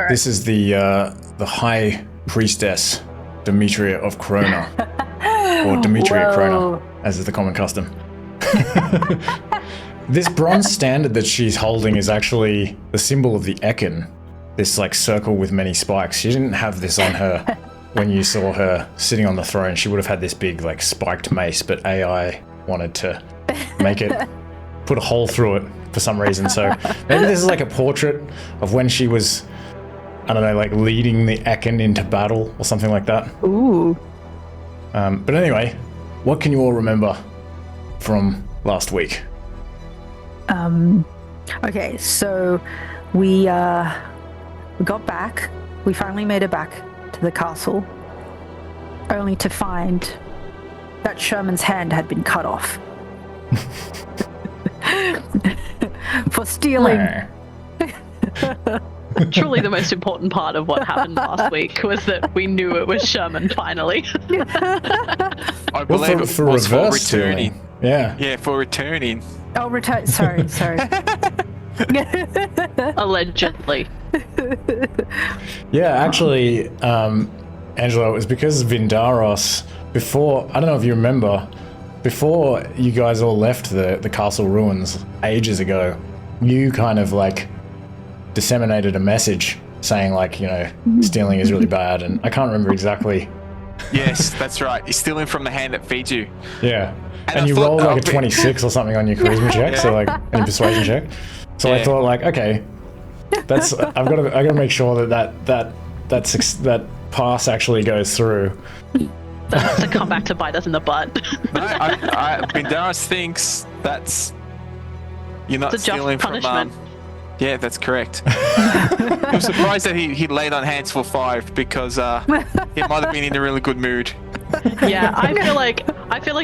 right. This is the High Priestess, Demetria of Krona. Or Demetria Krona, as is the common custom. This bronze standard that she's holding is actually the symbol of the Ekin. This like circle with many spikes. She didn't have this on her when you saw her sitting on the throne. She would have had this big like spiked mace, but AI wanted to make it, put a hole through it for some reason. So maybe this is like a portrait of when she was, I don't know, like leading the Ekin into battle or something like that. Ooh. But anyway, what can you all remember from last week? Okay, so we got back. We finally made it back to the castle, only to find that Sherman's hand had been cut off for stealing. Truly the most important part of what happened last week was that we knew it was Sherman finally. I believe it was for returning. Stealing. Yeah. Yeah, for returning. Oh, return. Sorry. Allegedly. Yeah, actually, Angelo, it was because Vindaros, before, I don't know if you remember, before you guys all left the castle ruins ages ago, you kind of like disseminated a message saying like, you know, stealing is really bad, and I can't remember exactly. Yes, that's right. You're stealing from the hand that feeds you. Yeah. And I you thought- rolled like a 26 or something on your charisma check, so like any persuasion check. So I thought like, okay, that's I've got to make sure that pass actually goes through. That has to come back to bite us in the butt. No, Vindaros thinks that's you're not It's a just stealing from. punishment. Yeah, that's correct. I'm surprised that he laid on hands for 5 because he might have been in a really good mood. Yeah, I feel like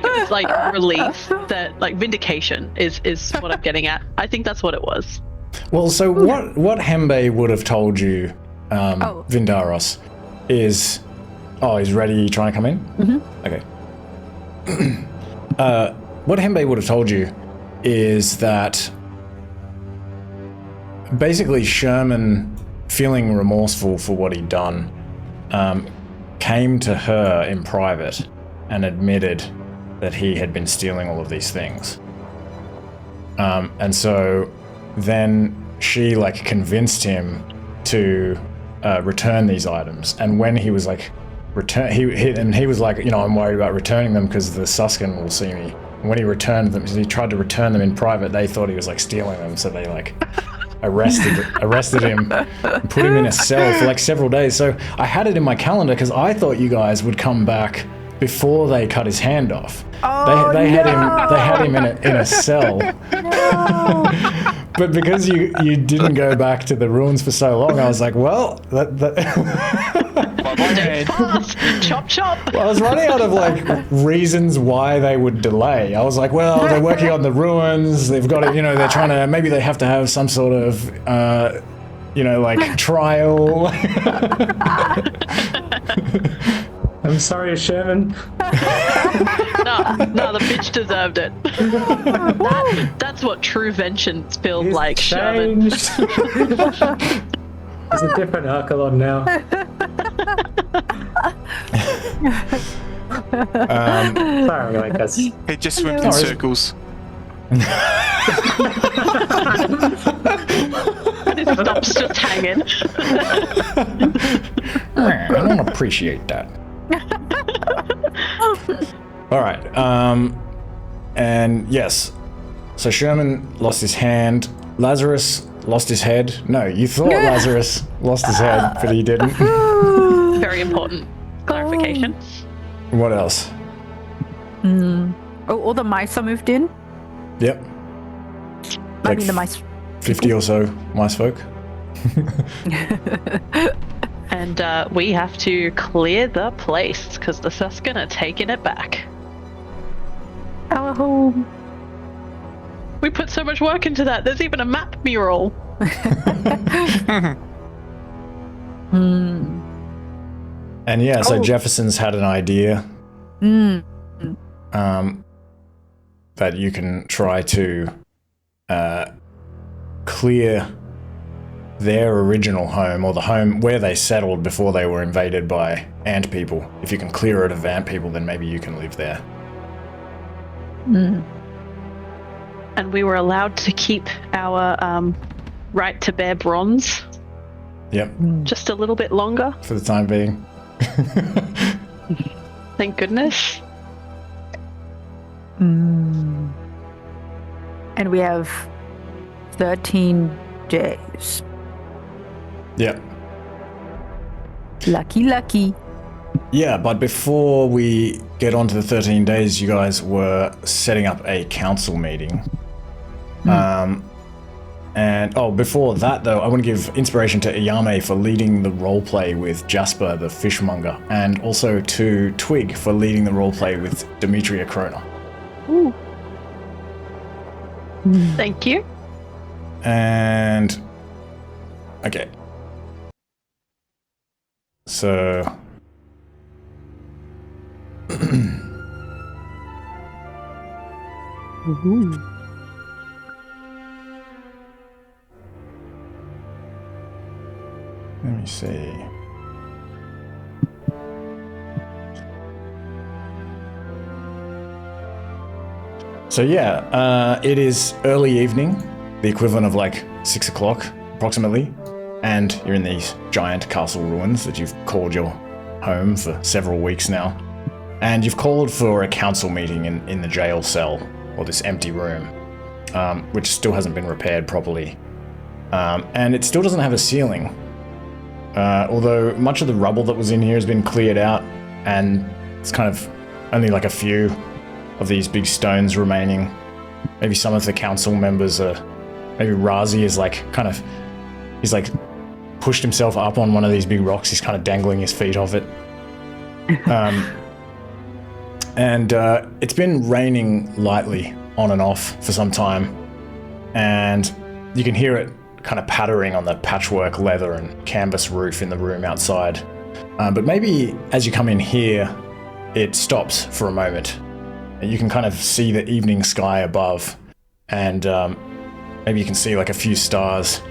it's like relief that like vindication is what I'm getting at. I think that's what it was. Well, so what Hembe would have told you, Vindaros, is... Oh, he's ready, trying to come in? Mm-hmm. Okay. What Hembe would have told you is that basically Sherman, feeling remorseful for what he'd done, came to her in private and admitted that he had been stealing all of these things. And so then she like convinced him to return these items. And when he was like, he was like, you know, I'm worried about returning them because the Suskin will see me. And when he returned them, he tried to return them in private. They thought he was like stealing them, so they like arrested him and put him in a cell for like several days. So I had it in my calendar because I thought you guys would come back before they cut his hand off. Oh, they had him in a cell. No. But because you didn't go back to the ruins for so long, I was like, well, Chop chop. I was running out of like reasons why they would delay. I was like, well, they're working on the ruins. They've got it, you know, they're trying to, maybe they have to have some sort of, you know, like trial. I'm sorry, Sherman. No, the bitch deserved it. That's what true vengeance feels like, Sherman. There's a different Archelon now. Sorry, I guess. He just swims in circles. His stuff's just hanging. I don't appreciate that. All right. And yes. So Sherman lost his hand. Lazarus lost his head. No, you thought Lazarus lost his head, but he didn't. Very important clarification. What else? Oh, all the mice are moved in? Yep. I mean the mice. 50 or so mice folk. And we have to clear the place because the Suskin are taking it back. Our home. We put so much work into that. There's even a map mural. And yeah, so Jefferson's had an idea that you can try to clear their original home, or the home where they settled before they were invaded by ant people. If you can clear it of ant people, then maybe you can live there. And we were allowed to keep our right to bear bronze Yep, just a little bit longer. for the time being. Thank goodness. And we have 13 days. Yep. Lucky. Yeah, but before we get on to the 13 days, you guys were setting up a council meeting. Before that, though, I want to give inspiration to Eyame for leading the roleplay with Jasper, the fishmonger, and also to Twig for leading the roleplay with Demetria Krona. Ooh. Thank you. And... okay. So... let me see. So yeah, it is early evening, the equivalent of like 6 o'clock approximately, and you're in these giant castle ruins that you've called your home for several weeks now. And you've called for a council meeting in the jail cell, or this empty room, which still hasn't been repaired properly. And it still doesn't have a ceiling. Although much of the rubble that was in here has been cleared out, and it's kind of only like a few of these big stones remaining. Maybe some of the council members are... maybe Razi is like he's like pushed himself up on one of these big rocks. He's kind of dangling his feet off it. And it's been raining lightly on and off for some time, and you can hear it kind of pattering on the patchwork leather and canvas roof in the room outside. But maybe as you come in here, it stops for a moment. You can kind of see the evening sky above, and maybe you can see like a few stars.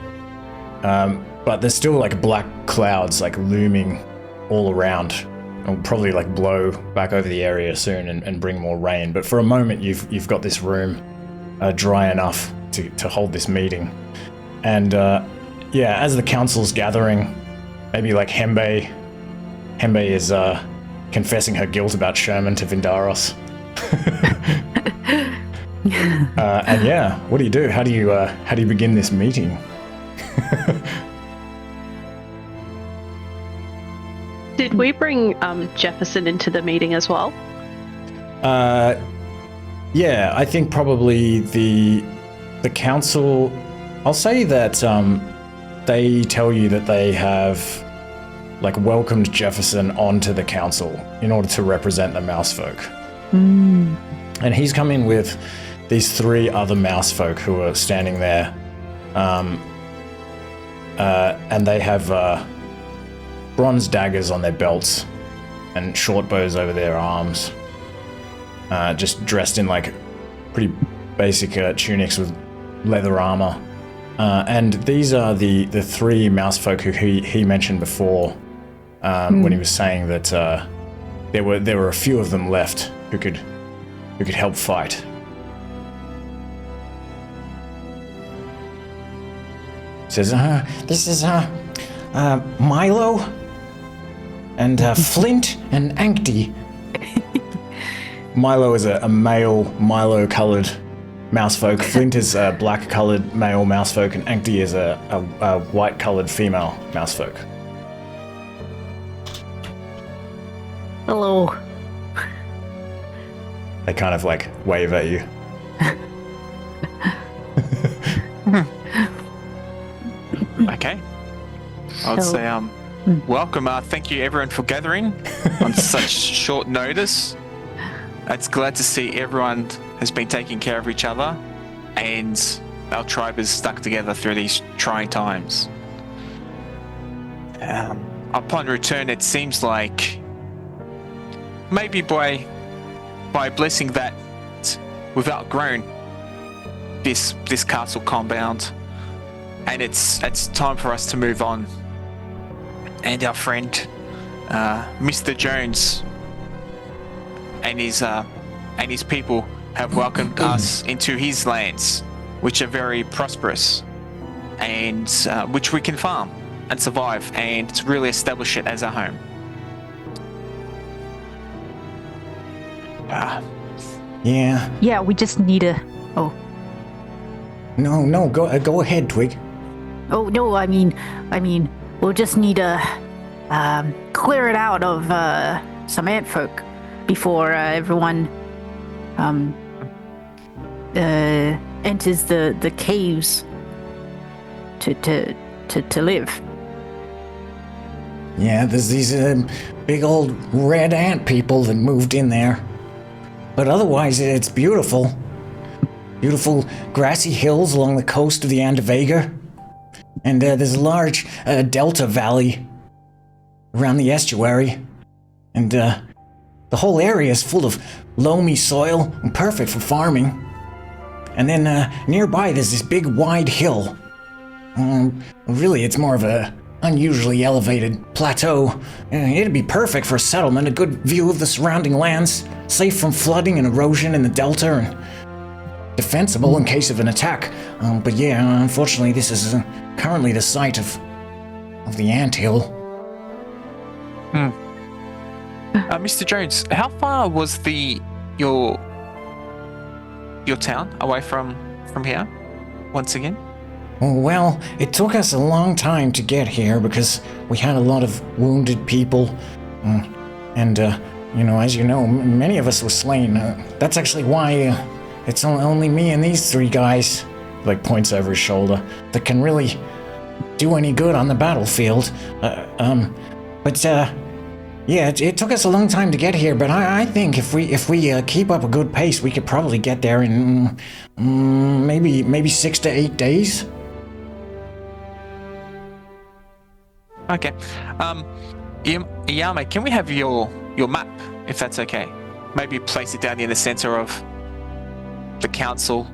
But there's still like black clouds like looming all around. It'll probably like blow back over the area soon and bring more rain. But for a moment, you've got this room dry enough to hold this meeting. And as the council's gathering, maybe like Hembe is confessing her guilt about Sherman to Vindaros. What do you do? How do you begin this meeting? Did we bring Jefferson into the meeting as well? Yeah, I think probably the council... I'll say that they tell you that they have like welcomed Jefferson onto the council in order to represent the mousefolk. And he's come in with these 3 other mousefolk who are standing there. And they have bronze daggers on their belts and short bows over their arms. Just dressed in like pretty basic tunics with leather armor. And these are the 3 mousefolk who he mentioned before when he was saying that there were a few of them left who could help fight. He says, this is Milo and Flint and Ankti. Milo is a male Milo-coloured mousefolk. Flint is a black-coloured male mousefolk, and Ankti is a white-coloured female mousefolk. Hello. They kind of like wave at you. Okay. I would say, welcome. Thank you, everyone, for gathering on such short notice. It's glad to see everyone has been taking care of each other, and our tribe is stuck together through these trying times. Upon return, it seems like maybe by blessing that we've outgrown this castle compound, and it's time for us to move on. And our friend, Mr. Jones, and his people have welcomed us into his lands, which are very prosperous, and which we can farm and survive, and really establish it as our home. Yeah. Yeah, we just need a. Oh. No, go ahead, Twig. Oh no, I mean, we'll just need to clear it out of some ant folk before everyone enters the caves to live. Yeah, there's these big old red ant people that moved in there. But otherwise, it's beautiful. Beautiful grassy hills along the coast of the Andavega. And there's a large delta valley around the estuary. And the whole area is full of loamy soil and perfect for farming. And then nearby there's this big wide hill. Really, it's more of a unusually elevated plateau. It'd be perfect for a settlement, a good view of the surrounding lands, safe from flooding and erosion in the delta, and defensible in case of an attack. But yeah, unfortunately, this is currently the site of the anthill. Mr. Jones, how far was your town away from here? Once again. Well, it took us a long time to get here because we had a lot of wounded people. And, as you know, many of us were slain. That's actually why it's only me and these three guys, like points over his shoulder, that can really do any good on the battlefield. It took us a long time to get here, but I think if we keep up a good pace, we could probably get there in maybe 6 to 8 days. Okay. Eyame, can we have your map, if that's okay? Maybe place it down in the center of the council.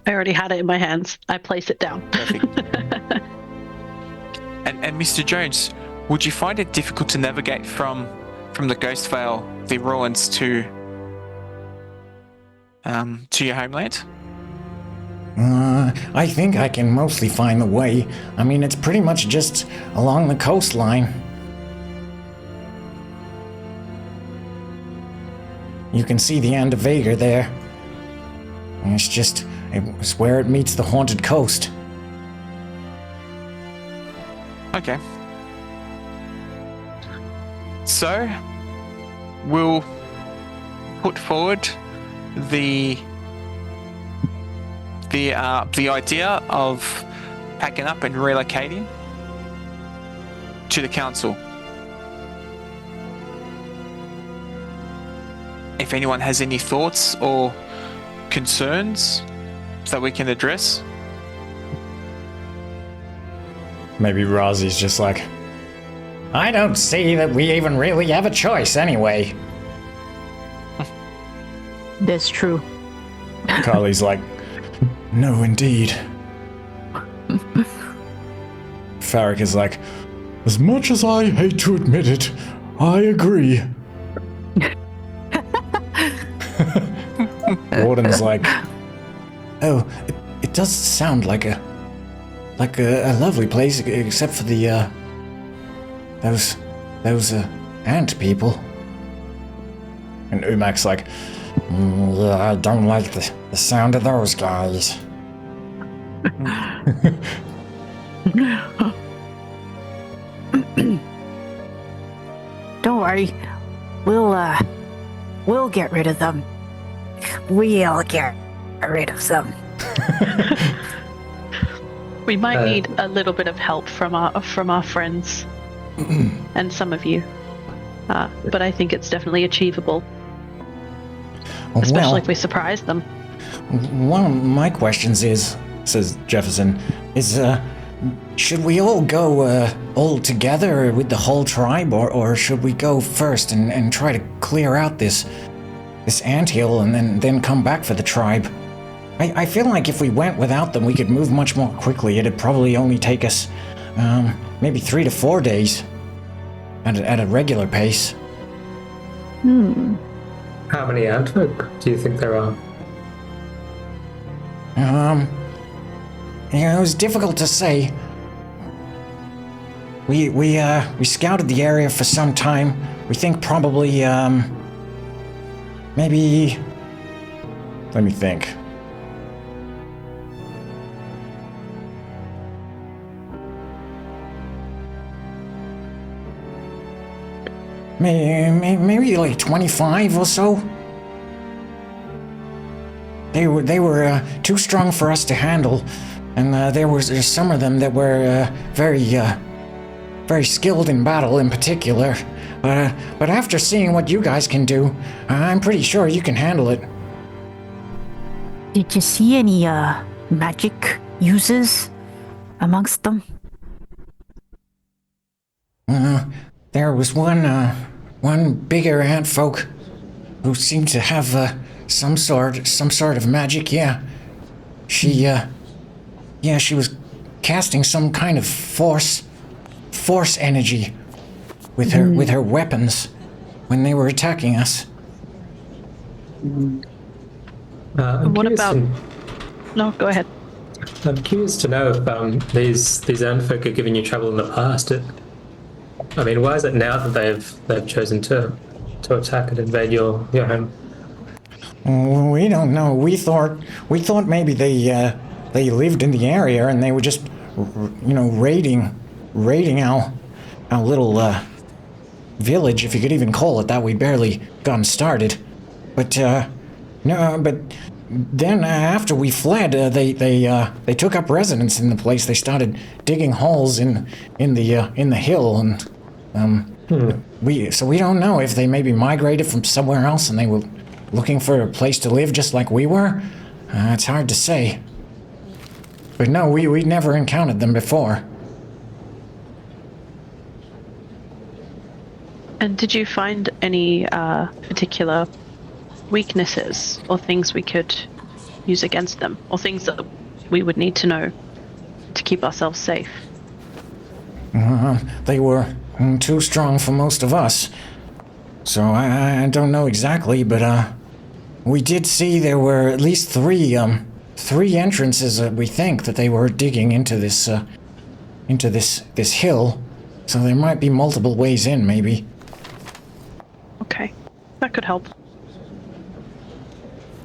I already had it in my hands. I placed it down. Perfect. And Mr. Jones, would you find it difficult to navigate from the Ghost Vale, the ruins, to your homeland? I think I can mostly find the way. I mean, it's pretty much just along the coastline. You can see the Andavega there. And it's where it meets the haunted coast. Okay. So, we'll put forward the idea of packing up and relocating to the council. If anyone has any thoughts or concerns that we can address. Maybe Razi's just like, I don't see that we even really have a choice anyway. That's true. Carly's like, no, indeed. Farrick is like, as much as I hate to admit it, I agree. Warden's like, oh, it does sound like a lovely place, except for the those ant people. And Umak's like, yeah, I don't like the sound of those guys. Don't worry, we'll get rid of them. We'll get rid of them. We might need a little bit of help from our friends and some of you, but I think it's definitely achievable. Especially if we surprise them. One of my questions is, says Jefferson, is should we all go all together with the whole tribe, or should we go first and try to clear out this anthill and then come back for the tribe? I feel like if we went without them, we could move much more quickly. It'd probably only take us, maybe 3 to 4 days at a regular pace. How many antfolk do you think there are? Yeah, it was difficult to say. We scouted the area for some time. We think probably, maybe... Let me think. Maybe like 25 or so. They were too strong for us to handle, and there's some of them that were very skilled in battle in particular. But after seeing what you guys can do, I'm pretty sure you can handle it. Did you see any magic users amongst them? There was one bigger ant folk who seemed to have some sort of magic. Yeah, she was casting some kind of force energy with her weapons when they were attacking us. What about? No, go ahead. I'm curious to know if these antfolk are giving you trouble in the past. I mean, why is it now that they've chosen to attack and invade your home? We don't know. We thought maybe they lived in the area and they were just, raiding our little village, if you could even call it that. We barely gotten started, but no. But then after we fled, they took up residence in the place. They started digging holes in the hill, and we don't know if they maybe migrated from somewhere else and they were looking for a place to live just like we were. It's hard to say. But no, we never encountered them before. And did you find any particular weaknesses or things we could use against them, or things that we would need to know to keep ourselves safe? They were too strong for most of us, so I don't know exactly, but we did see there were at least three entrances, we think, that they were digging into this hill, so there might be multiple ways in, maybe. Okay, that could help.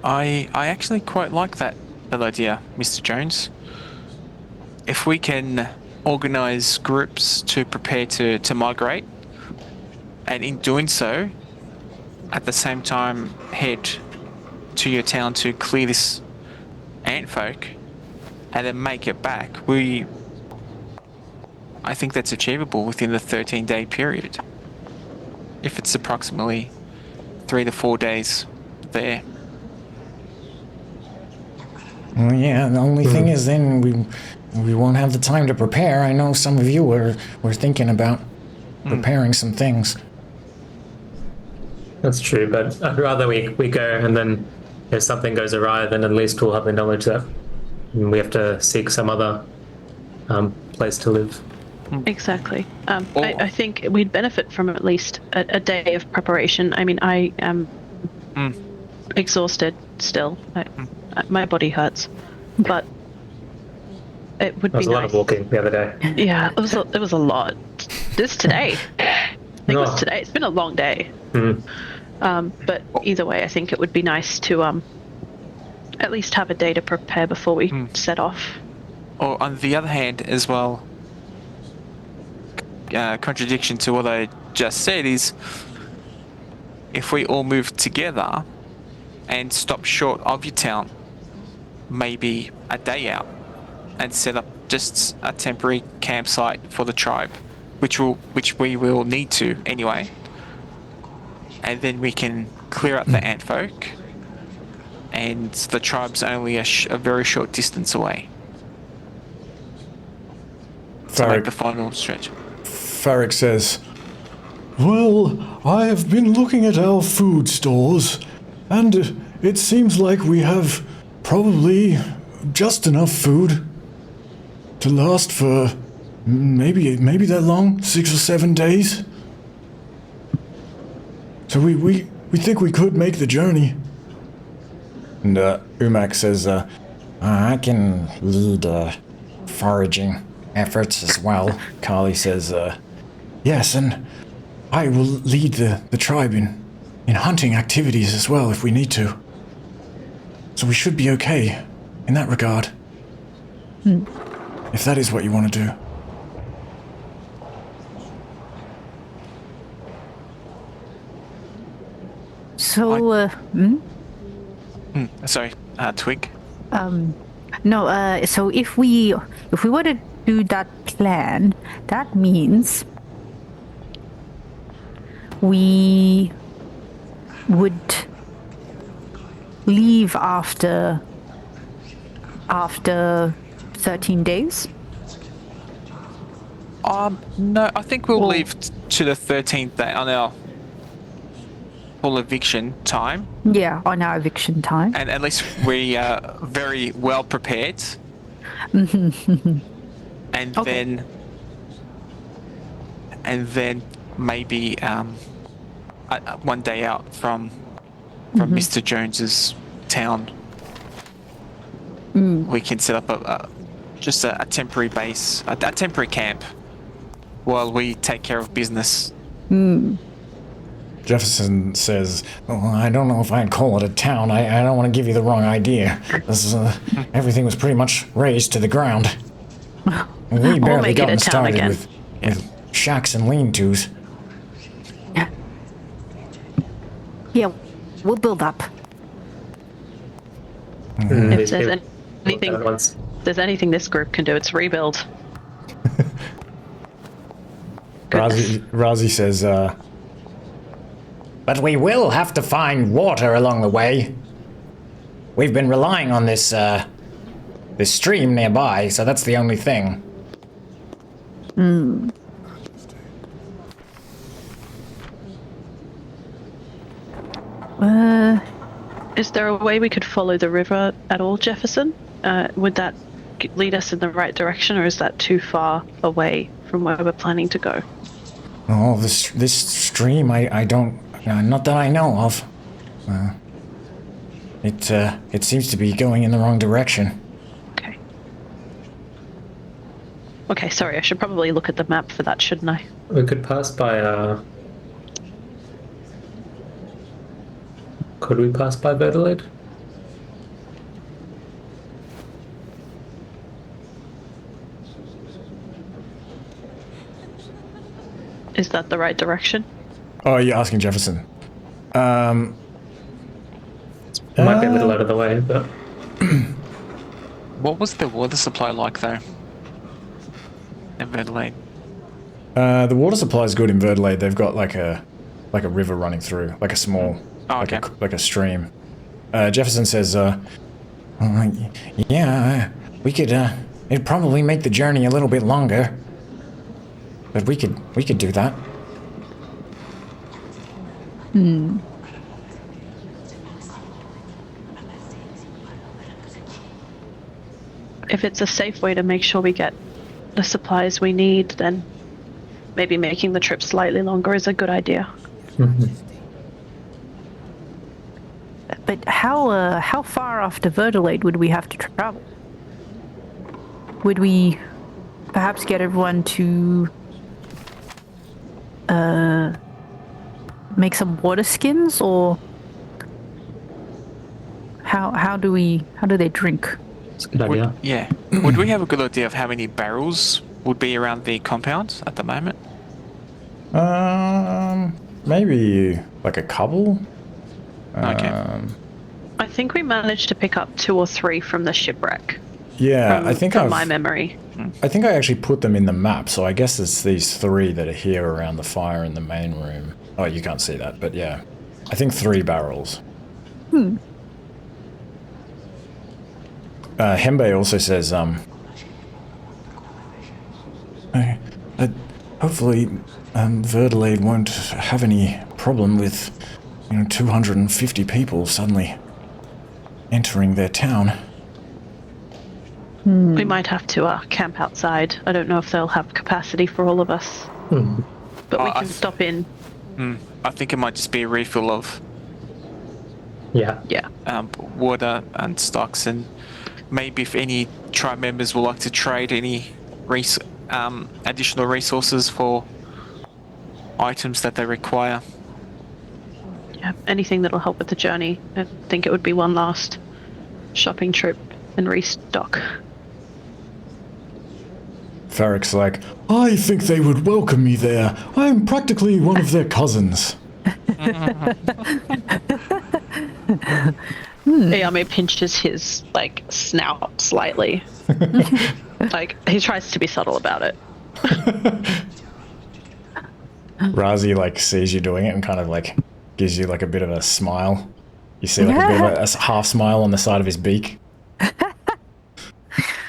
I actually quite like that idea, Mr. Jones. If we can organize groups to prepare to migrate, and in doing so, at the same time head to your town to clear this antfolk, and then make it back, I think that's achievable within the 13-day period. If it's approximately 3 to 4 days there. Well, yeah, the only thing is then we won't have the time to prepare. I know some of you were thinking about preparing some things. That's true, but I'd rather we go and then if something goes awry, then at least we'll have the knowledge that we have to seek some other place to live. Exactly. I think we'd benefit from at least a day of preparation. I mean, I am exhausted still. My body hurts, but it would be nice. There was a lot of walking the other day. Yeah, it was a lot. Today. I think it was today. It's been a long day. But either way, I think it would be nice to at least have a day to prepare before we set off. Or on the other hand, as well, contradiction to what I just said is, if we all move together and stop short of your town, maybe a day out, and set up just a temporary campsite for the tribe, which we will need to anyway, and then we can clear up the antfolk, and the tribe's only a very short distance away. To make the final stretch. Farrick says, "Well, I have been looking at our food stores, and it seems like we have probably just enough food to last for maybe that long, 6 or 7 days. So we think we could make the journey. And Umak says, I can lead foraging efforts as well. Carly says, yes, and I will lead the tribe in hunting activities as well if we need to. So we should be okay in that regard. If that is what you want to do. So, Sorry, Twig. no, so if we were to do that plan, that means we would leave after 13 days. No, I think we'll leave to the 13th day on our full eviction time. Yeah, on our eviction time. And at least we are very well prepared. And Okay. then maybe one day out from Mr. Jones's town, we can set up a temporary base, a temporary camp, while we take care of business. Jefferson says, I don't know if I'd call it a town. I don't want to give you the wrong idea. Everything was pretty much razed to the ground. We barely make it a gotten town started again. with shacks and lean-tos. Yeah, we'll build up. If there's Once. there's anything this group can do, it's rebuild. Goodness. Razi says, but we will have to find water along the way. We've been relying on this stream nearby, so that's the only thing. Is there a way we could follow the river at all, Jefferson? Would that lead us in the right direction, or is that too far away from where we're planning to go? Oh, this stream, I don't, not that I know of. It seems to be going in the wrong direction. Okay. Okay, sorry, I should probably look at the map for that, shouldn't I? We could pass by. Could we pass by Verdelade? Is that the right direction? Oh, you're asking Jefferson. Might be a little out of the way, but What was the water supply like though? In Verdelade? The water supply is good in Verdelade. They've got like a river running through, like a small, okay. like a stream. Jefferson says, yeah, we could, it'd probably make the journey a little bit longer, but we could do that. If it's a safe way to make sure we get the supplies we need, then maybe making the trip slightly longer is a good idea. But how far after Verdelade would we have to travel? Would we perhaps get everyone to make some water skins, or how do they drink? it's a good idea. Yeah. Would we have a good idea of how many barrels would be around the compound at the moment? Maybe like a couple. Okay. I think we managed to pick up 2 or 3 from the shipwreck. Yeah, From, I think from my memory. I think I actually put them in the map, so I guess it's these 3 that are here around the fire in the main room. Oh, you can't see that, but yeah. I think 3 barrels. Hembe also says, hopefully Verdelade won't have any problem with, 250 people suddenly entering their town. We might have to camp outside. I don't know if they'll have capacity for all of us. But we can stop in. I think it might just be a refill of Yeah. water and stocks, and maybe if any tribe members would like to trade any additional resources for items that they require. Yeah, anything that'll help with the journey. I think it would be one last shopping trip and restock. Farrick's like, I think they would welcome me there. I'm practically one of their cousins. Eyame pinches his snout slightly. He tries to be subtle about it. Razi sees you doing it and kind of gives you a bit of a smile. You see a bit of a half smile on the side of his beak.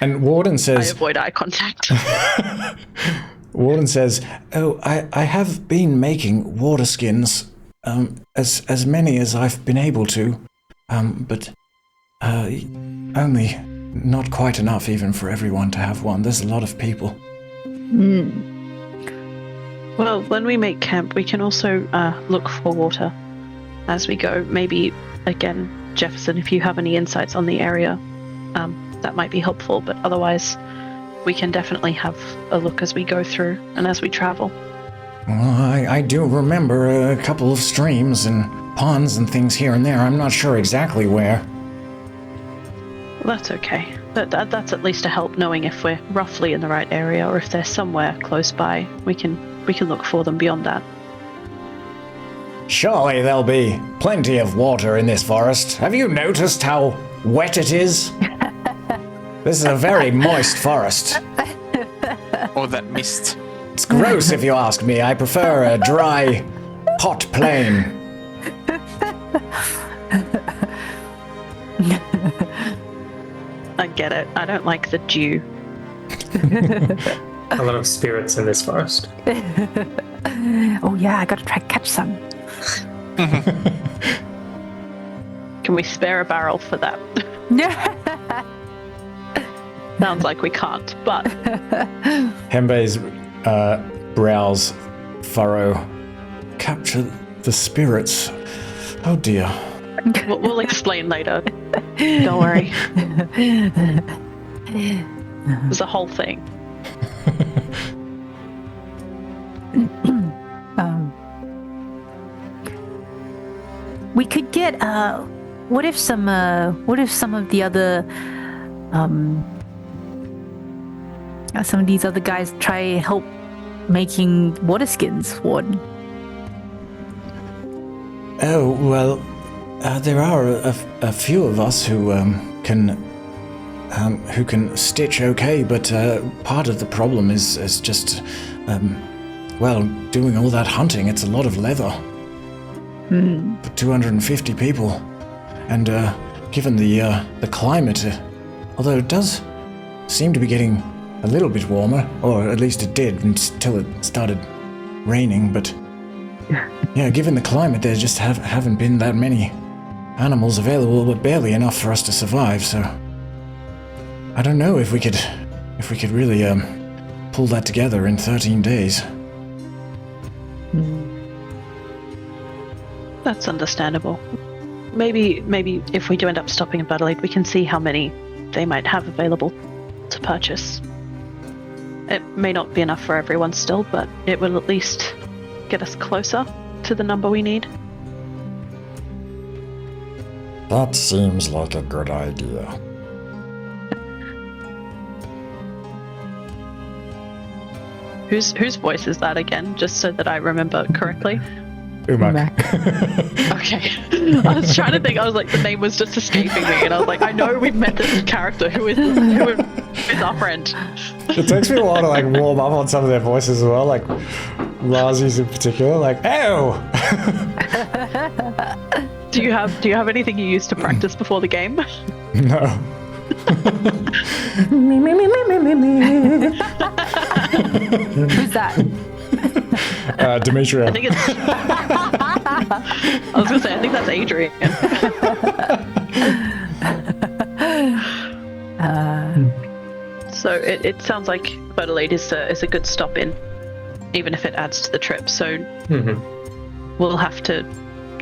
And Warden says... I avoid eye contact. Warden says, "Oh, I have been making water skins, as many as I've been able to, but only not quite enough even for everyone to have one. There's a lot of people." Well, when we make camp, we can also look for water as we go. Maybe, again, Jefferson, if you have any insights on the area, that might be helpful, but otherwise we can definitely have a look as we go through and as we travel. Well, I do remember a couple of streams and ponds and things here and there. I'm not sure exactly where. Well, that's okay. That's at least a help knowing if we're roughly in the right area or if they're somewhere close by. We can look for them beyond that. Surely there'll be plenty of water in this forest. Have you noticed how wet it is? This is a very moist forest. Or that mist. It's gross if you ask me. I prefer a dry, hot plain. I get it. I don't like the dew. A lot of spirits in this forest. Oh yeah, I gotta try to catch some. Can we spare a barrel for that? Sounds like we can't, but... Hembe's brows furrow. Capture the spirits. Oh dear. We'll explain later. Don't worry. There's a whole thing. We could get what if some of the other some of these other guys try help making water skins, Warden? Oh, well, there are a few of us who can stitch okay, but part of the problem is just doing all that hunting. It's a lot of leather. For 250 people, and given the climate, although it does seem to be getting a little bit warmer, or at least it did until it started raining, but yeah, given the climate, there just haven't been that many animals available, but barely enough for us to survive, so I don't know if we could really pull that together in 13 days. That's understandable. Maybe if we do end up stopping in Verdelade, we can see how many they might have available to purchase. It may not be enough for everyone still, but it will at least get us closer to the number we need. That seems like a good idea. Whose voice is that again, just so that I remember correctly? Umak. Okay. I was trying to think, I was like, the name was just escaping me, and I was like, I know we've met this character. Who is our friend? It takes me a while to warm up on some of their voices as well, Razi's in particular, oh! Do you have anything you used to practice before the game? No. Who's that? Demetria. I think it's... I was gonna say, I think that's Adrian. So it sounds like Verdelade is a good stop in, even if it adds to the trip. So we'll have to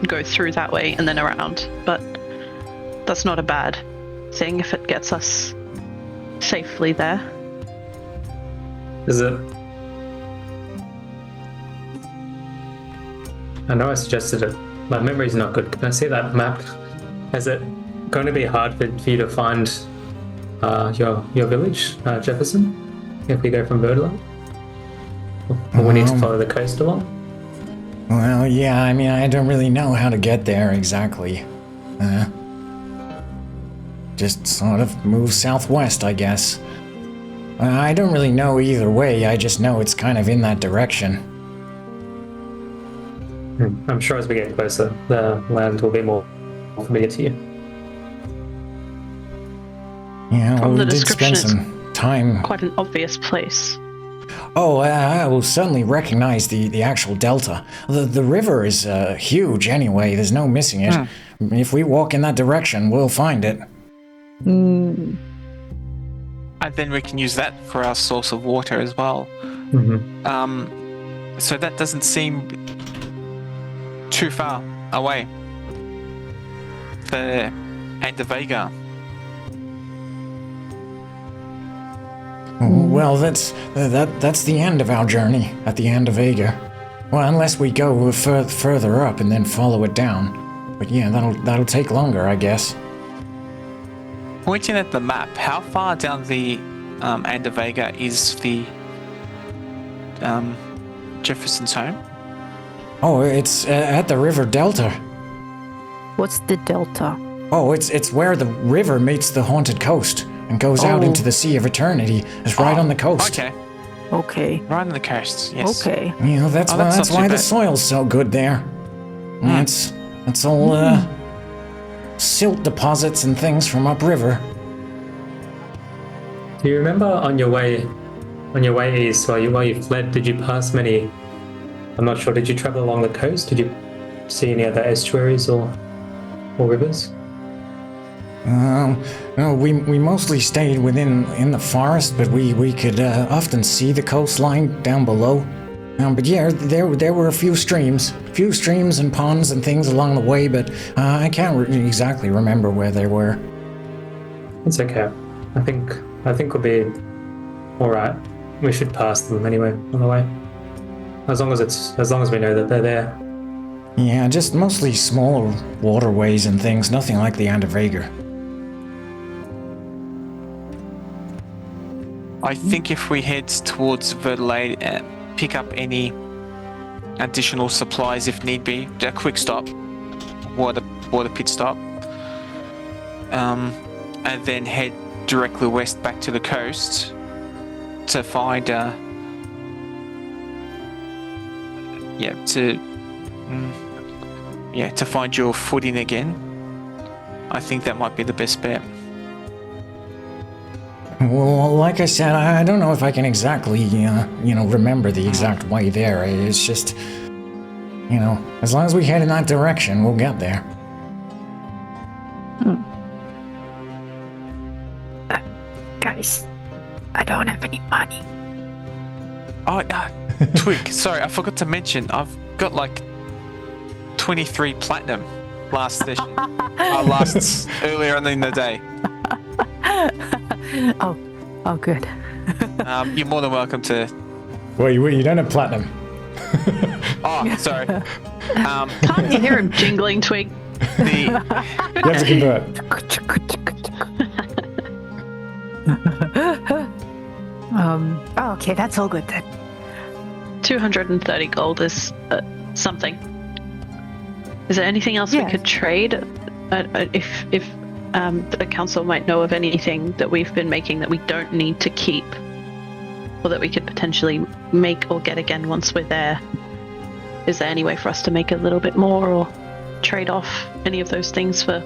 go through that way and then around. But that's not a bad thing if it gets us safely there. Is it? I know I suggested it. My memory's not good. Can I see that map? Is it going to be hard for you to find your village, Jefferson, if we go from Verdelade? Or we need to follow the coast along? Well, yeah, I mean, I don't really know how to get there exactly. Just sort of move southwest, I guess. I don't really know either way, I just know it's kind of in that direction. I'm sure as we get closer, the land will be more familiar to you. Yeah, well, From the we did spend description, some time. Quite an obvious place. Oh, I will certainly recognize the actual delta. The river is huge anyway, there's no missing it. If we walk in that direction, we'll find it. And then we can use that for our source of water as well. So that doesn't seem too far away. The end of Vega. Well, that's the end of our journey, at the end of Vega. Well, unless we go further up and then follow it down. But yeah, that'll take longer, I guess. Pointing at the map, how far down the end of Vega is the Jefferson's home? Oh, it's at the river delta. What's the delta? Oh, it's where the river meets the haunted coast and goes out into the Sea of Eternity. It's right on the coast. Okay. Okay. Right on the coast, yes. Okay. You know, that's why the soil's so good there. It's all silt deposits and things from upriver. Do you remember on your way east, while you fled, did you pass many? I'm not sure. Did you travel along the coast? Did you see any other estuaries or rivers? No, we mostly stayed in the forest, but we could often see the coastline down below. But yeah, there were a few streams and ponds and things along the way, but I can't exactly remember where they were. It's okay. I think we'll be all right. We should pass them anyway on the way, as long as we know that they're there. Yeah, just mostly smaller waterways and things. Nothing like the Andavega. I think if we head towards Verdelade and pick up any additional supplies if need be, a quick stop, water pit stop, and then head directly west back to the coast to find to find your footing again. I think that might be the best bet. Well, like I said, I don't know if I can exactly, remember the exact way there. It's just, as long as we head in that direction, we'll get there. Guys, I don't have any money. Oh, Twig, sorry, I forgot to mention, I've got like 23 platinum last session. Earlier in the day. Oh, good. You're more than welcome to. Well, you don't have platinum. Oh, sorry. Can't you hear him jingling, Twig? You have to convert. Okay, that's all good then. 230 gold is something. Is there anything else we could trade? If the council might know of anything that we've been making that we don't need to keep, or that we could potentially make or get again once we're there. Is there any way for us to make a little bit more or trade off any of those things for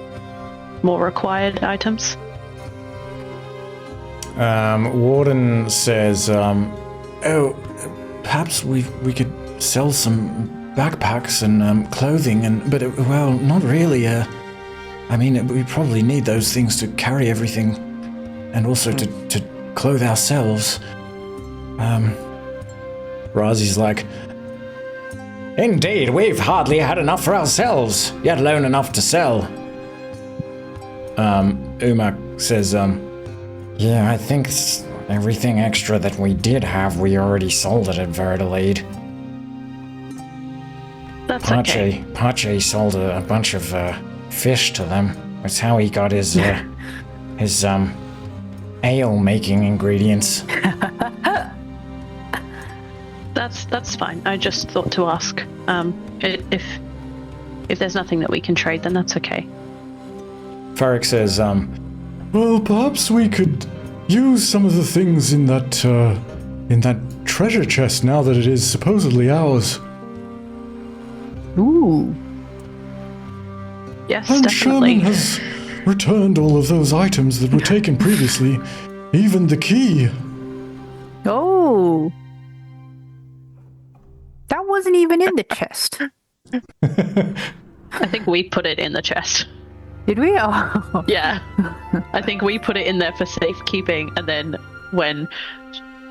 more required items? Warden says, Perhaps we could sell some backpacks and clothing, but not really. We probably need those things to carry everything. and also to clothe ourselves. Razi's like, indeed, we've hardly had enough for ourselves, yet alone enough to sell. Umak says, yeah, I think everything extra that we did have, we already sold it at Verdelade. That's okay. Pache sold a bunch of fish to them. That's how he got his ale making ingredients. That's fine. I just thought to ask. If there's nothing that we can trade, then that's okay. Farrick says, well, perhaps we could use some of the things in that treasure chest now that it is supposedly ours. Ooh. Yes, And definitely. Sherman has returned all of those items that were taken previously, even the key. Oh. That wasn't even in the chest. I think we put it in the chest. Did we? Oh. Yeah. I think we put it in there for safekeeping, and then when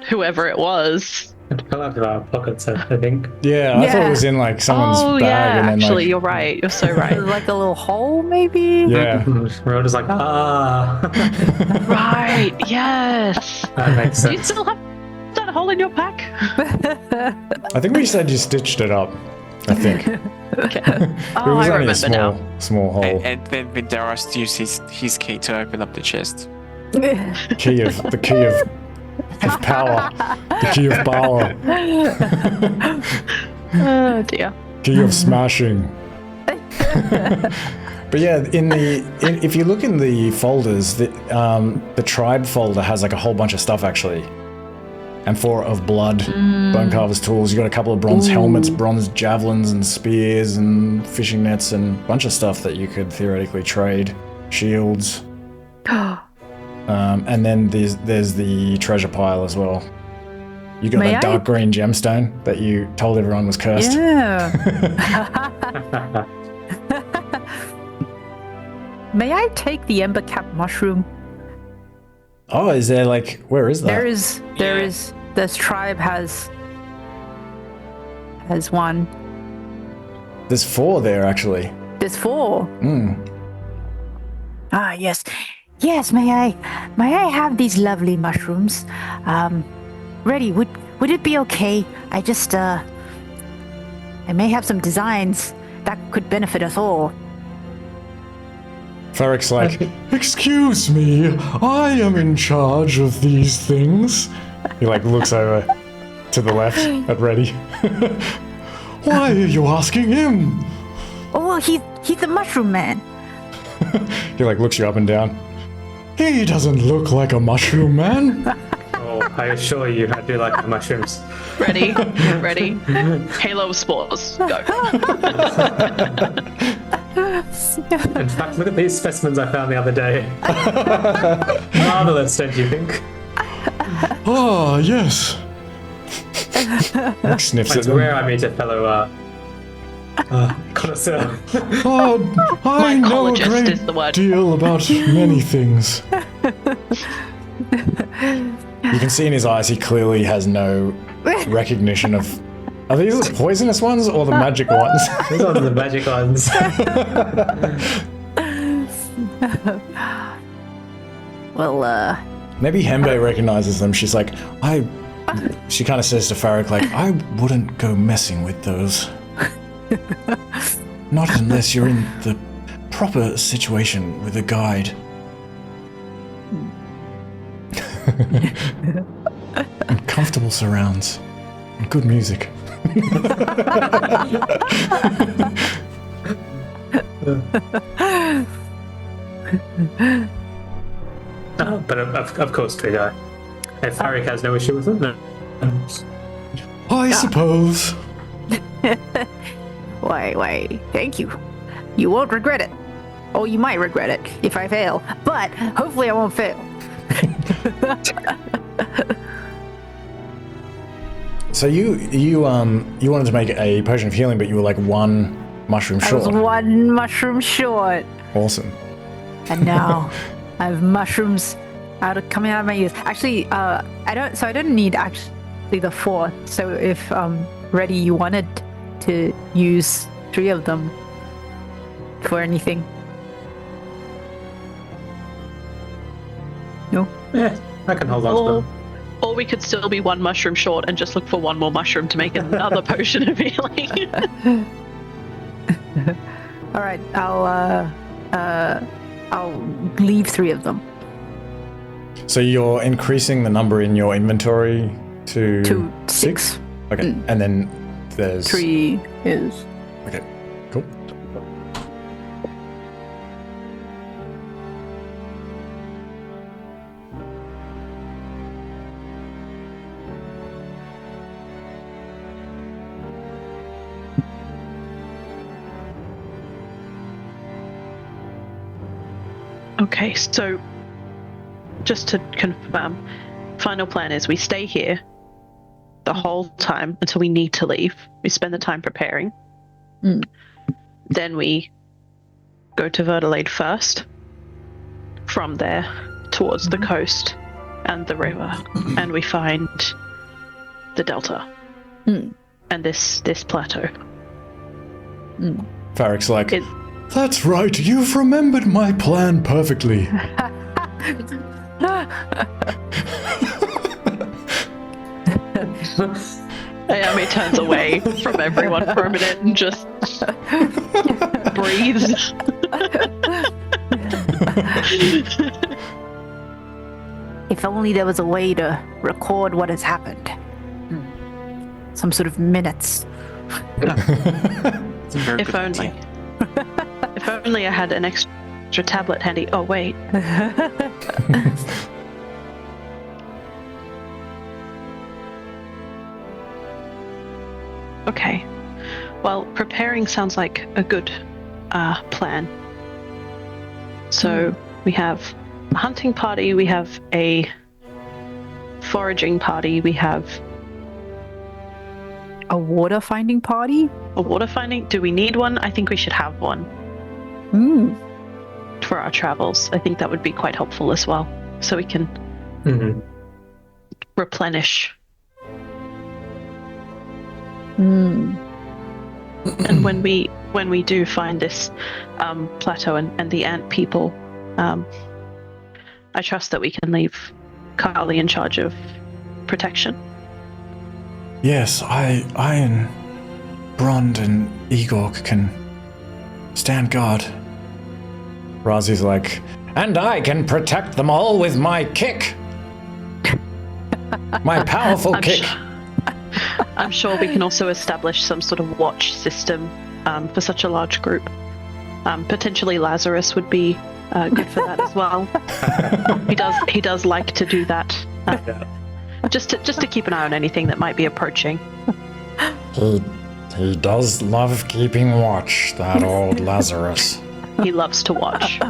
whoever it was. It fell out of our pockets, I think. yeah, I thought it was in like someone's Oh bag. yeah, And then, actually, like, you're right. You're so right. Like a little hole, maybe? yeah. We're all just like, Right. Yes. that makes Do you sense. still have that hole in your pack? I think we said you stitched it up. I think. Okay. It Oh, was I only a remember now. small hole. And then Vindaros used his key to open up the chest. The key of power. The key of power. Oh dear. Key of smashing. But yeah, if you look in the folders, the tribe folder has like a whole bunch of stuff actually. Amphora of blood, bone carver's tools. You got a couple of bronze helmets, bronze javelins and spears and fishing nets and a bunch of stuff that you could theoretically trade. Shields. And then there's the treasure pile as well. You got May that I? dark green gemstone that you told everyone was cursed. Yeah. May I take the ember cap mushroom? Oh, is there like, where is that? There is. This tribe has one. There's 4 there actually. There's 4. Mm. Ah, yes. Yes, may I have these lovely mushrooms? Reti, would it be okay? I may have some designs that could benefit us all. Farrick's like, Excuse me, I am in charge of these things. he like looks over to the left at Reti. Why are you asking him? Oh, well, he's a mushroom man. He like looks you up and down. He doesn't look like a mushroom man. Oh, I assure you, I do like the mushrooms. Ready? Halo spores. Go. In fact, look at these specimens I found the other day. Marvelous, don't you think? Ah, yes. Like sniffs at It's them. rare I meet a fellow connoisseur. Oh, I know a Mycologist is the word. great deal about many things. You can see in his eyes he clearly has no recognition of. Are these the poisonous ones or the magic ones? These are the magic ones. Well, Maybe Hembe recognizes them. She's like, she kind of says to Farrick, like, I wouldn't go messing with those. Not unless you're in the proper situation with a guide. And comfortable surrounds. And good music. But of course, Trigger. If Farrick has no issue with it, no. I suppose. why, thank you. You won't regret it. Or you might regret it if I fail. But hopefully I won't fail. So you wanted to make a potion of healing, but you were like 1 mushroom I short. was 1 mushroom short. Awesome. And now I have mushrooms coming out of my ears. Actually, I don't need actually the 4. So if Reti, you wanted to use 3 of them for anything. No? Yeah, I can hold on to them. Or we could still be 1 mushroom short and just look for 1 more mushroom to make another potion of healing. All right, I'll leave 3 of them. So you're increasing the number in your inventory to 6. Okay, and then there's 3 is. Okay, cool. Okay, so just to confirm, final plan is we stay here the whole time until we need to leave. We spend the time preparing. Then we go to Verdelade first. From there, towards the coast and the river, and we find the delta and this plateau. Farrick's like, That's right, you've remembered my plan perfectly. Eyame turns away from everyone for a minute and just breathes. If only there was a way to record what has happened. Some sort of minutes. It's a very If good only. idea. If only I had an extra tablet handy. Oh, wait. Okay. Well, preparing sounds like a good plan. So we have a hunting party, we have a foraging party, we have A water finding party? a water finding. Do we need one? I think we should have one for our travels. I think that would be quite helpful as well, so we can replenish. And when we do find this plateau and the ant people, I trust that we can leave Carly in charge of protection. Yes, I and Brond and Igor can stand guard. Razi's like, and I can protect them all with my kick. My powerful kick. I'm sure we can also establish some sort of watch system for such a large group. Potentially Lazarus would be good for that as well. He does like to do that. Just to keep an eye on anything that might be approaching. He does love keeping watch, that old Lazarus. He loves to watch.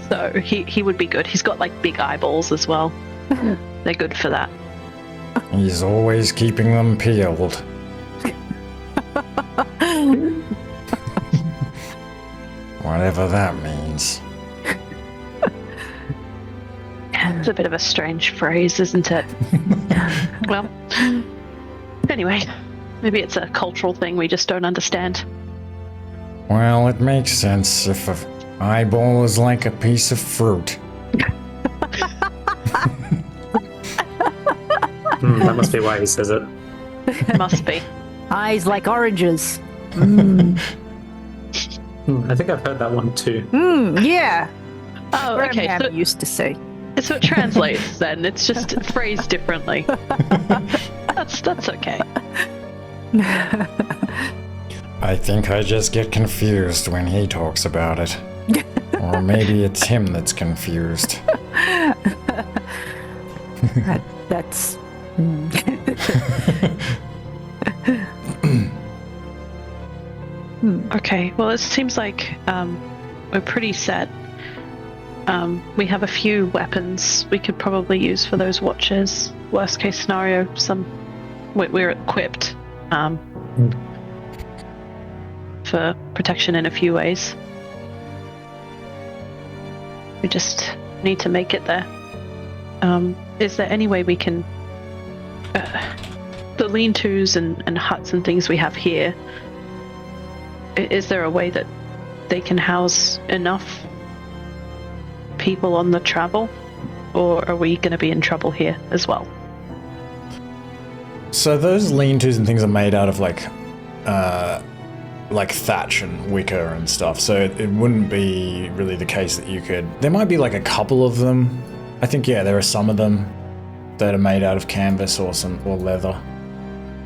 So he would be good. He's got like big eyeballs as well. They're good for that. He's always keeping them peeled. Whatever that means. It's a bit of a strange phrase, isn't it? Well, anyway, maybe it's a cultural thing we just don't understand. Well, it makes sense if an eyeball is like a piece of fruit. That must be why he says it. Must be. Eyes like oranges. I think I've heard that one too. Yeah. Oh, okay. Graham So, used to say. so it translates then. It's just phrased differently. That's okay. I think I just get confused when he talks about it. Or maybe it's him that's confused. That's. Okay. Well, it seems like we're pretty set. We have a few weapons we could probably use for those watches. Worst case scenario, we're equipped for protection in a few ways. We just need to make it there. Is there any way we can... the lean-tos and huts and things we have here, is there a way that they can house enough people on the travel? Or are we going to be in trouble here as well? So those lean-tos and things are made out of like thatch and wicker and stuff. So it wouldn't be really the case that you could. There might be like a couple of them. I think there are some of them that are made out of canvas or leather.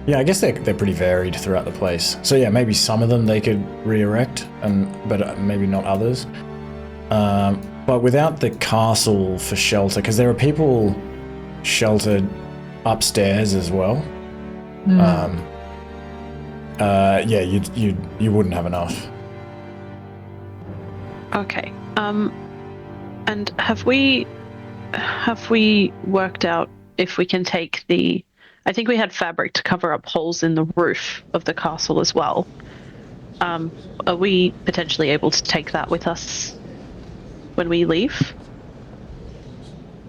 Yeah, I guess they're pretty varied throughout the place. So yeah, maybe some of them they could re-erect, but maybe not others. But without the castle for shelter, because there are people sheltered upstairs as well. You wouldn't have enough. Okay. And have we worked out if we can take the... I think we had fabric to cover up holes in the roof of the castle as well. Are we potentially able to take that with us when we leave?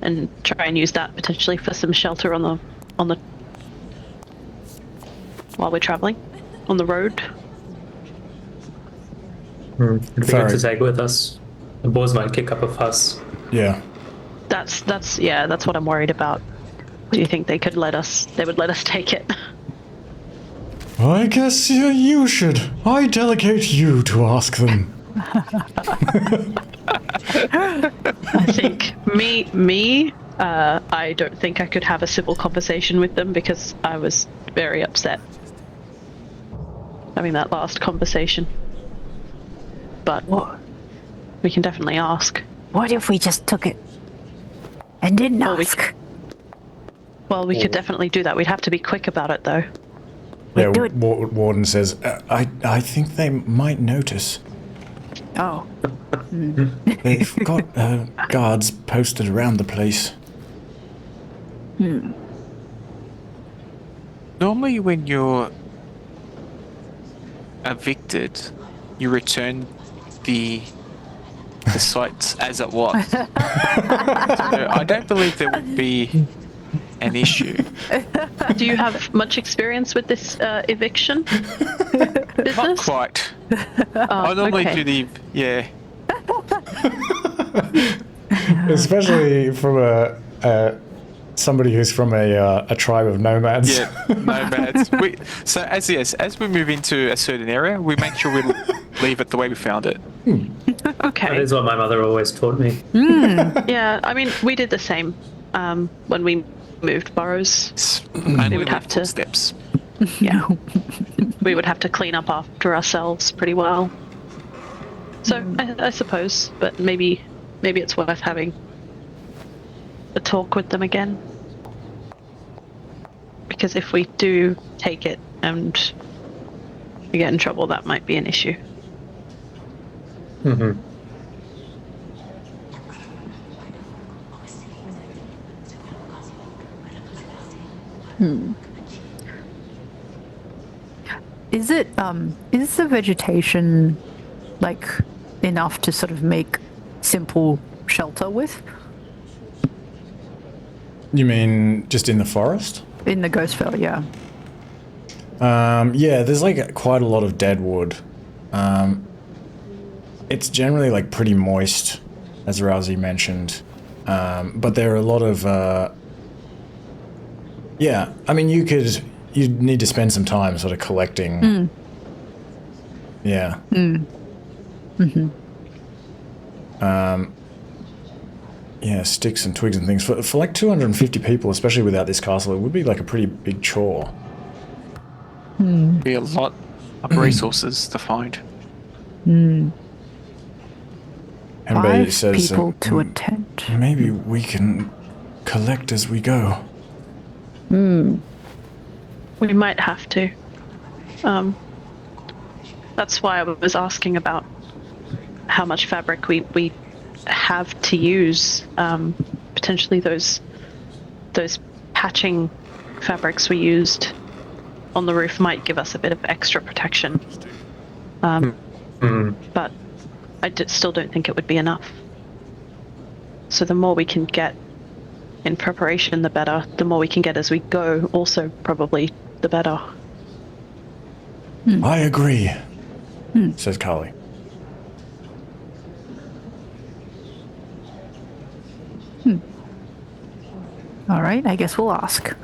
And try and use that potentially for some shelter on the while we're traveling on the road. It'd be good to take with us. The boars might kick up a fuss. Yeah. That's what I'm worried about. Do you think they would let us take it? I guess you should. I delegate you to ask them. I think I don't think I could have a civil conversation with them because I was very upset having that last conversation. But we can definitely ask. What if we just took it and didn't ask? Well, we could definitely do that. We'd have to be quick about it, though. Yeah, Warden says, I think they might notice. Oh. They've got guards posted around the place. Normally when you're evicted, you return the site as it was. So I don't believe there would be an issue. Do you have much experience with this eviction business? Not quite. I normally do Especially from somebody who's from a tribe of nomads. Yeah, nomads. As we move into a certain area, we make sure we leave it the way we found it. Okay. That is what my mother always taught me. Yeah, I mean, we did the same when we moved burrows. Only would have to steps. Yeah. We would have to clean up after ourselves pretty well. So I suppose, but maybe it's worth having a talk with them again. Because if we do take it and we get in trouble, that might be an issue. Mm-hmm. Is the vegetation like enough to sort of make simple shelter with? You mean just in the forest? In the Ghostvale, yeah. Yeah, there's like quite a lot of dead wood. It's generally like pretty moist, as Rousey mentioned. But there are a lot of... yeah, I mean, you'd need to spend some time sort of collecting. Yeah. Yeah, sticks and twigs and things. For like 250 people, especially without this castle, it would be like a pretty big chore. Be a lot of resources to find. Everybody 5 says, people to a tent. Maybe we can collect as we go. We might have to. That's why I was asking about how much fabric we have to use. Potentially those patching fabrics we used on the roof might give us a bit of extra protection. But I still don't think it would be enough. So the more we can get in preparation, the better. The more we can get as we go, also probably the better. I agree, says Carly. All right, I guess we'll ask.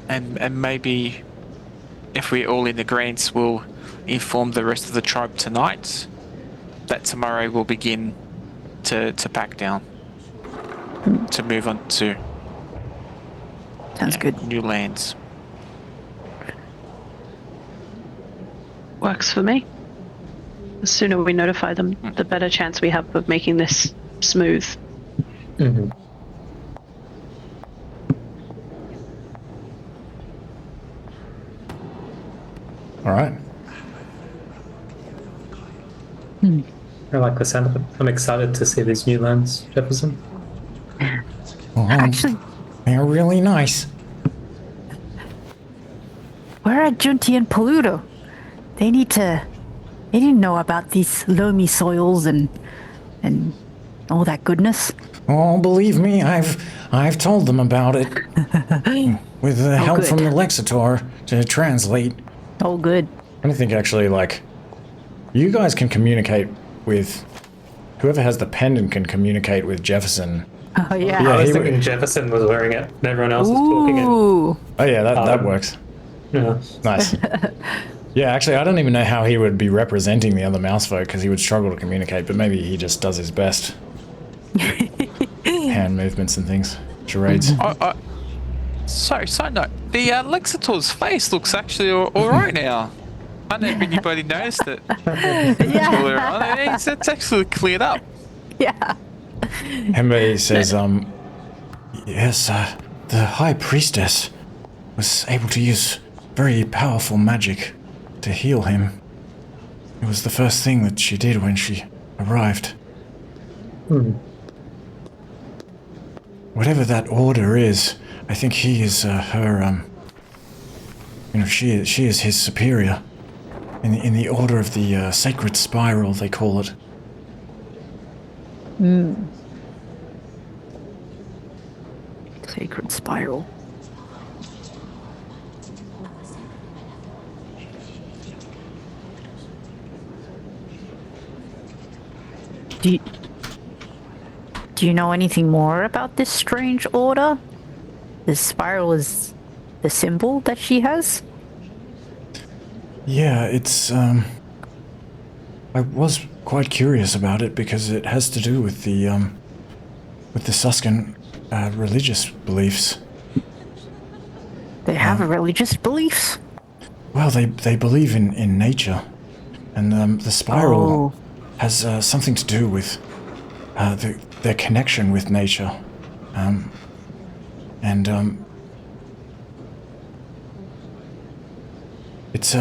And maybe if we're all in agreement, we'll inform the rest of the tribe tonight that tomorrow we'll begin to pack down, to move on to Sounds good. new lands. Works for me. The sooner we notify them, the better chance we have of making this smooth. Mm-hmm. All right. I like the sound of it. I'm excited to see these new lands, Jefferson. Well, Actually, they're really nice. where are Junti and Paludo? They need to know about these loamy soils and all that goodness. Oh, believe me, I've told them about it. With the help good. from the Lexitor to translate. Oh, good. I don't think actually, like, you guys can communicate with whoever has the pendant can communicate with Jefferson. Oh, yeah. Yeah, I was he thinking Jefferson was wearing it and everyone else was talking it. Ooh. Oh yeah, that works. Yeah. Nice. Yeah, actually, I don't even know how he would be representing the other mouse folk because he would struggle to communicate. But maybe he just does his best. Hand movements and things, charades. Sorry, side note. The Lexitor's face looks actually all right now. I don't know if anybody noticed it. Earlier on. It's actually cleared up. Yeah. Hembe says, Yes, the High Priestess was able to use very powerful magic to heal him. It was the first thing that she did when she arrived. Whatever that order is, I think he is her, she is his superior. In the order of the Sacred Spiral, they call it. Sacred Spiral. Do you know anything more about this strange order? The spiral is the symbol that she has? Yeah, it's, I was quite curious about it because it has to do with the Suskin religious beliefs. They have religious beliefs? Well, they believe in nature, and the spiral has something to do with their connection with nature, it's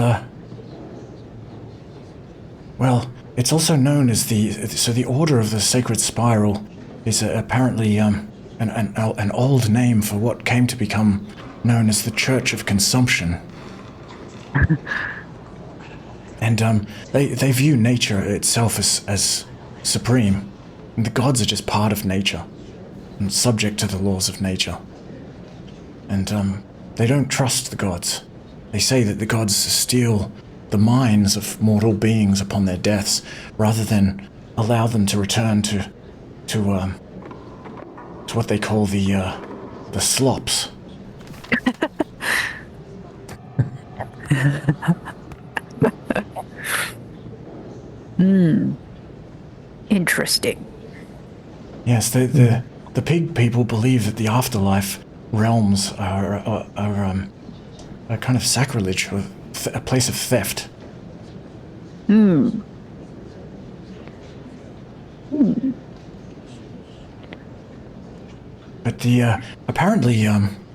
well, it's also known as the Order of the Sacred Spiral is apparently an old name for what came to become known as the Church of Consumption. And they view nature itself as supreme, and the gods are just part of nature and subject to the laws of nature. And they don't trust the gods. They say that the gods steal the minds of mortal beings upon their deaths, rather than allow them to return to what they call the slops. Interesting. Yes, the pig people believe that the afterlife realms are a kind of sacrilege, or a place of theft. But apparently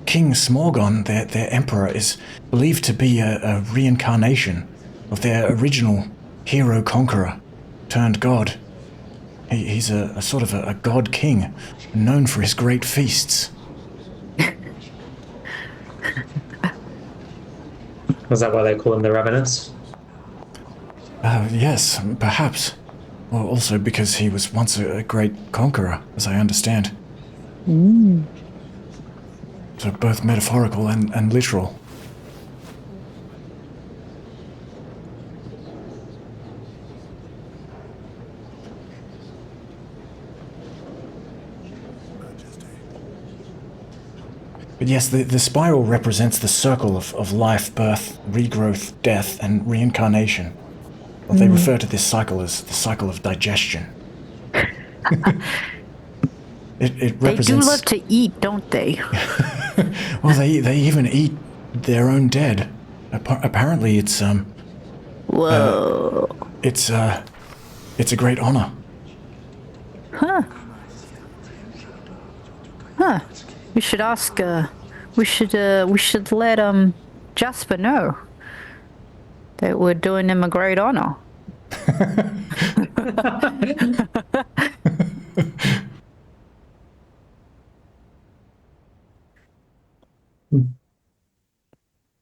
King Smorgon, their emperor, is believed to be a reincarnation of their original hero conqueror turned god. He's a sort of a god king, known for his great feasts. Was that why they call him the Ravenous? Yes, perhaps. Well, also because he was once a great conqueror, as I understand. So both metaphorical and literal. But yes, the spiral represents the circle of life, birth, regrowth, death, and reincarnation. Well, they refer to this cycle as the cycle of digestion. It represents... They do love to eat, don't they? Well, they even eat their own dead. Apparently, it's Whoa. it's a great honor. Huh. We should ask. We should let Jasper know that we're doing him a great honor.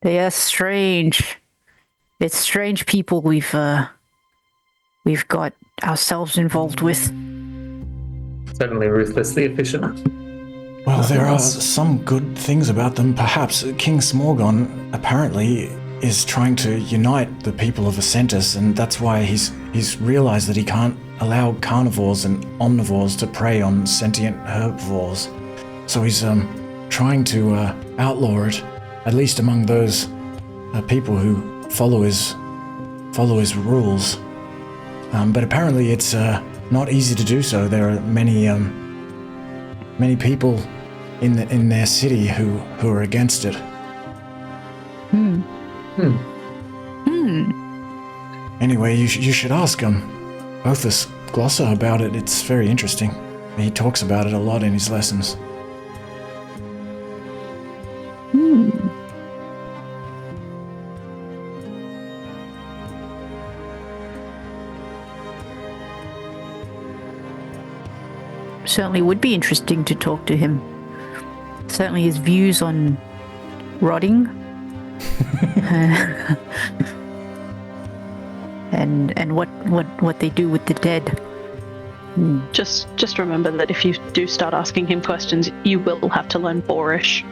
They are strange. It's strange people we've got ourselves involved with. Certainly ruthlessly efficient. Well, there are some good things about them. Perhaps King Smorgon apparently is trying to unite the people of Ascentus, and that's why he's realized that he can't allow carnivores and omnivores to prey on sentient herbivores. So he's trying to outlaw it, at least among those people who follow his rules. But apparently it's not easy to do so. There are many people in their city who are against it. Anyway, you should ask Othus Glosser about it. It's very interesting. He talks about it a lot in his lessons. Certainly would be interesting to talk to him. Certainly his views on rotting and what they do with the dead. Just remember that if you do start asking him questions, you will have to learn Boorish.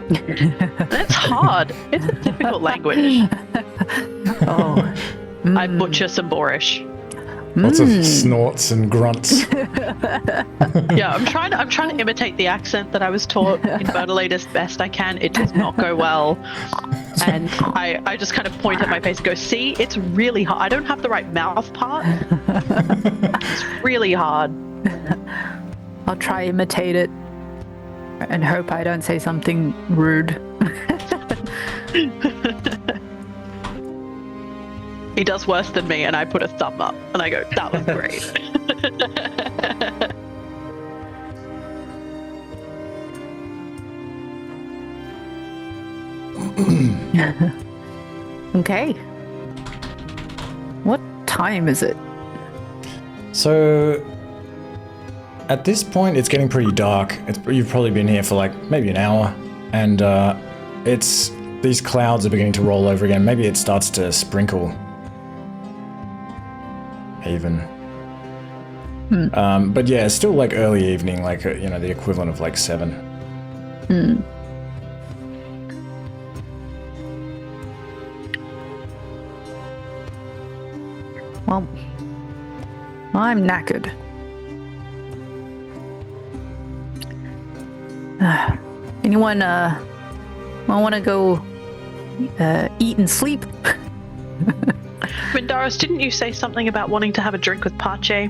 That's hard. It's a difficult language. Oh, I butcher some Boorish. Lots of snorts and grunts. Yeah, I'm trying to imitate the accent that I was taught in Verdelade as best I can. It does not go well. And I just kind of point at my face and go, see, it's really hard. I don't have the right mouth part. It's really hard. I'll try imitate it and hope I don't say something rude. He does worse than me, and I put a thumb up, and I go, that was great. Okay. What time is it? So, at this point, it's getting pretty dark. You've probably been here for like maybe an hour, and these clouds are beginning to roll over again. Maybe it starts to sprinkle. Even. But yeah, it's still like early evening, like the equivalent of like 7. Well, I'm knackered. Anyone want to go eat and sleep? Vindaros, didn't you say something about wanting to have a drink with Pache?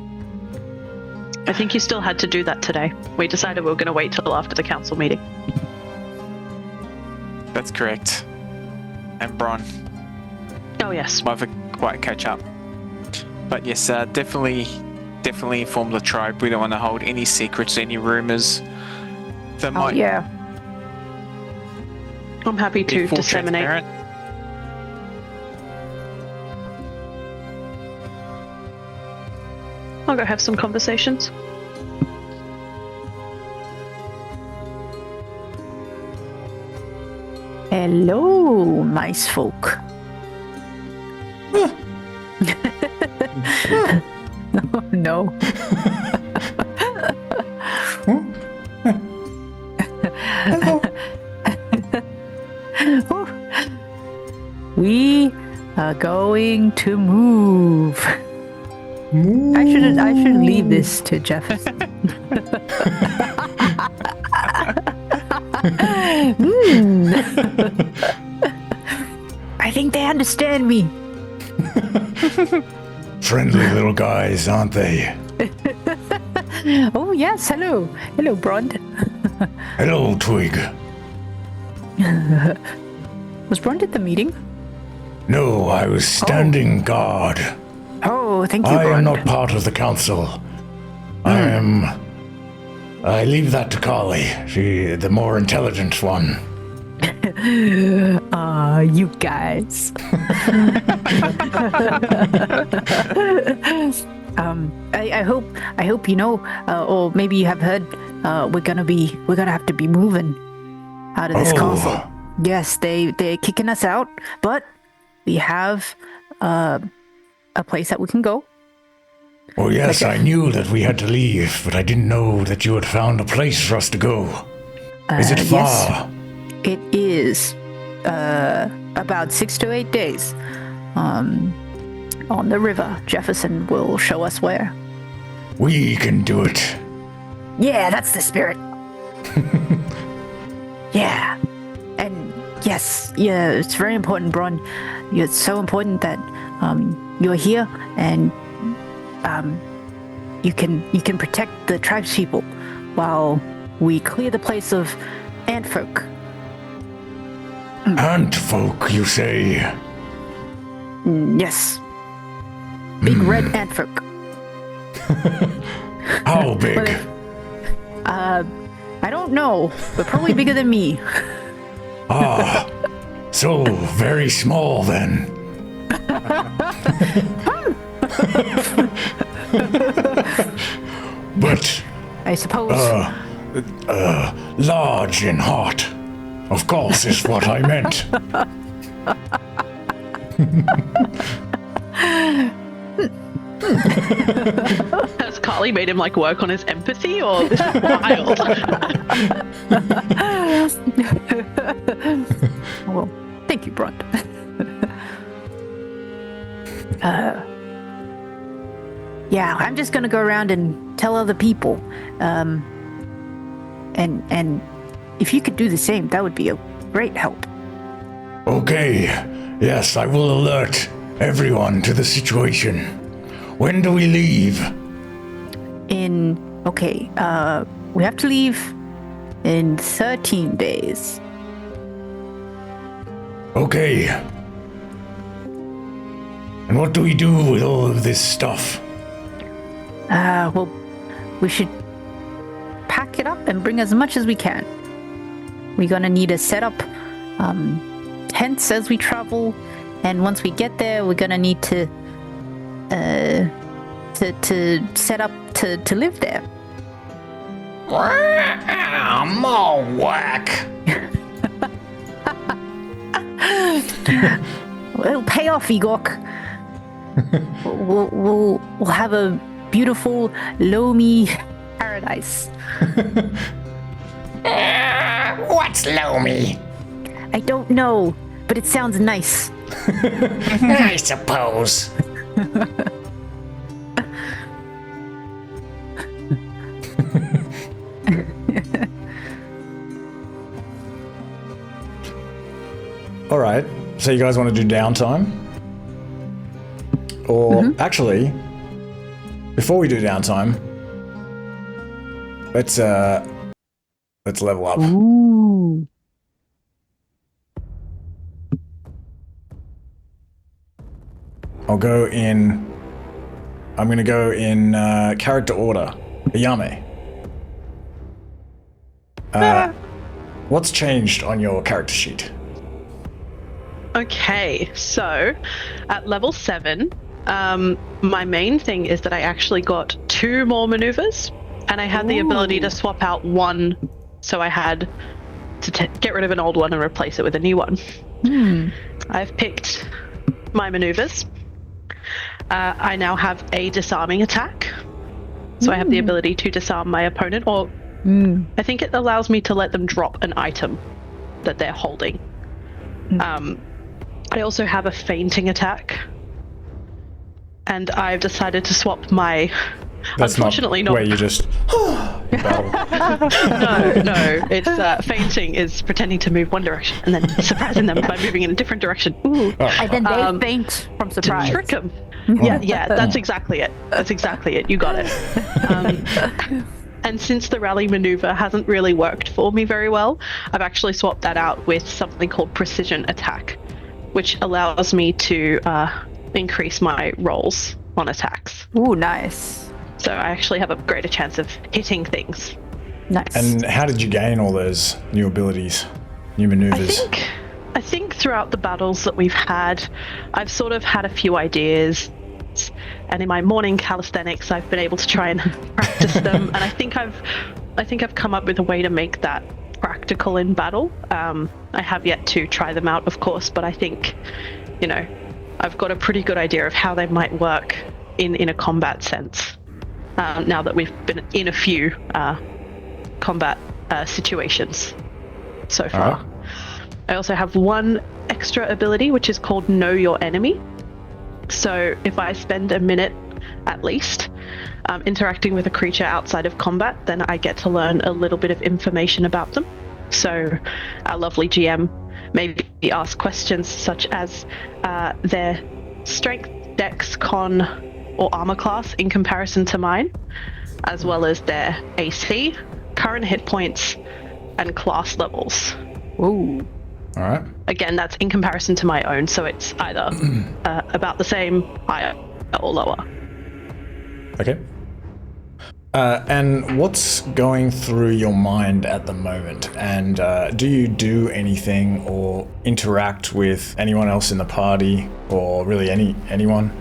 I think you still had to do that today. We decided we were going to wait till after the council meeting. That's correct. And Bron. Oh, yes. Might have quite catch up. But yes, definitely inform the tribe. We don't want to hold any secrets, any rumors that might Yeah. I'm happy be to full disseminate. transparent. I'll go have some conversations. Hello, mice folk. No. We are going to move. I should leave this to Jefferson. I think they understand me. Friendly little guys, aren't they? Oh yes, hello. Hello, Brond. Hello, Twig. Was Brond at the meeting? No, I was standing guard. Oh, thank you, I Brond. am not part of the council. I leave that to Kali, the more intelligent one. You guys. I hope you know, or maybe you have heard, we're gonna have to be moving out of this castle. Yes, they're kicking us out, but we have a place that we can go. Oh yes, I knew that we had to leave, but I didn't know that you had found a place for us to go. Is it far? Yes, it is about 6 to 8 days. On the river. Jefferson will show us where. We can do it. Yeah, that's the spirit. Yeah. And yes, yeah, it's very important, Bron. It's so important that you're here and you can protect the tribespeople while we clear the place of antfolk. Antfolk, you say? Yes. Big red antfolk. How big? I don't know, but probably bigger than me. So very small then. But I suppose. Large in heart, of course, is what I meant. Has Carly made him work on his empathy, or this is wild? Well, thank you, Bront. Yeah, I'm just gonna go around and tell other people. And if you could do the same, that would be a great help. Okay, yes, I will alert everyone to the situation. When do we leave? We have to leave in 13 days. Okay. And what do we do with all of this stuff? Well, we should pack it up and bring as much as we can. We're gonna need to set up tents as we travel, and once we get there, we're gonna need to set up to live there. More whack. It'll pay off, Igok. we'll have a beautiful loamy paradise. What's loamy? I don't know, but it sounds nice. I suppose. All right. So you guys want to do downtime? Or actually, before we do downtime, let's level up. Ooh. I'm going to go in character order. Eyame. What's changed on your character sheet? Okay, so at level 7, my main thing is that I actually got 2 more maneuvers, and I had the ability to swap out one, so I had to get rid of an old one and replace it with a new one. I've picked my maneuvers. I now have a disarming attack, So I have the ability to disarm my opponent, or I think it allows me to let them drop an item that they're holding. I also have a fainting attack, and I've decided to swap my. That's unfortunately not where you just. battle. No. It's fainting is pretending to move one direction and then surprising them by moving in a different direction. Ooh. And then they faint from surprise. To trick them. Yeah, that's exactly it. You got it. And since the rally maneuver hasn't really worked for me very well, I've actually swapped that out with something called precision attack, which allows me to increase my rolls on attacks. Ooh, nice. So I actually have a greater chance of hitting things. Nice. And how did you gain all those new abilities, new maneuvers? I think throughout the battles that we've had, I've sort of had a few ideas, and in my morning calisthenics, I've been able to try and practice them. And I think I've come up with a way to make that practical in battle. I have yet to try them out, of course, but I think, I've got a pretty good idea of how they might work in a combat sense. Now that we've been in a few combat situations so far. Right. I also have one extra ability, which is called Know Your Enemy. So if I spend a minute at least interacting with a creature outside of combat, then I get to learn a little bit of information about them. So our lovely GM maybe ask questions such as their strength, dex, con, or armor class in comparison to mine, as well as their AC, current hit points, and class levels. Ooh. All right. Again, that's in comparison to my own, so it's either about the same, higher, or lower. Okay. And what's going through your mind at the moment? And do you do anything or interact with anyone else in the party, or really anyone?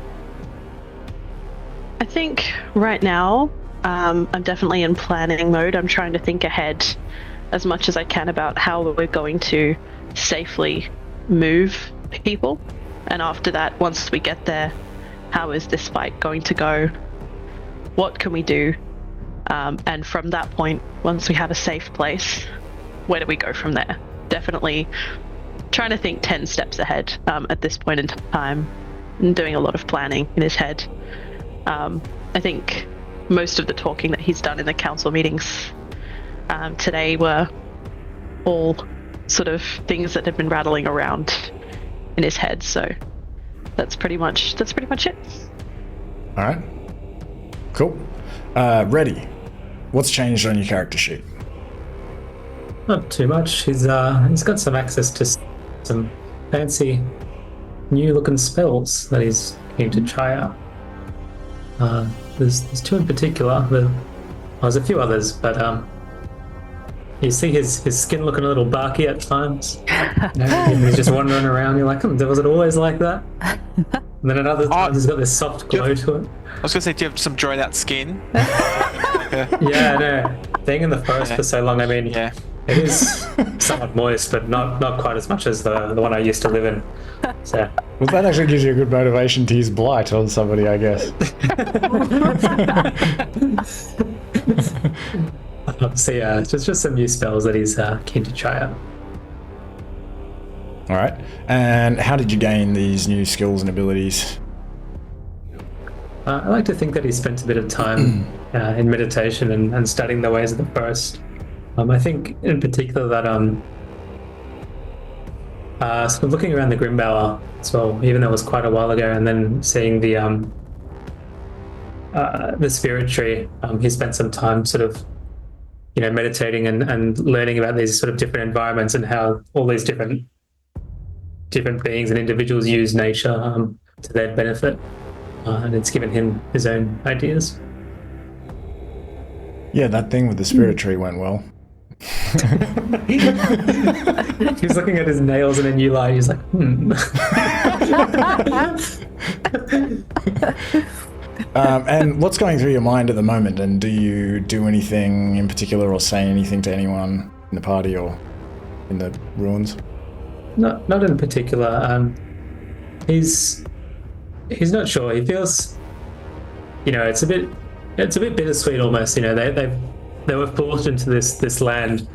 I think right now, I'm definitely in planning mode. I'm trying to think ahead as much as I can about how we're going to safely move people. And after that, once we get there, how is this fight going to go? What can we do? And from that point, once we have a safe place, where do we go from there? Definitely trying to think 10 steps ahead at this point in time, and doing a lot of planning in his head. I think most of the talking that he's done in the council meetings today were all sort of things that had been rattling around in his head. So that's pretty much it. All right. Cool. Reti, what's changed on your character sheet? Not too much. He's got some access to some fancy new-looking spells that he's keen to try out. There's two in particular. There's a few others, but you see his skin looking a little barky at times. He's just wandering around. You're like, was it always like that? And then at other times, he's got this soft glow to it. I was gonna say, do you have some dried out skin? Yeah, no. Being in the forest for so long, I mean, Yeah. it is somewhat moist, but not quite as much as the one I used to live in. So. Well, that actually gives you a good motivation to use blight on somebody, I guess. So yeah, just some new spells that he's keen to try out. All right. And how did you gain these new skills and abilities? I like to think that he spent a bit of time in meditation and studying the ways of the forest. I think in particular that sort of looking around the Grimbower as well, even though it was quite a while ago, and then seeing the spirit tree, he spent some time sort of meditating and learning about these sort of different environments and how all these different beings and individuals use nature to their benefit, and it's given him his own ideas. Yeah, that thing with the spirit tree went well. He's looking at his nails and then you lie. He's like, And what's going through your mind at the moment? And do you do anything in particular or say anything to anyone in the party or in the ruins? Not in particular. He's not sure. He feels, it's a bit it's a bit bittersweet almost. You know, they were forced into this land,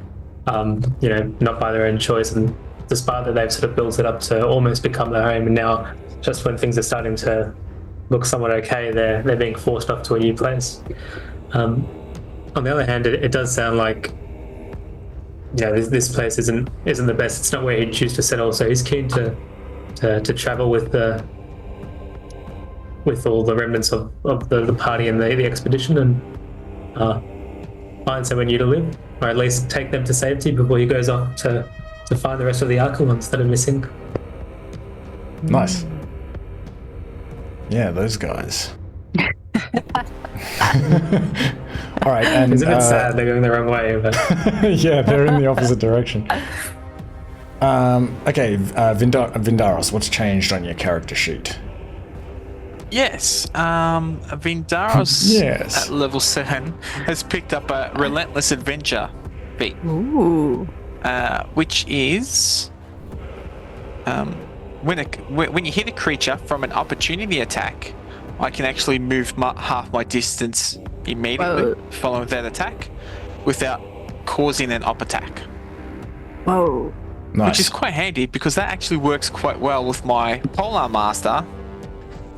you know, not by their own choice, and despite that, they've sort of built it up to almost become their home. And now, just when things are starting to look somewhat okay, they're being forced off to a new place. On the other hand, it does sound like, you know, this place isn't the best. It's not where he'd choose to settle. So he's keen to travel with all the remnants of the party and the expedition, and find somewhere new to live, or at least take them to safety before he goes off to find the rest of the Archons that are missing. Nice. Yeah, those guys. All right, and It's a bit sad they're going the wrong way, but yeah, they're in the opposite direction. Okay, Vindaros, what's changed on your character sheet? Yes, Vindaros Yes. at level 7 has picked up a Relentless Adventure feat. Ooh. Which is when you hit a creature from an opportunity attack, I can actually move half my distance immediately following that attack without causing an op attack. Whoa. Nice. Which is quite handy because that actually works quite well with my Polar Master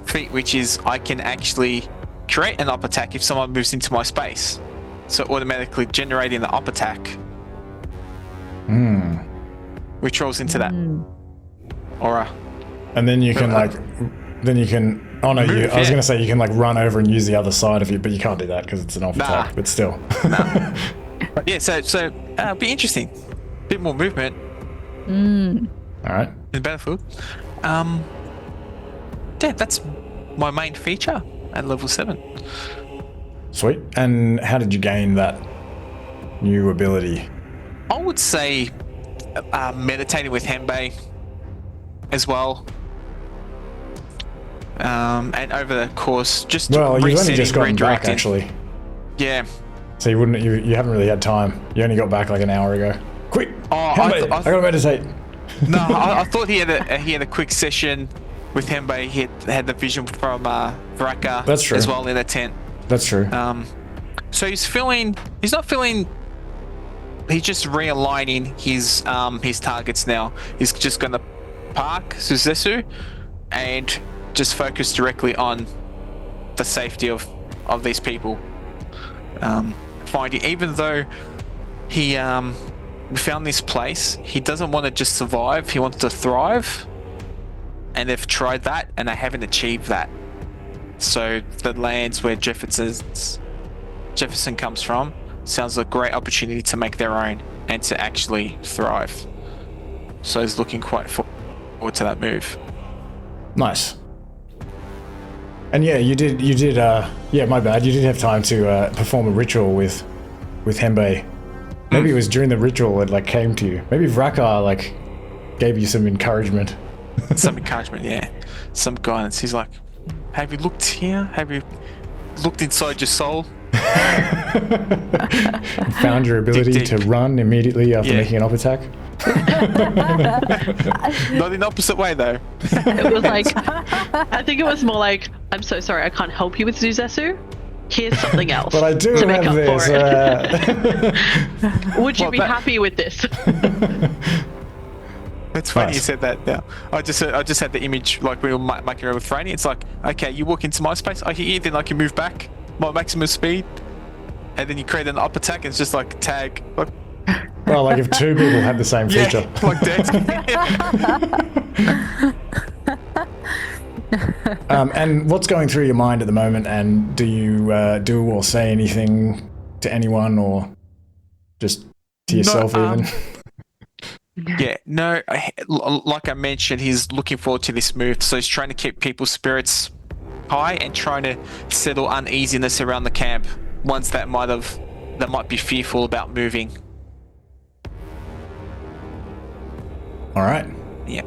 feat, which is I can actually create an op attack if someone moves into my space. So automatically generating the op attack. Which rolls into that aura. And then you can oh no, Move, I was yeah. going to say you can like run over and use the other side of you, but you can't do that because it's an off Nah. attack, but still. Yeah, so it'll be interesting. Bit more movement All right. in the battlefield. Yeah, that's my main feature at level 7. Sweet. And how did you gain that new ability? I would say meditating with Henbei as well. And over the course, just Well, you've only resetting, just gotten back redirecting. actually. Yeah. So you haven't really had time. You only got back like an hour ago. Quick! Oh, Henbei, I gotta meditate. No, I thought he had a quick session with Henbei. He had the vision from Vraka That's true. as well in the tent. That's true. So he's just realigning his targets now. He's just gonna park Suzesu and just focus directly on the safety of these people. Finding, even though he found this place, he doesn't want to just survive, he wants to thrive, and they've tried that and they haven't achieved that. So the lands where Jefferson comes from sounds like a great opportunity to make their own and to actually thrive. So he's looking quite forward to that move. Nice. And yeah, you did. Yeah, my bad. You did have time to perform a ritual with Henbei. Maybe it was during the ritual it like came to you. Maybe Vraka like gave you some encouragement. Some encouragement, yeah. Some guidance. He's like, have you looked here? Have you looked inside your soul? Found your ability Dig to deep. run immediately after making an op attack. Not in the opposite way though. It was like, I think it was more like, I'm so sorry, I can't help you with Zuzesu. Here's something else. But I do to make have up this. for it. Would you Well, be that- happy with this? It's funny Nice. you said that now. I just had the image like we were making around with Franny. It's like, okay, you walk into my space, I hit you, then I can move back my maximum speed, and then you create an up attack and it's just like tag. Like, Well, like if two people had the same yeah, feature. like that. And what's going through your mind at the moment? And do you do or say anything to anyone, or just to yourself even? Yeah, no, like I mentioned, he's looking forward to this move, so he's trying to keep people's spirits high and trying to settle uneasiness around the camp, ones that might be fearful about moving. All right. Yeah.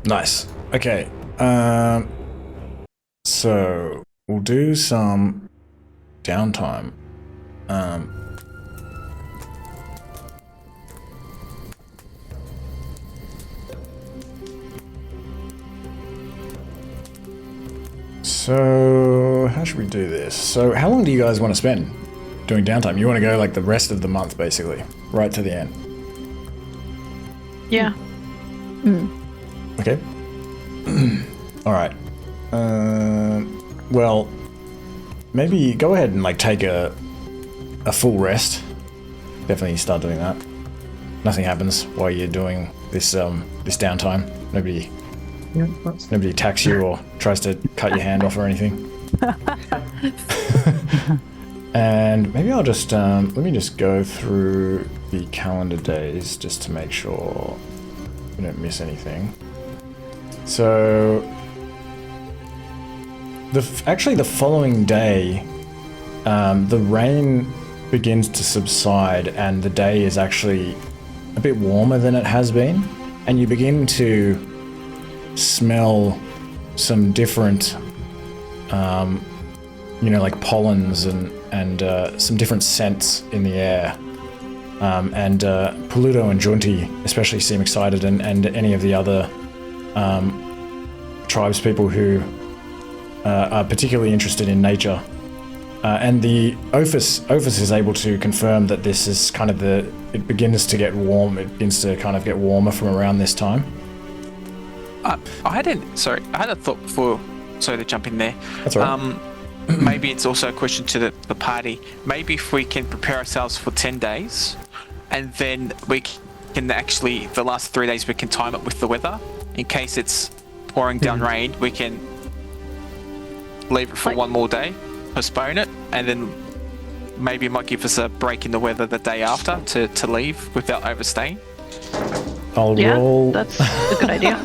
Nice. Okay. So we'll do some downtime. So, how should we do this? So, how long do you guys want to spend doing downtime? You want to go like the rest of the month, basically, right to the end. Yeah. Okay. All right. Well, maybe go ahead and like take a full rest. Definitely start doing that. Nothing happens while you're doing this this downtime. Nobody attacks you or tries to cut your hand off or anything. And maybe I'll just let me just go through the calendar days just to make sure we don't miss anything. So actually the following day, the rain begins to subside and the day is actually a bit warmer than it has been, and you begin to smell some different like pollens and some different scents in the air, and Paluto and Junti especially seem excited, and any of the other tribespeople who are particularly interested in nature. And the Ophis is able to confirm that this is kind of it begins to get warm. It begins to kind of get warmer from around this time. I had a thought before. Sorry to jump in there. That's all right. Maybe it's also a question to the party. Maybe if we can prepare ourselves for 10 days, and then we can actually, the last 3 days, we can time it with the weather. In case it's pouring down rain, we can leave it for one more day, postpone it, and then maybe it might give us a break in the weather the day after to leave without overstaying. I'll roll. That's a good idea.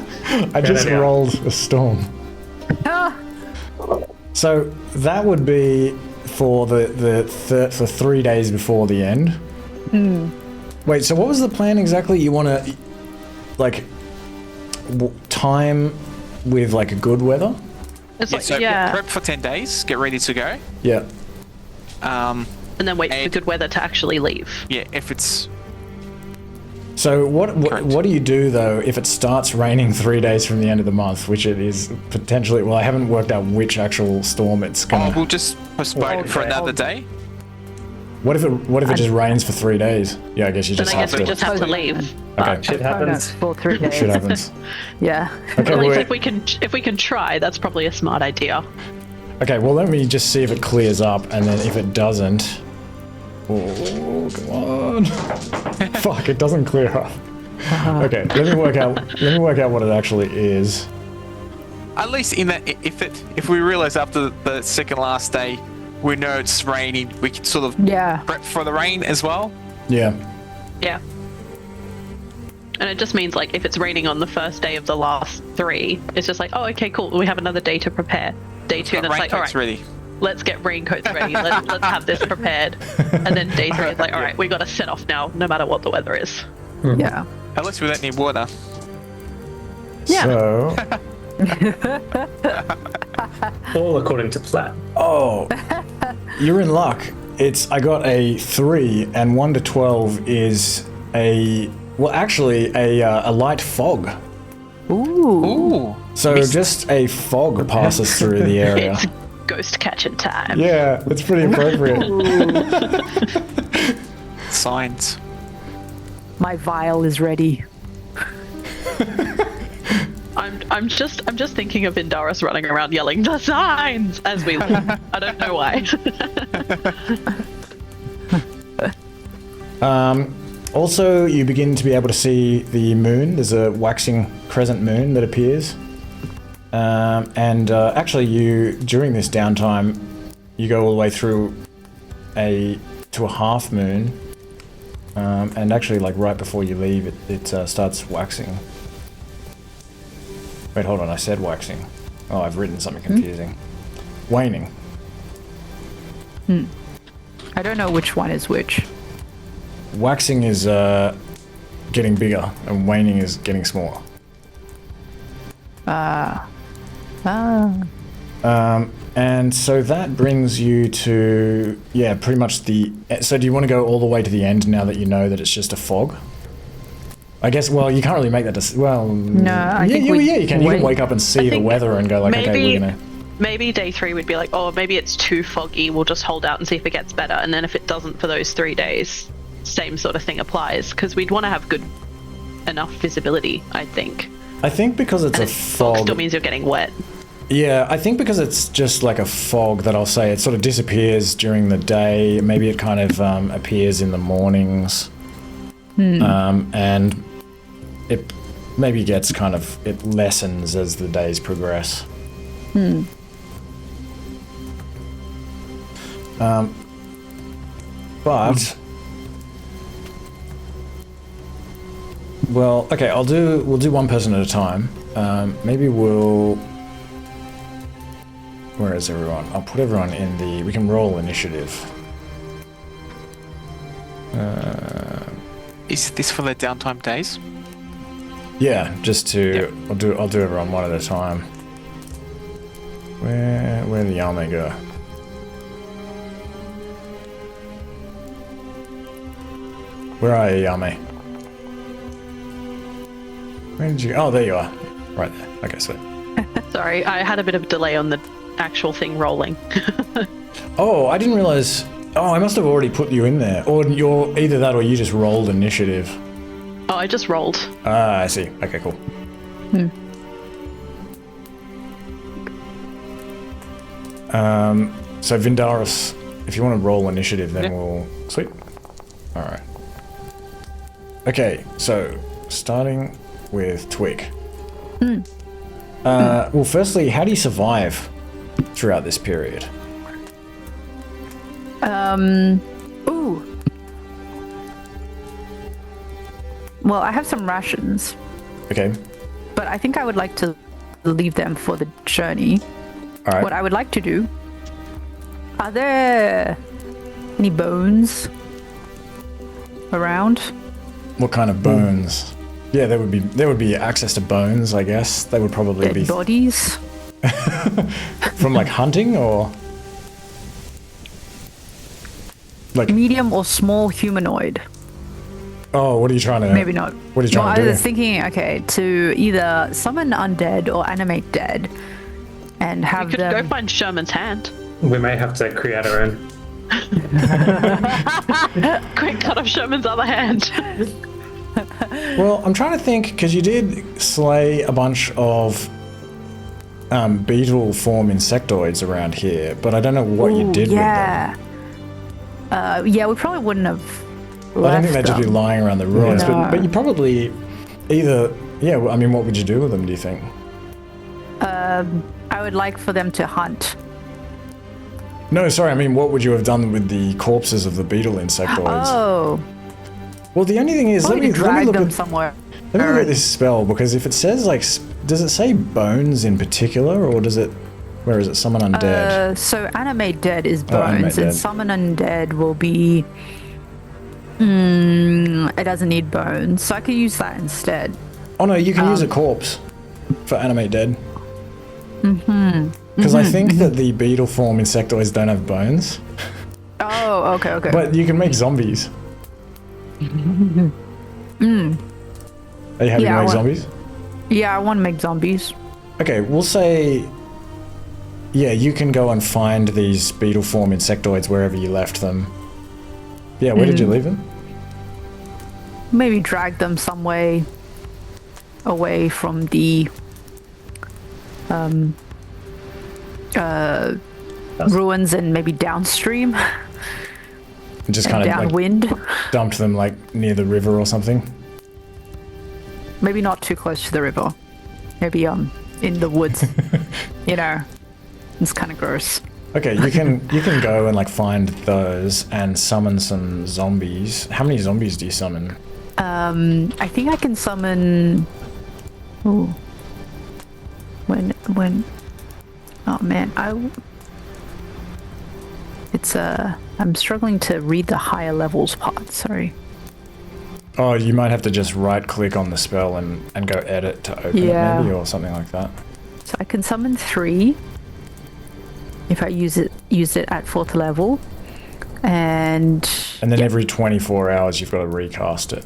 I just rolled a storm. So that would be for for 3 days before the end. Wait, so what was the plan exactly? You want to like time with like a good weather? It's prep for 10 days, get ready to go. Yeah. And then wait for good weather to actually leave. Yeah, if it's... So what do you do though if it starts raining 3 days from the end of the month, which it is potentially? Well, I haven't worked out which actual storm it's gonna. We'll just postpone it for another day. What if it just rains for 3 days? Yeah, I guess you just Then I have guess to. we just have to leave. Okay. Shit happens. For 3 days. Shit happens. Yeah. Okay. At least Wait. if we can try, that's probably a smart idea. Okay. Well, let me just see if it clears up, and then if it doesn't. Oh, come on! Fuck! It doesn't clear up. Okay. Let me work out what it actually is. At least in that, if we realize after the second last day, we know it's raining, we can sort of prep for the rain as well. Yeah. Yeah. And it just means like if it's raining on the first day of the last 3, it's just like, oh, okay, cool. We have another day to prepare. Day 2, and it's like, all right, ready. Let's get raincoats ready. Let's have this prepared. And then day 3 is like, all right, we got to set off now, no matter what the weather is. Yeah. Unless we don't need water. Yeah. So. All according to plan. Oh, you're in luck. I got a 3, and 1 to 12 is a light fog. Ooh. So just a fog passes through the area. It's ghost catching time. Yeah, it's pretty appropriate. Signs. My vial is ready. I'm just thinking of Vindaros running around yelling the signs as we leave. I don't know why. Also, you begin to be able to see the moon. There's a waxing crescent moon that appears. Actually, during this downtime, you go all the way through to a half moon. And actually, like right before you leave, it starts waxing. Wait, hold on, I said waxing. Oh, I've written something confusing. Waning. I don't know which one is which. Waxing is getting bigger, and waning is getting smaller. And so that brings you to, pretty much so do you want to go all the way to the end now that you know that it's just a fog? I guess, well, you can't really make that no, I think you can. You can wake up and see the weather and go like, maybe, okay, we're gonna... maybe day 3 would be like, oh, maybe it's too foggy, we'll just hold out and see if it gets better. And then if it doesn't for those 3 days, same sort of thing applies, because we'd want to have good enough visibility, I think. I think because it's And a fog fog. still means you're getting wet. Yeah, I think because it's just like a fog that I'll say it sort of disappears during the day. Maybe it kind of appears in the mornings. And it maybe gets kind of, it lessens as the days progress. But well, okay, we'll do one person at a time. Maybe where is everyone? I'll put everyone in we can roll initiative. Is this for the downtime days? Yeah, just to I'll do everyone one at a time. Where did Yao Mei go? Where are you, Yao Mei? Where did you go? Oh, there you are. Right there. Okay, sweet. Sorry, I had a bit of a delay on the actual thing rolling. Oh, I didn't realize. Oh, I must have already put you in there. Or you're either that or you just rolled initiative. Oh, I just rolled. Ah, I see. Okay, cool. So Vindaros, if you want to roll initiative, then we'll... Sweet. Alright. Okay, so starting with Twig. Well, firstly, how do you survive throughout this period? Ooh. Well, I have some rations, Okay. but I think I would like to leave them for the journey. Alright. What I would like to do... Are there any bones around? What kind of bones? Yeah, there would be access to bones, I guess. They would probably Dead be bodies? from like hunting or like. Medium or small humanoid? Oh, what are you trying to? Maybe not. What are you No, trying I to do? was thinking, okay, to either summon undead or animate dead, and We have could go them. find Sherman's hand. We may have to create our own. Quick cut off Sherman's other hand. Well, I'm trying to think because you did slay a bunch of beetle form insectoids around here, but I don't know what you Ooh, did yeah. Yeah, we probably wouldn't have. with them. I don't think they'd just be lying around the ruins, No. but you probably either. Yeah, I mean, what would you do with them? Do you think? I would like for them to hunt. No, sorry. I mean, what would you have done with the corpses of the beetle insectoids? Oh, Well, the only thing is, let probably me drag look them at somewhere. let me look at this spell because if it says like, does it say bones in particular, or does it? Where is it? Summon undead. So animate dead is Oh, animate bones, and dead. summon undead will be. It doesn't need bones, so I could use that instead. Oh no, you can use a corpse for animate dead. Because I think that the beetle form insectoids don't have bones, Oh, okay. but you can make zombies. Are you happy Yeah, to I make want- zombies? Yeah, I want to make zombies. Okay, we'll say. Yeah, you can go and find these beetle form insectoids wherever you left them. Yeah, where did you leave them? Maybe drag them some way away from the ruins and maybe downstream And just and kind of like downwind. dumped them like near the river or something. Maybe not too close to the river. Maybe in the woods. You know, it's kind of gross. Okay, you can go and like find those and summon some zombies. How many zombies do you summon? I think I can summon. Ooh. When? Oh man, It's I'm struggling to read the higher levels part. Sorry. Oh, you might have to just right click on the spell and go edit to open Yeah. it maybe or something like that. So I can summon 3 if I use it at 4th level, and And then every 24 hours you've got to recast it.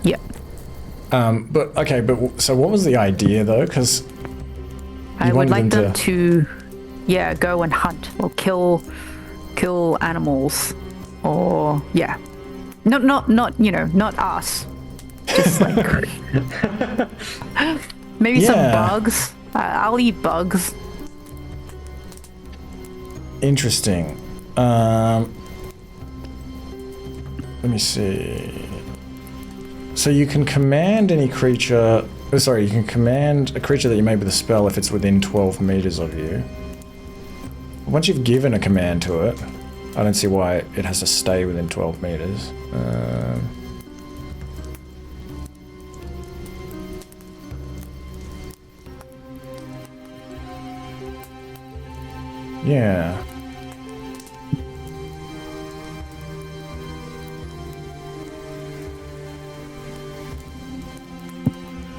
yeah, But okay, so what was the idea though? Because I would like them to go and hunt or kill animals, or not you know, not us. Just like maybe some bugs. I'll eat bugs. Interesting. Let me see. So you can command any creature. Oh, sorry, you can command a creature that you made with a spell if it's within 12 meters of you. Once you've given a command to it, I don't see why it has to stay within 12 meters. Yeah.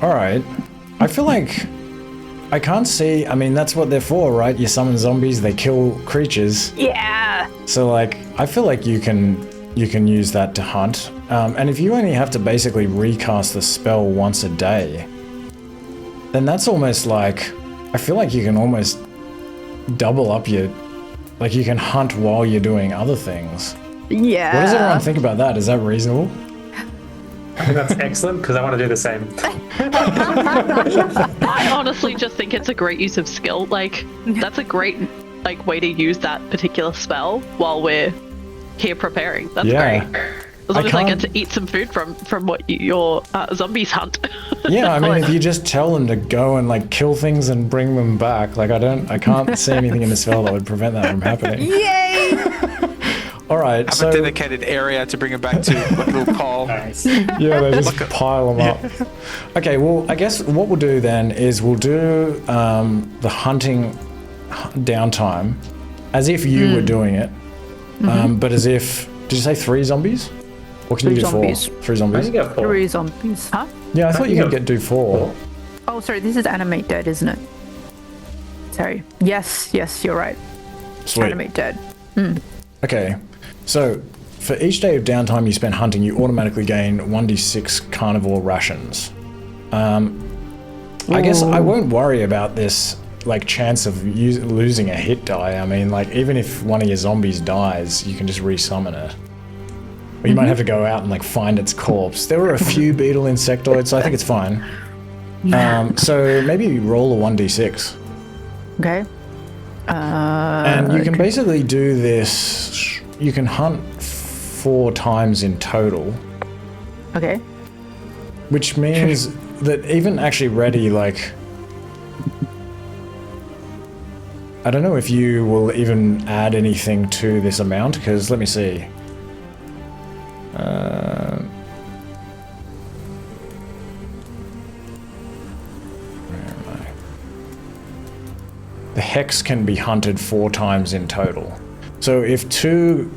Alright. I feel like I can't see. I mean, that's what they're for, right? You summon zombies, they kill creatures. Yeah. So, like, I feel like you can use that to hunt. And if you only have to basically recast the spell once a day, then that's almost like, I feel like you can almost double up your, like, you can hunt while you're doing other things. Yeah. What does everyone think about that? Is that reasonable? I think that's excellent because I want to do the same. I honestly just think it's a great use of skill. Like, that's a great like way to use that particular spell while we're here preparing. That's great. As long as I get to eat some food from what your zombies hunt. Yeah, I mean, if you just tell them to go and like kill things and bring them back, like I can't see anything in the spell that would prevent that from happening. Yay! All right, Have so a dedicated area to bring it back to, like a little pile. Nice. yeah, they just pile them up. Okay, well, I guess what we'll do then is we'll do the hunting downtime as if you were doing it, but as if, did you say 3 zombies? Or can you do 4? 3 zombies? I think I got 4. 3 zombies, huh? Yeah, I thought you could do 4. Oh, sorry, this is animate dead, isn't it? Sorry. Yes, you're right. Sweet. Animate dead. Okay, so for each day of downtime you spend hunting, you automatically gain 1d6 carnivore rations. I guess I won't worry about this like chance of losing a hit die. I mean, like, even if one of your zombies dies, you can just resummon it. Or you might have to go out and like find its corpse. There were a few beetle insectoids, so I think it's fine. So maybe roll a 1d6. Okay. And you can basically do this, you can hunt 4 times in total. Okay. Which means that even actually Reti, like, I don't know if you will even add anything to this amount, because let me see. Where am I? The hex can be hunted 4 times in total. So if two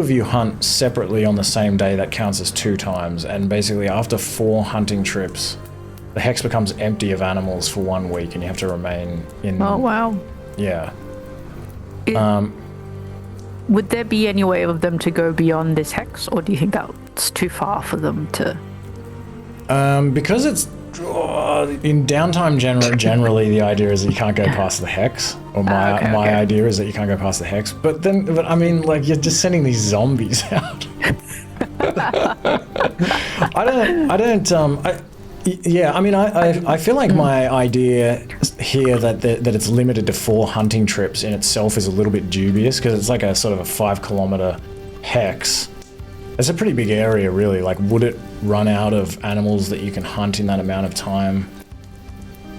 of you hunt separately on the same day, that counts as 2 times. And basically after 4 hunting trips, the hex becomes empty of animals for 1 week, and you have to remain in. Oh wow. Yeah. Would there be any way of them to go beyond this hex, or do you think that's too far for them to? Because it's in downtime, generally the idea is that you can't go past the hex, or my idea is that you can't go past the hex. But I mean, like, you're just sending these zombies out. Yeah, I mean, I feel like my idea here that it's limited to 4 hunting trips in itself is a little bit dubious, because it's like a sort of a 5-kilometer hex. It's a pretty big area, really. Like, would it run out of animals that you can hunt in that amount of time?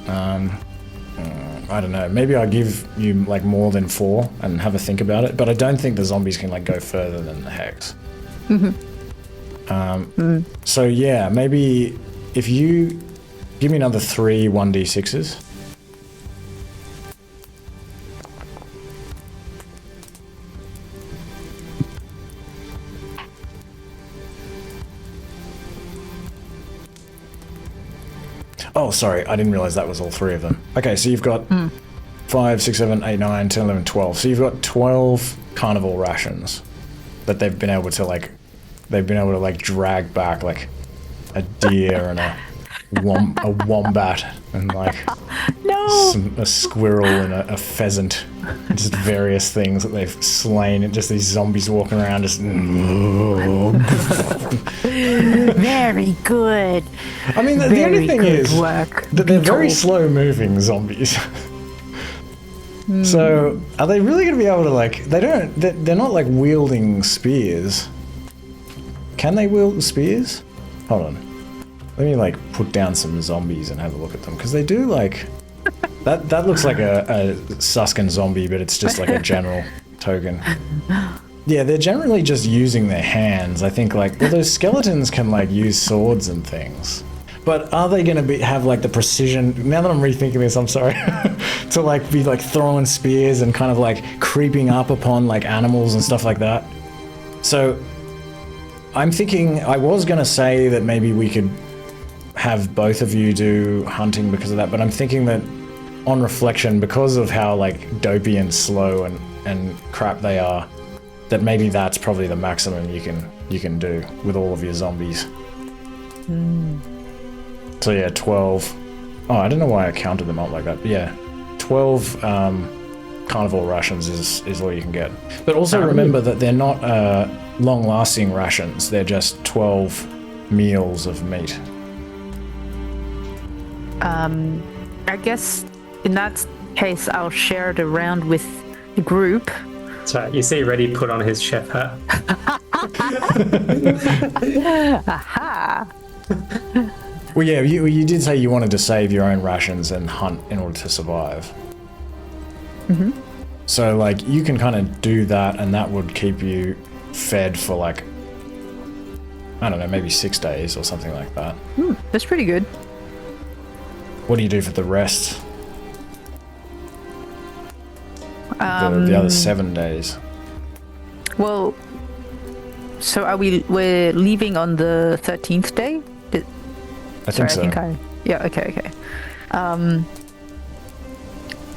I don't know. Maybe I'll give you like more than 4 and have a think about it. But I don't think the zombies can like go further than the hex. So yeah, maybe if you give me another 3 1d6s. Oh, sorry, I didn't realize that was all 3 of them. Okay, so you've got 5, 6, 7, 8, 9, 10, 11, 12. So you've got 12 carnivore rations that they've been able to like drag back, like a deer and a a wombat and like No. a squirrel and a pheasant, just various things that they've slain, and just these zombies walking around, just. Very good. I mean, the only thing is that they're very slow-moving zombies. So, are they really going to be able to like? They're not like wielding spears. Can they wield spears? Hold on. Let me like put down some zombies and have a look at them, because they do like. That looks like a Suskin zombie, but it's just like a general token. Yeah, they're generally just using their hands. I think like, well, those skeletons can like use swords and things. But are they going to have like the precision? Now that I'm rethinking this, I'm sorry, to like be like throwing spears and kind of like creeping up upon like animals and stuff like that. So I'm thinking, I was going to say that maybe we could have both of you do hunting because of that, but I'm thinking that on reflection, because of how like dopey and slow and crap they are, that maybe that's probably the maximum you can do with all of your zombies. So yeah, 12. Oh, I don't know why I counted them up like that. But yeah, 12 carnivore rations is all you can get. But also remember that they're not long-lasting rations. They're just 12 meals of meat. I guess in that case, I'll share it around with the group. That's right. You see Reti put on his chef hat. Aha! Well, yeah, you did say you wanted to save your own rations and hunt in order to survive. Mm-hmm. So, like, you can kind of do that, and that would keep you fed for, like, I don't know, maybe 6 days or something like that. That's pretty good. What do you do for the rest? The other 7 days. Well, so we're leaving on the 13th day? I think so. Yeah, okay.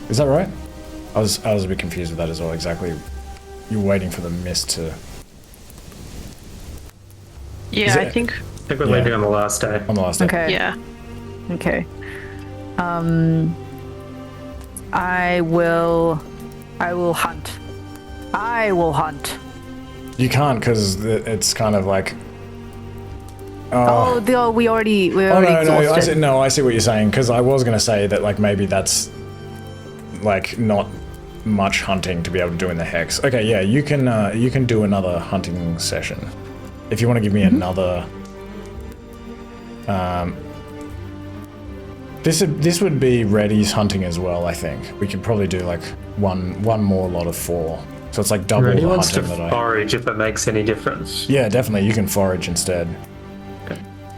Is that right? I was a bit confused with that as well. Exactly. You're waiting for the mist to... Yeah, I think we're leaving on the last day. On the last day. Okay. yeah. Okay. I will hunt. I will hunt. You can't, because it's kind of like... We're already exhausted. I see what you're saying, because I was going to say that like maybe that's like not much hunting to be able to do in the hex. Okay, yeah, you can do another hunting session if you want to give me another. This would be Reti's hunting as well. I think we could probably do like one more lot of 4. So it's like double Reti the wants to hunting that I. forage if it makes any difference. Yeah, definitely. You can forage instead.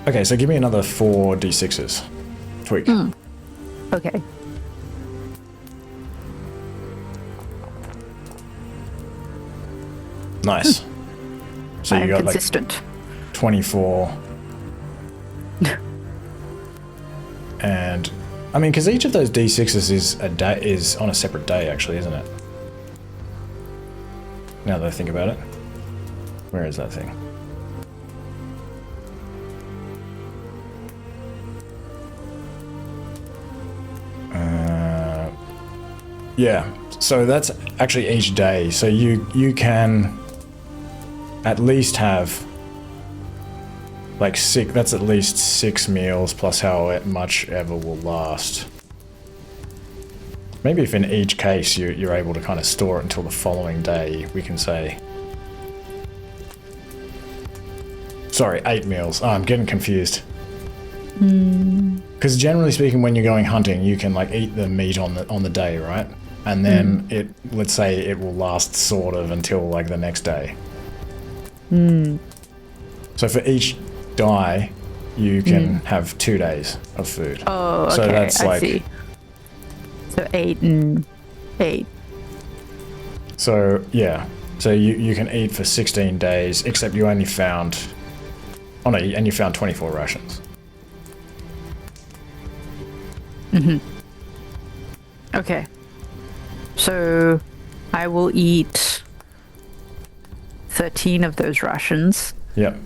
Okay, so give me another 4 d6s. Tweak. Okay. Nice. So you I'm got consistent. like 24. And I mean, because each of those d6s is on a separate day, actually, isn't it? Now that I think about it. Where is that thing? Yeah, so that's actually each day. So you can at least have like 6. That's at least 6 meals plus how much ever will last. Maybe if in each case you're able to kind of store it until the following day, we can say. Sorry, 8 meals. Oh, I'm getting confused. Because generally speaking, when you're going hunting, you can like eat the meat on the day, right? And then let's say it will last sort of until like the next day. So for each die, you can have 2 days of food. Oh, okay. So that's I like. see. So 8 and 8. So yeah. So you can eat for 16 days, except you only found. Oh no, and you found 24 rations. Okay. So I will eat 13 of those rations Yep.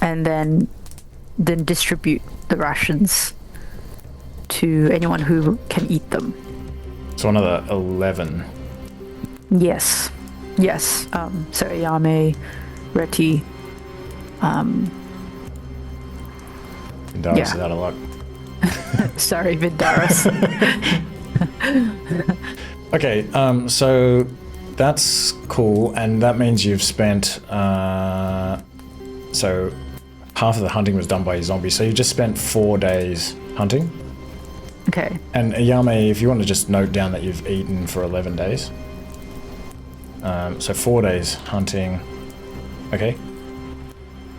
and then distribute the rations to anyone who can eat them. So another 11. Yes. Yes. So Eyame, Reti, Vindaros Yeah. is out of luck. sorry, Vindaros. Okay, so that's cool, and that means you've spent, so half of the hunting was done by your zombie, so you just spent 4 days hunting. Okay. And Eyame, if you want to just note down that you've eaten for 11 days. So 4 days hunting. Okay.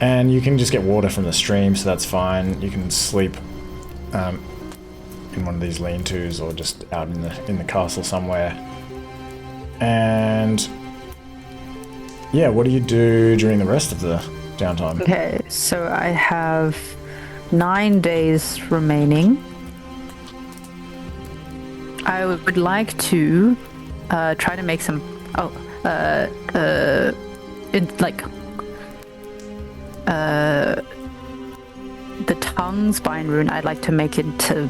And you can just get water from the stream, so that's fine. You can sleep in one of these lean-tos or just out in the castle somewhere. And yeah, what do you do during the rest of the downtime? Okay, so I have 9 days remaining. I would like to try to make some the tongues bind rune. I'd like to make into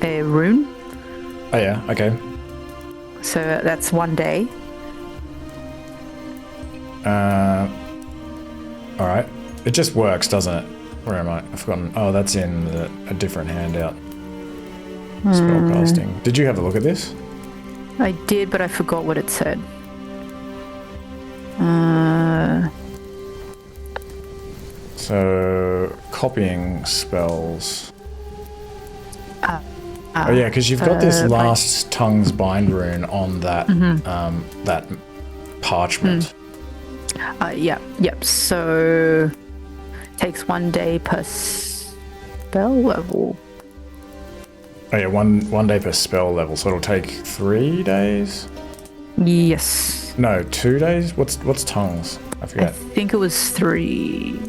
a rune. Oh yeah, okay. So that's 1 day. Alright. It just works, doesn't it? Where am I? I've forgotten. Oh, that's in a different handout. Spellcasting. Did you have a look at this? I did, but I forgot what it said. So, copying spells. Oh yeah, because you've got this last tongues bind rune on that that parchment. Yep. So takes 1 day per spell level. Oh yeah, one day per spell level, so it'll take 3 days? Yes. No, 2 days? What's tongues? I I forget. think it was 3.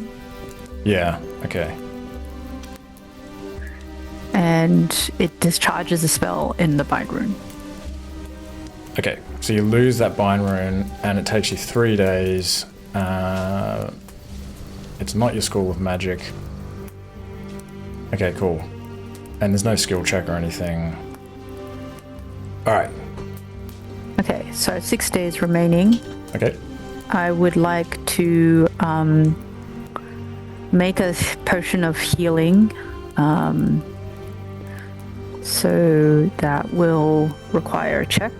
Yeah, okay. And it discharges a spell in the bind rune. Okay, so you lose that bind rune, and it takes you 3 days. It's not your school of magic. Okay, cool. And there's no skill check or anything. Alright, Okay, so 6 days remaining. okay. I would like to make a potion of healing. So that will require a check.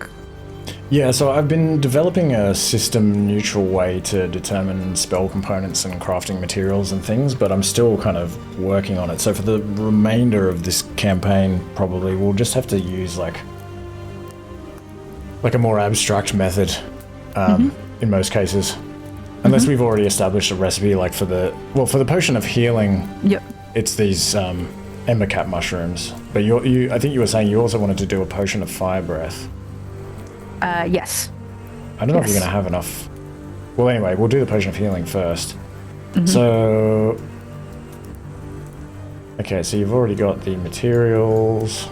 Yeah, so I've been developing a system-neutral way to determine spell components and crafting materials and things, but I'm still kind of working on it. So for the remainder of this campaign, probably, we'll just have to use like a more abstract method in most cases. Unless we've already established a recipe, like for the potion of healing, Yep. it's these ember cap mushrooms. But I think you were saying you also wanted to do a potion of fire breath. Yes. I don't know if you're Yes. going to have enough. Well, anyway, we'll do the potion of healing first. So, okay, so you've already got the materials.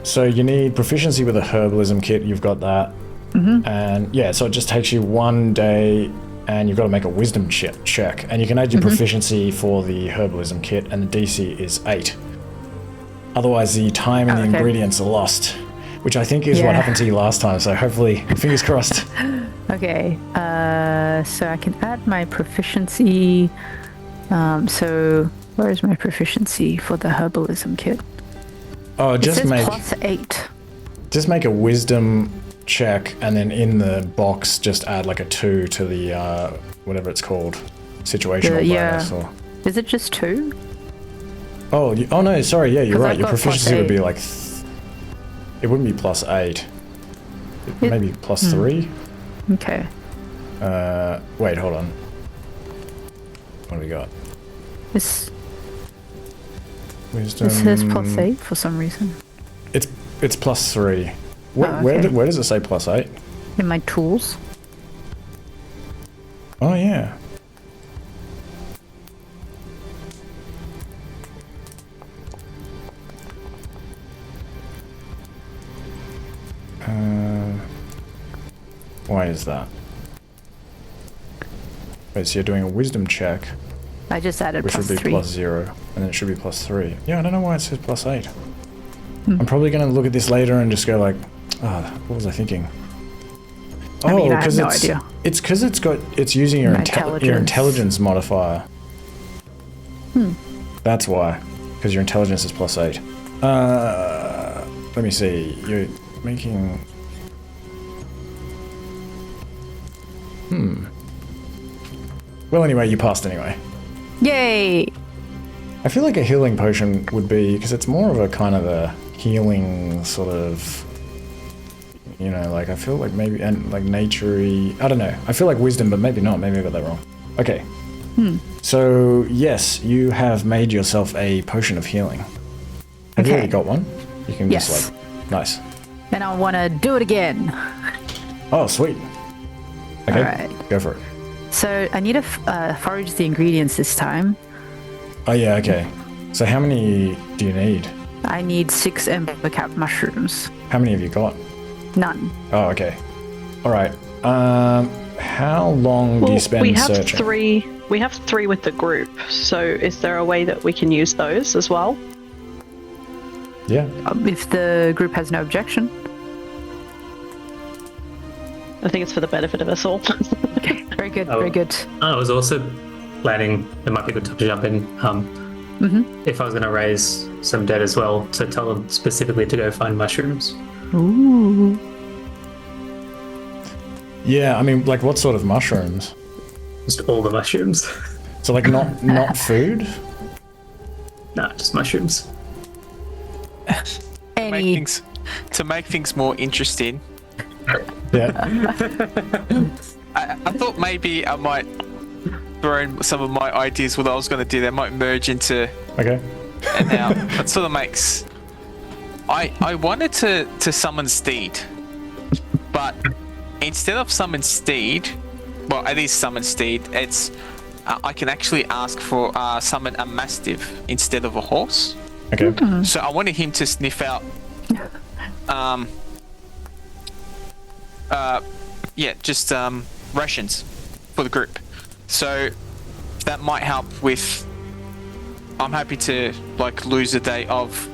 So you need proficiency with a herbalism kit. You've got that. And yeah, so it just takes you 1 day, and you've got to make a wisdom check. And you can add your proficiency for the herbalism kit, and the DC is 8. Otherwise, the time and the Okay. ingredients are lost, which I think is what Yeah. happened to you last time. So hopefully, fingers crossed. Okay. So I can add my proficiency. So where is my proficiency for the herbalism kit? Oh, It just says make +8. a wisdom check, and then in the box, just add like a 2 to the whatever it's called, situational bonus. Or Is it just 2? oh no, sorry, yeah, you're 'Cause right. I've Your got proficiency would be +8. like it wouldn't be +8. Maybe +3. Okay. Wait, hold on. What do we got? This Wisdom. it says +8 for some reason. It's +3. Where, Oh, where, okay. where does it say +8? In my tools. Oh yeah. Why is that? Wait, so you're doing a wisdom check, I just added which would be +3. +0. and then it should be +3. Yeah, I don't know why it says +8. I'm probably going to look at this later and just go like, what was I thinking? I mean, I have because no idea. It's because it's using your intelligence modifier. That's why, because your intelligence is +8. Let me see. You're making. Well, anyway, you passed anyway. Yay! I feel like a healing potion would be, because it's more of a kind of a healing sort of, you know, like I feel like maybe, and like nature-y, I don't know. I feel like wisdom, but maybe not. Maybe I got that wrong. Okay. So, yes, you have made yourself a potion of healing. Have you already got one? You can just like, nice. And I want to do it again. Oh, sweet. Okay, Alright. go for it. So I need to forage the ingredients this time. Oh yeah, okay. So how many do you need? I need 6 ember cap mushrooms. How many have you got? None. Oh, okay. All right. How long do you spend searching? We have 3 with the group. So is there a way that we can use those as well? Yeah. If the group has no objection. I think it's for the benefit of us all. Okay, very good, very good. I was also planning, it might be good to jump in, if I was going to raise some dead as well, to tell them specifically to go find mushrooms. Ooh. Yeah, I mean, like what sort of mushrooms? Just all the mushrooms. So like not food? Nah, just mushrooms. To make things more interesting, Yeah. I thought maybe I might throw in some of my ideas what I was going to do. They might merge into Okay. and now it sort of makes. I wanted to summon Steed, but instead of summon Steed, well, at least summon Steed, it's I can actually ask for summon a Mastiff instead of a horse. Okay. So I wanted him to sniff out, just rations for the group. So that might help with. I'm happy to like lose a day of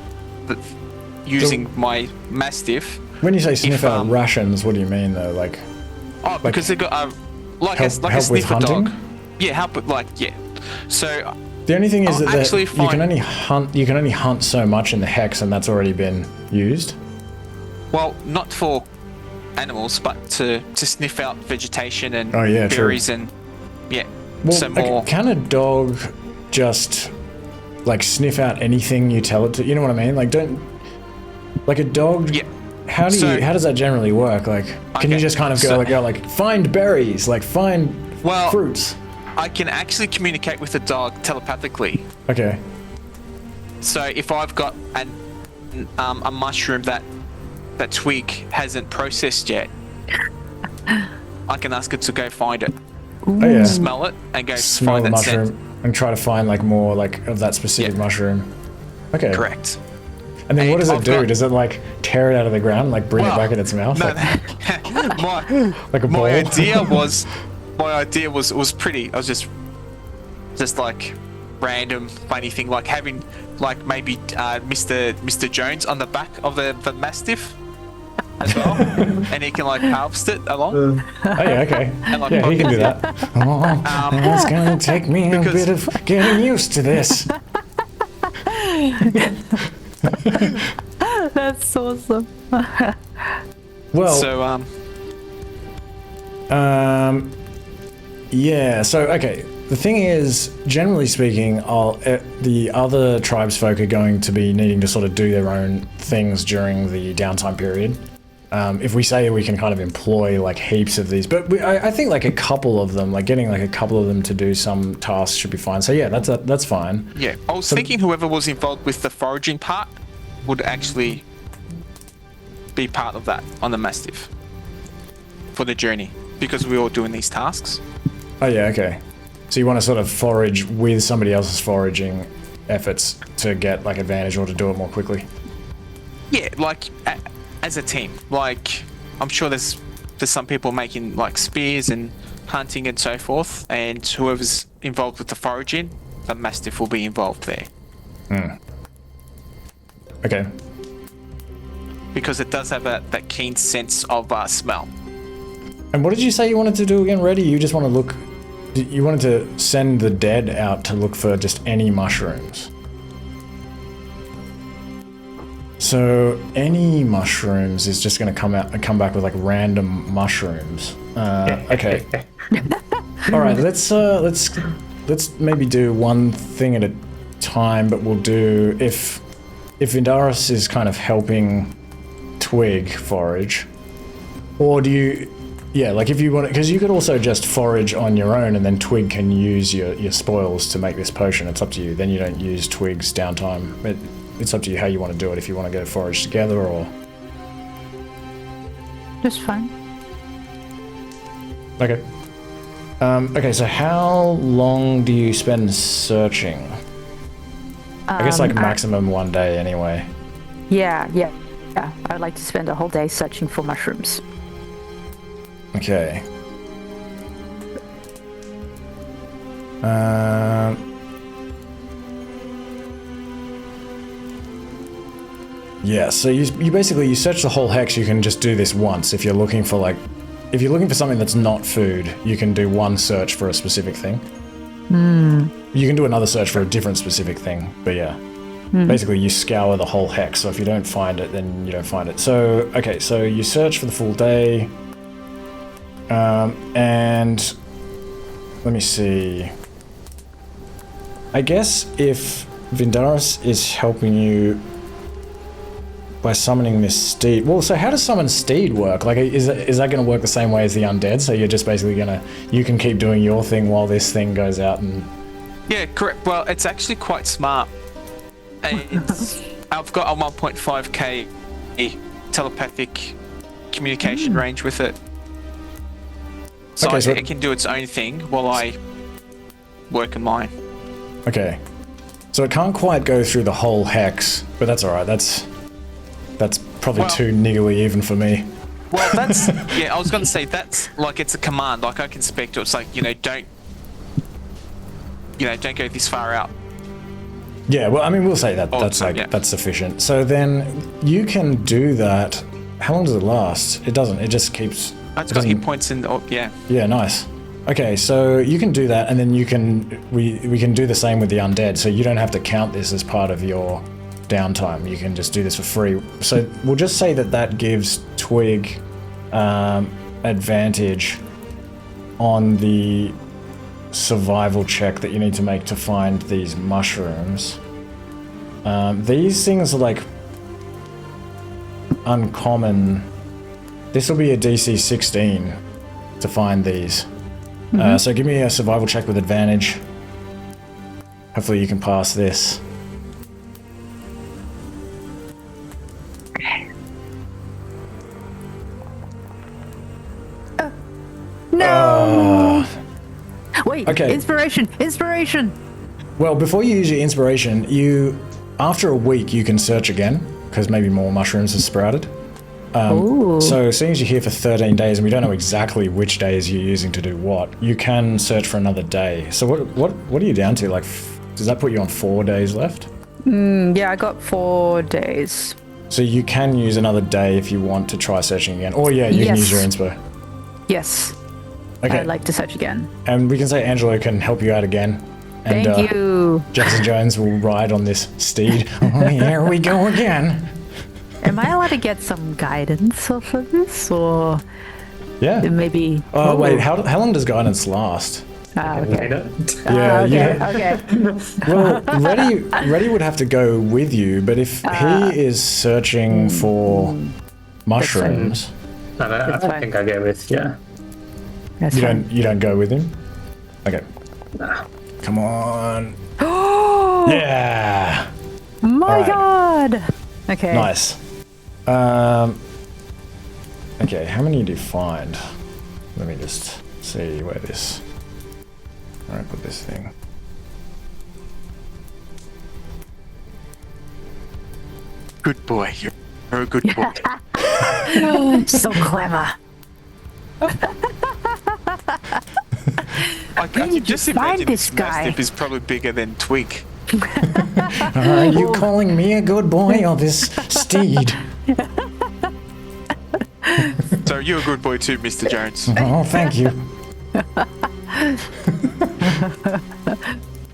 using my Mastiff. When you say sniff out rations, what do you mean though? Like. Oh, because they got help a with sniffer hunting? dog. Yeah, help with So. The only thing is I'll that actually you can only hunt. You can only hunt so much in the hex, and that's already been used. Well, not for animals, but to sniff out vegetation and true. berries and Well, some more. Can a dog just like sniff out anything you tell it to? You know what I mean? Like, don't like a dog. Yeah. How does that generally work? Like, can you just kind of go like find berries, like find fruits? I can actually communicate with the dog telepathically. Okay. So if I've got a mushroom that twig hasn't processed yet, I can ask it to go find it. Oh yeah. Smell it and go Smell find the that mushroom scent. and try to find like more like of that specific mushroom. Okay. Correct. And then what does it do? Does it like tear it out of the ground, and, like bring it back in its mouth? No, like a ball? My idea was pretty. I was just like random funny thing, like having like maybe Mr. Jones on the back of the Mastiff as well, and he can like harvest it along. Oh yeah, okay. And, like, yeah, he can do that. It's gonna take me a bit of getting used to this. That's awesome. Well, so yeah. So okay, the thing is, generally speaking, the other tribesfolk are going to be needing to sort of do their own things during the downtime period. If we say we can kind of employ like heaps of these, but I think like a couple of them, like getting like a couple of them to do some tasks should be fine. So yeah, that's fine. yeah, I was thinking whoever was involved with the foraging part would actually be part of that on the Mastiff for the journey, because we're all doing these tasks. Oh yeah, okay. So you want to sort of forage with somebody else's foraging efforts to get like advantage or to do it more quickly. Yeah, like as a team. Like I'm sure there's some people making like spears and hunting and so forth, and whoever's involved with the foraging, the Mastiff will be involved there. Okay. Because it does have that keen sense of smell. And what did you say you wanted to do again, Reti? You just want to look... You wanted to send the dead out to look for just any mushrooms. So any mushrooms is just going to come back with like random mushrooms. Okay. All right. Let's maybe do one thing at a time. But we'll do if Vindaros is kind of helping Twig forage, or do you? Yeah, like if you want, because you could also just forage on your own, and then Twig can use your spoils to make this potion. It's up to you. Then you don't use Twig's downtime. It's up to you how you want to do it. If you want to go forage together or... Just fine. Okay. Okay, so how long do you spend searching? I guess like maximum 1 day anyway. Yeah. I'd like to spend a whole day searching for mushrooms. Okay. Yeah, so you basically, you search the whole hex. You can just do this once if you're looking for something that's not food. You can do one search for a specific thing. You can do another search for a different specific thing, but yeah. Basically, you scour the whole hex, so if you don't find it, then you don't find it. So, okay, so you search for the full day. And let me see. I guess if Vindaros is helping you by summoning this steed. Well, so how does summon steed work? Like, is that going to work the same way as the undead? So you're just basically you can keep doing your thing while this thing goes out and... Yeah, correct. Well, it's actually quite smart. I've got a 1.5k telepathic communication range with it. So, okay, so it can do its own thing while I work on mine. Okay. So it can't quite go through the whole hex, but that's alright. That's probably too niggly even for me. Well, that's... yeah, I was going to say, that's like, it's a command. Like, I can speak to it. It's like, don't go this far out. Yeah, well, I mean, we'll say that that's sufficient. So then you can do that. How long does it last? It doesn't. It just keeps... It's got hit points in... Oh, yeah. Yeah, nice. Okay, so you can do that, and then we can do the same with the undead, so you don't have to count this as part of your downtime. You can just do this for free. So we'll just say that gives Twig advantage on the survival check that you need to make to find these mushrooms. These things are like uncommon. This will be a DC 16 to find these. So give me a survival check with advantage. Hopefully you can pass this. No! Wait, okay. Inspiration! Well, before you use your inspiration, after a week you can search again, because maybe more mushrooms have sprouted. So seeing as you're here for 13 days and we don't know exactly which days you're using to do what, you can search for another day. So what are you down to? Like, does that put you on 4 days left? Yeah, I got 4 days. So you can use another day if you want to try searching again. Or yeah, you can use your inspo. Yes. Okay. I'd like to search again. And we can say Angelo can help you out again. And, Thank you. Jefferson Jones will ride on this steed. Oh, here we go again. Am I allowed to get some guidance off of this, or maybe? Oh wait, how long does guidance last? Okay. Okay. Well, Reti would have to go with you, but if he is searching for mushrooms, I think I go with you don't go with him. Okay. Nah. Come on. Yeah. My God. Okay. Nice. Okay, how many do you find? Let me just see where this... Where I put this thing. Good boy. You're a good boy. So clever. I can just imagine this guy? Mastiff is probably bigger than Twig. Are you calling me a good boy or this steed? So you're a good boy too, Mr. Jones. Oh, thank you.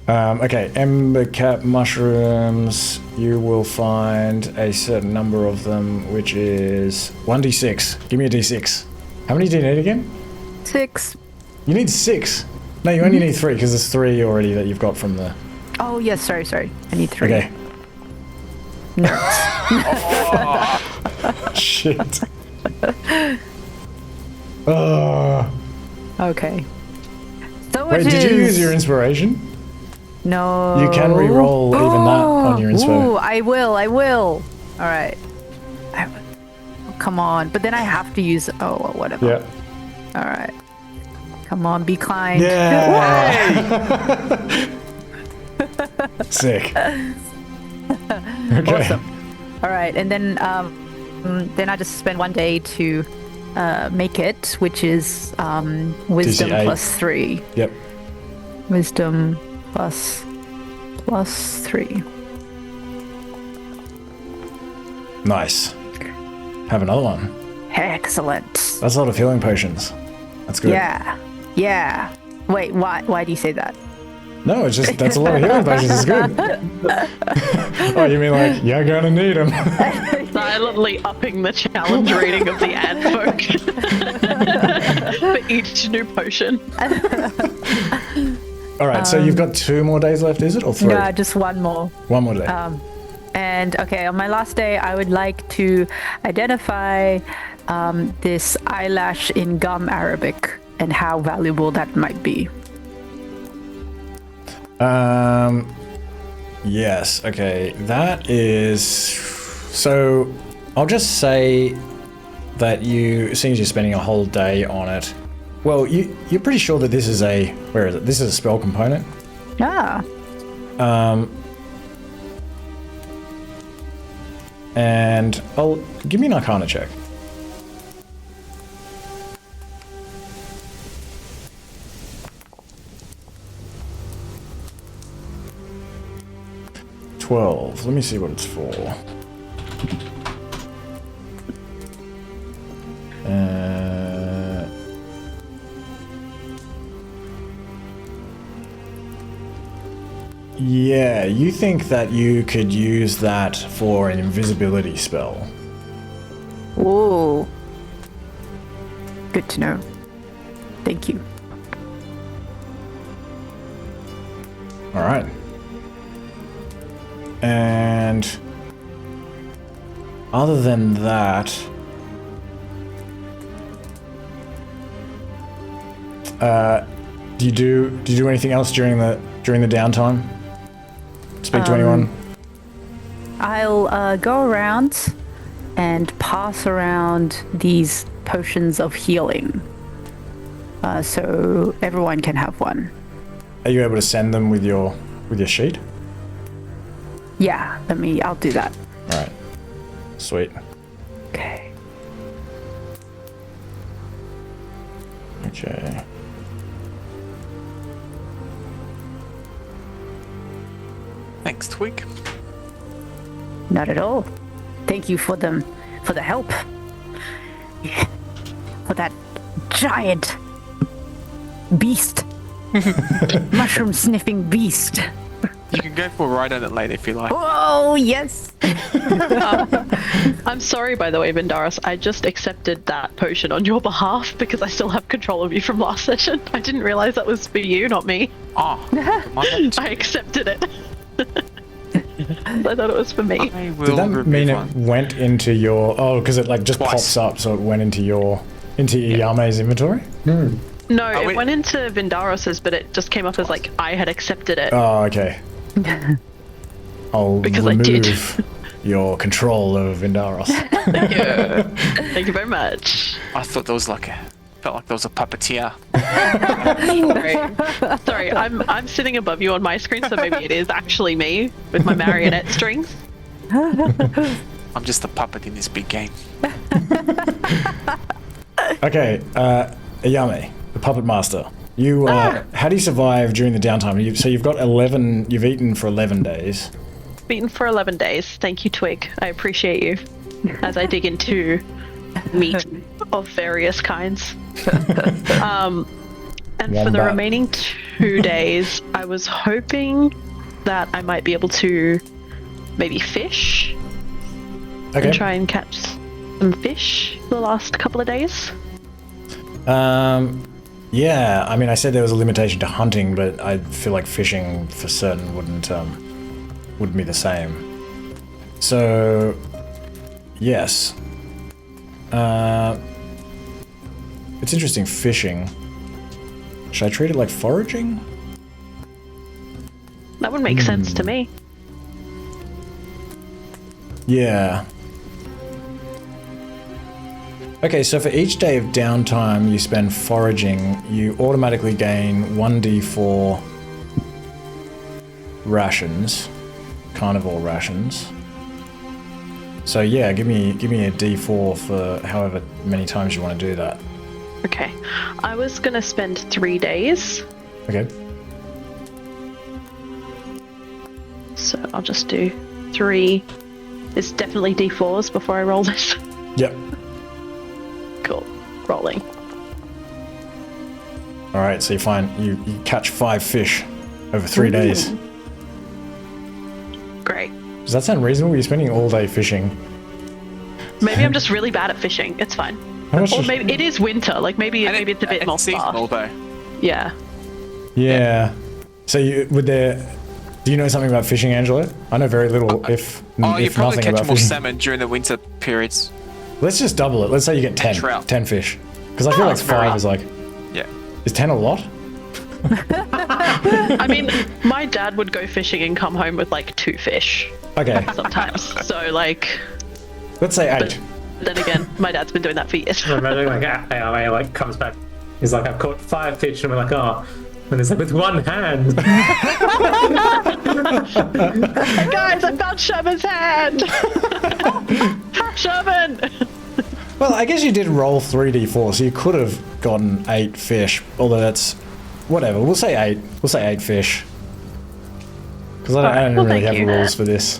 Okay, ember cap mushrooms. You will find a certain number of them, which is 1d6. Give me a d6. How many do you need again? 6. You need 6. No, you only need 3 because there's 3 already that you've got from the. Oh, yes, sorry. I need 3. Okay. Nerds. Shit. Okay. So Wait, it did you is- use your inspiration? No. You can re-roll even that on your inspo. Ooh, I will. All right. Come on. But then I have to use... Oh, well, whatever. Yeah. All right. Come on, be kind. Yeah. Sick. Okay. Awesome. All right, and then I just spend 1 day to make it, which is wisdom DC8. plus 3. Yep. Wisdom plus 3. Nice. Have another one. Excellent. That's a lot of healing potions. That's good. Yeah. Wait, why do you say that? No, it's just that's a lot of healing potions. It's good. Oh, you mean like you're gonna need them? Silently upping the challenge rating of the Adfolk for each new potion. All right, so you've got 2 more days left, is it, or 3? No, just one more. 1 more day. And okay, on my last day, I would like to identify this eyelash in gum Arabic and how valuable that might be. Yes, okay. That is... So, I'll just say that seeing as you're spending a whole day on it... Well, you're pretty sure that this is a... Where is it? This is a spell component? Ah. And give me an Arcana check. $12. Let me see what it's for. Yeah, you think that you could use that for an invisibility spell. Ooh. Good to know. Thank you. All right. And other than that, do you do anything else during the downtime? Speak to anyone? I'll go around and pass around these potions of healing, so everyone can have one. Are you able to send them with your sheet? Yeah, I'll do that. All right. Sweet. Okay. Okay. Thanks, Twig. Not at all. Thank you for the help. Yeah. For that giant beast. Mushroom sniffing beast. You can go for a ride on it later if you like. Oh, yes. I'm sorry, by the way, Vindaros. I just accepted that potion on your behalf because I still have control of you from last session. I didn't realize that was for you, not me. Oh, I accepted it. I thought it was for me. I will Did that mean remove it one. went into your... Oh, because it like just Twice. pops up, so it went into Eyame's inventory? No, it wait. went into Vindaros's, but it just came up as like I had accepted it. Oh, okay. I'll Because I remove did. your control over Vindaros. Thank you. Thank you very much. I thought there was felt like there was a puppeteer. Sorry, I'm sitting above you on my screen, so maybe it is actually me with my marionette strings. I'm just a puppet in this big game. Okay, Eyame, the puppet master. You, how do you survive during the downtime? So you've got 11, you've eaten for 11 days. Eaten for 11 days. Thank you, Twig. I appreciate you as I dig into meat of various kinds. And for the remaining 2 days, I was hoping that I might be able to maybe fish. Okay. And try and catch some fish the last couple of days. Yeah, I mean, I said there was a limitation to hunting, but I feel like fishing for certain wouldn't be the same. So, yes. It's interesting, fishing. Should I treat it like foraging? That would make sense to me. Yeah. Okay, so for each day of downtime you spend foraging, you automatically gain 1d4 rations, carnivore rations. So yeah, give me a d4 for however many times you want to do that. Okay, I was gonna spend 3 days. Okay. So I'll just do 3. It's definitely d4s before I roll this. Yep. Cool. Rolling. All right, so you catch 5 fish over 3 days. Great. Does that sound reasonable? You're spending all day fishing. Maybe I'm just really bad at fishing. It's fine. How much Or maybe it is winter. Like maybe it's a bit more seasonal sparse. though. Yeah. Yeah. So do you know something about fishing, Angelo? I know very little, if You nothing probably catch about more fishing. salmon during the winter periods. Let's just double it. Let's say you get 10, trout. 10 fish. Because I feel like that's very 5 is like... Yeah. Is 10 a lot? I mean, my dad would go fishing and come home with like 2 fish Okay. sometimes. So like, Let's say 8. but then again, my dad's been doing that for years. Imagine like Eyame like comes back. He's like, I've caught 5 fish, and we're like, oh. And it's like with one hand. Hey guys, I found Sherman's hand. Sherman. Well, I guess you did roll 3d4, so you could have gotten 8 fish. Although that's... Whatever, we'll say 8. We'll say 8 fish. Because I don't Well, really thank have you. rules for this.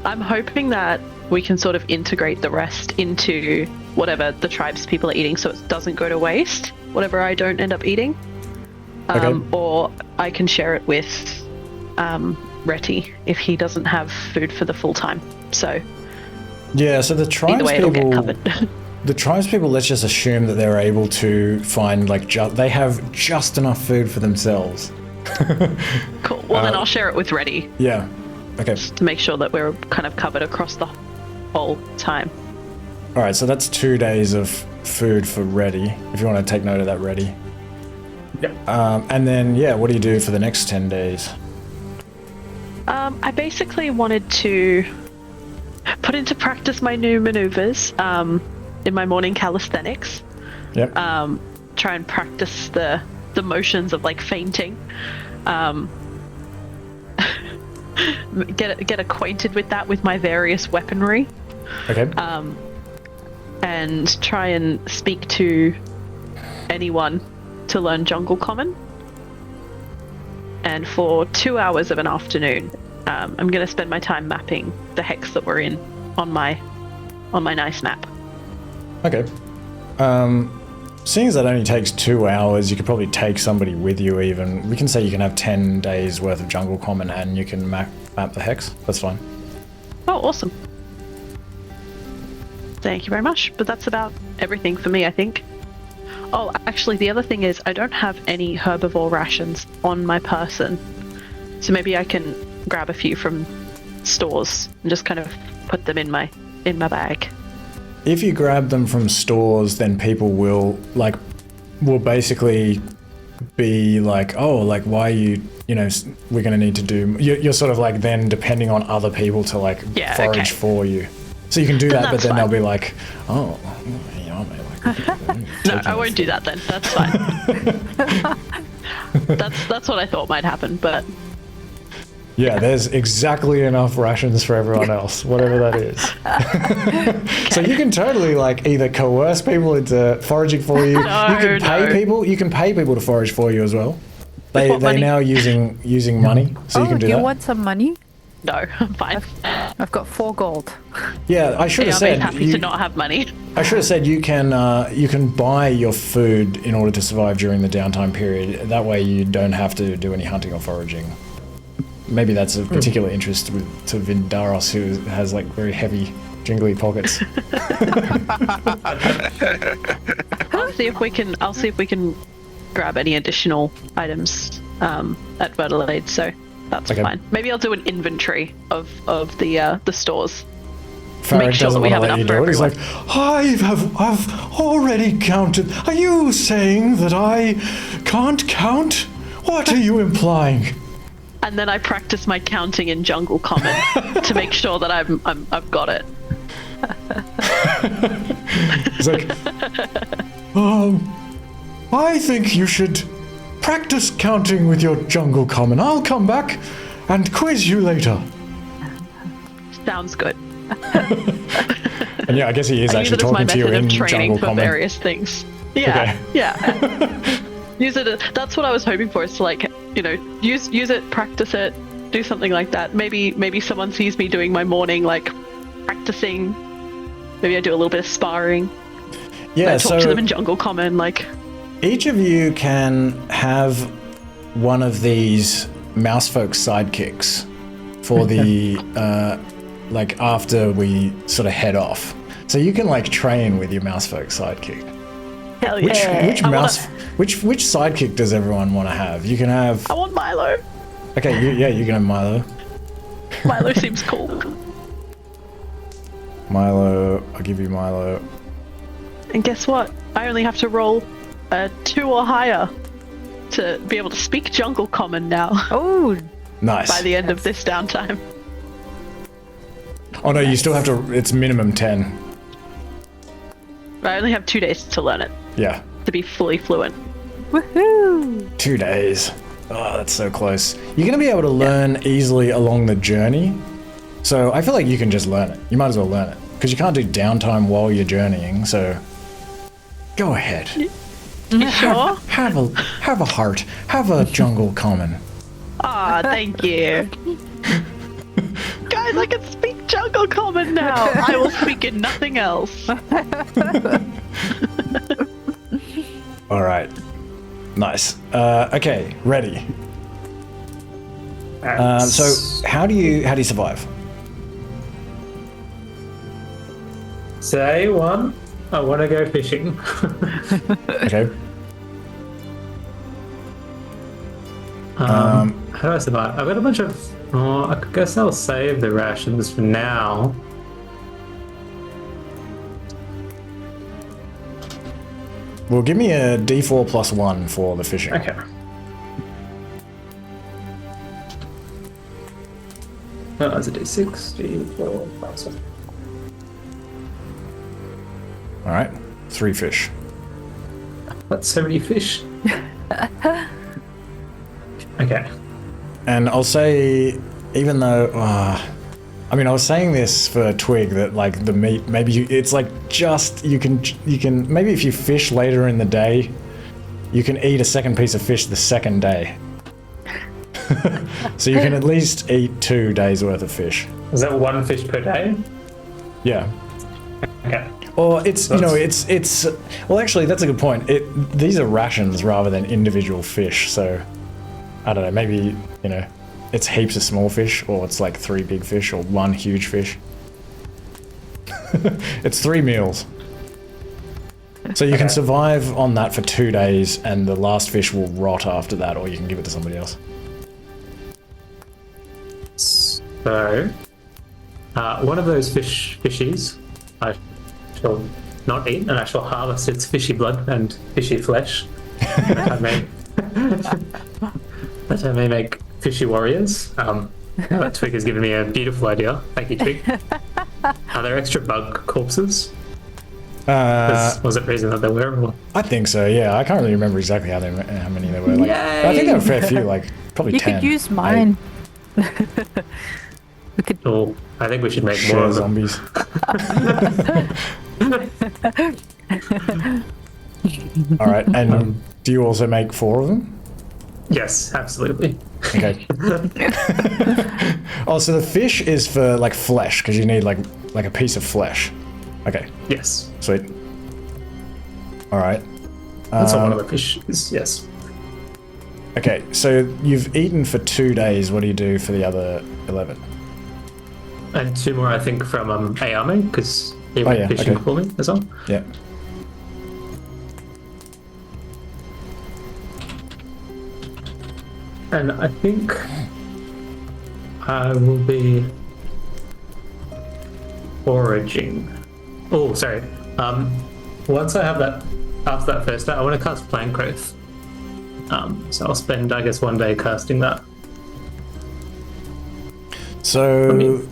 I'm hoping that we can sort of integrate the rest into whatever the tribes people are eating, so it doesn't go to waste. Whatever I don't end up eating, Okay. or I can share it with Reti if he doesn't have food for the full time. So Yeah, so the either way, it'll get tribespeople... covered. The tribespeople, let's just assume that they're able to find, like, they have just enough food for themselves. Cool. Well, then I'll share it with Reti Yeah. Okay. to make sure that we're kind of covered across the whole time. All right, so that's 2 days of food for Reti, if you want to take note of that, Reti. Yep. And then, yeah, what do you do for the next 10 days? I basically wanted to put into practice my new maneuvers in my morning calisthenics. Yep. Try and practice the motions of like fainting. Get acquainted with that with my various weaponry. Okay. And try and speak to anyone to learn Jungle Common. And for 2 hours of an afternoon, I'm going to spend my time mapping the hex that we're in on my nice map. Okay. Seeing as that only takes 2 hours, you could probably take somebody with you even. We can say you can have 10 days worth of Jungle Common and you can map the hex. That's fine. Oh, awesome. Thank you very much. But that's about everything for me, I think. Oh, actually, the other thing is I don't have any herbivore rations on my person. So maybe I can grab a few from stores and just kind of put them in my bag. If you grab them from stores, then people will basically be like, oh, like, why are you, we're going to need to do, you're sort of like then depending on other people to like forage okay. for you. So you can do that, but then fine. they'll be like, oh, Yao Mei, No, I won't do that then. That's fine. That's what I thought might happen, but Yeah, there's exactly enough rations for everyone else, whatever that is. So you can totally like either coerce people into foraging for you. You can pay people. You can pay people to forage for you as well. They're now using money, so you can do you that. want some money? No, I'm fine. I've got 4 gold. Yeah, I should have said. happy to not have money. I should have said you can buy your food in order to survive during the downtime period. That way you don't have to do any hunting or foraging. Maybe that's a particular interest to Vindaros, who has like very heavy, jingly pockets. I'll see if we can grab any additional items at Verdelade. So that's fine. Maybe I'll do an inventory of the stores. Make sure that we have enough for everyone. He's like, I've already counted. Are you saying that I can't count? What are you implying? And then I practice my counting in Jungle Common to make sure that I've got it. He's like, I think you should practice counting with your jungle common. I'll come back and quiz you later. Sounds good. and yeah, I guess he is actually talking to you in Jungle for Common. various things. Yeah, yeah. Use it. That's what I was hoping for. Is to like, use it, practice it, do something like that. Maybe someone sees me doing my morning like practicing. Maybe I do a little bit of sparring. Yeah, talk to them in Jungle Common. Like, each of you can have one of these mousefolk sidekicks for the like after we sort of head off. So you can like train with your mousefolk sidekick. Hell yeah! Which sidekick does everyone want to have? You can have. I want Milo. Okay, you can have Milo. Milo seems cool. Milo, I'll give you Milo. And guess what? I only have to roll a 2 or higher to be able to speak Jungle Common now. Oh, nice. By the end of this downtime. Oh no, you still have to. It's minimum 10. I only have 2 days to learn it. Yeah. To be fully fluent. woohoo! 2 days. Oh, that's so close. You're going to be able to learn easily along the journey. So I feel like you can just learn it. You might as well learn it. Because you can't do downtime while you're journeying, so go ahead. You sure? Have a heart. Have a jungle common. Ah, thank you. Guys, I can speak Jungle Common now. I will speak in nothing else. All right. Nice. Okay, ready. So how do you survive? Say one. I want to go fishing. Okay. How do I survive? I've got a bunch of. Oh, I guess I'll save the rations for now. Well, give me a D4 plus 1 for the fishing. Okay. Oh, that's a D6, D4 plus 1. All right. 3 fish. That's so many fish. Okay. And I'll say, even though, I mean, I was saying this for Twig that like the meat, maybe it's like just you can maybe if you fish later in the day, you can eat a second piece of fish the second day. So you can at least eat 2 days worth of fish. Is that 1 fish per day? Yeah. Okay. Or it's it's well actually that's a good point. These are rations rather than individual fish, so I don't know, maybe, it's heaps of small fish, or it's like 3 big fish, or 1 huge fish. It's 3 meals. So you can survive on that for 2 days, and the last fish will rot after that, or you can give it to somebody else. So, one of those fishies I shall not eat, and I shall harvest its fishy blood and fishy flesh. That I may make fishy warriors. Twig has given me a beautiful idea. Thank you, Twig. Are there extra bug corpses? Was it reason that there were? Or? I think so, yeah. I can't really remember exactly how many there were. Like, I think there were a fair few, like probably You 10. could use mine. We could. Oh, I think we should make more Share of them. zombies. All right, and do you also make 4 of them? Yes, absolutely. Okay. Oh, so the fish is for like flesh because you need like a piece of flesh. Okay, Yes. sweet. All right. That's what one of the fish is, yes. Okay, so you've eaten for 2 days. What do you do for the other 11? And 2 more, I think, from Eyame, because he went yeah, fishing okay. for me as well. Yeah. And I think I will be foraging. Oh, sorry. Once I have that, after that first day, I want to cast Plant Growth. So I'll spend, I guess, 1 day casting that. So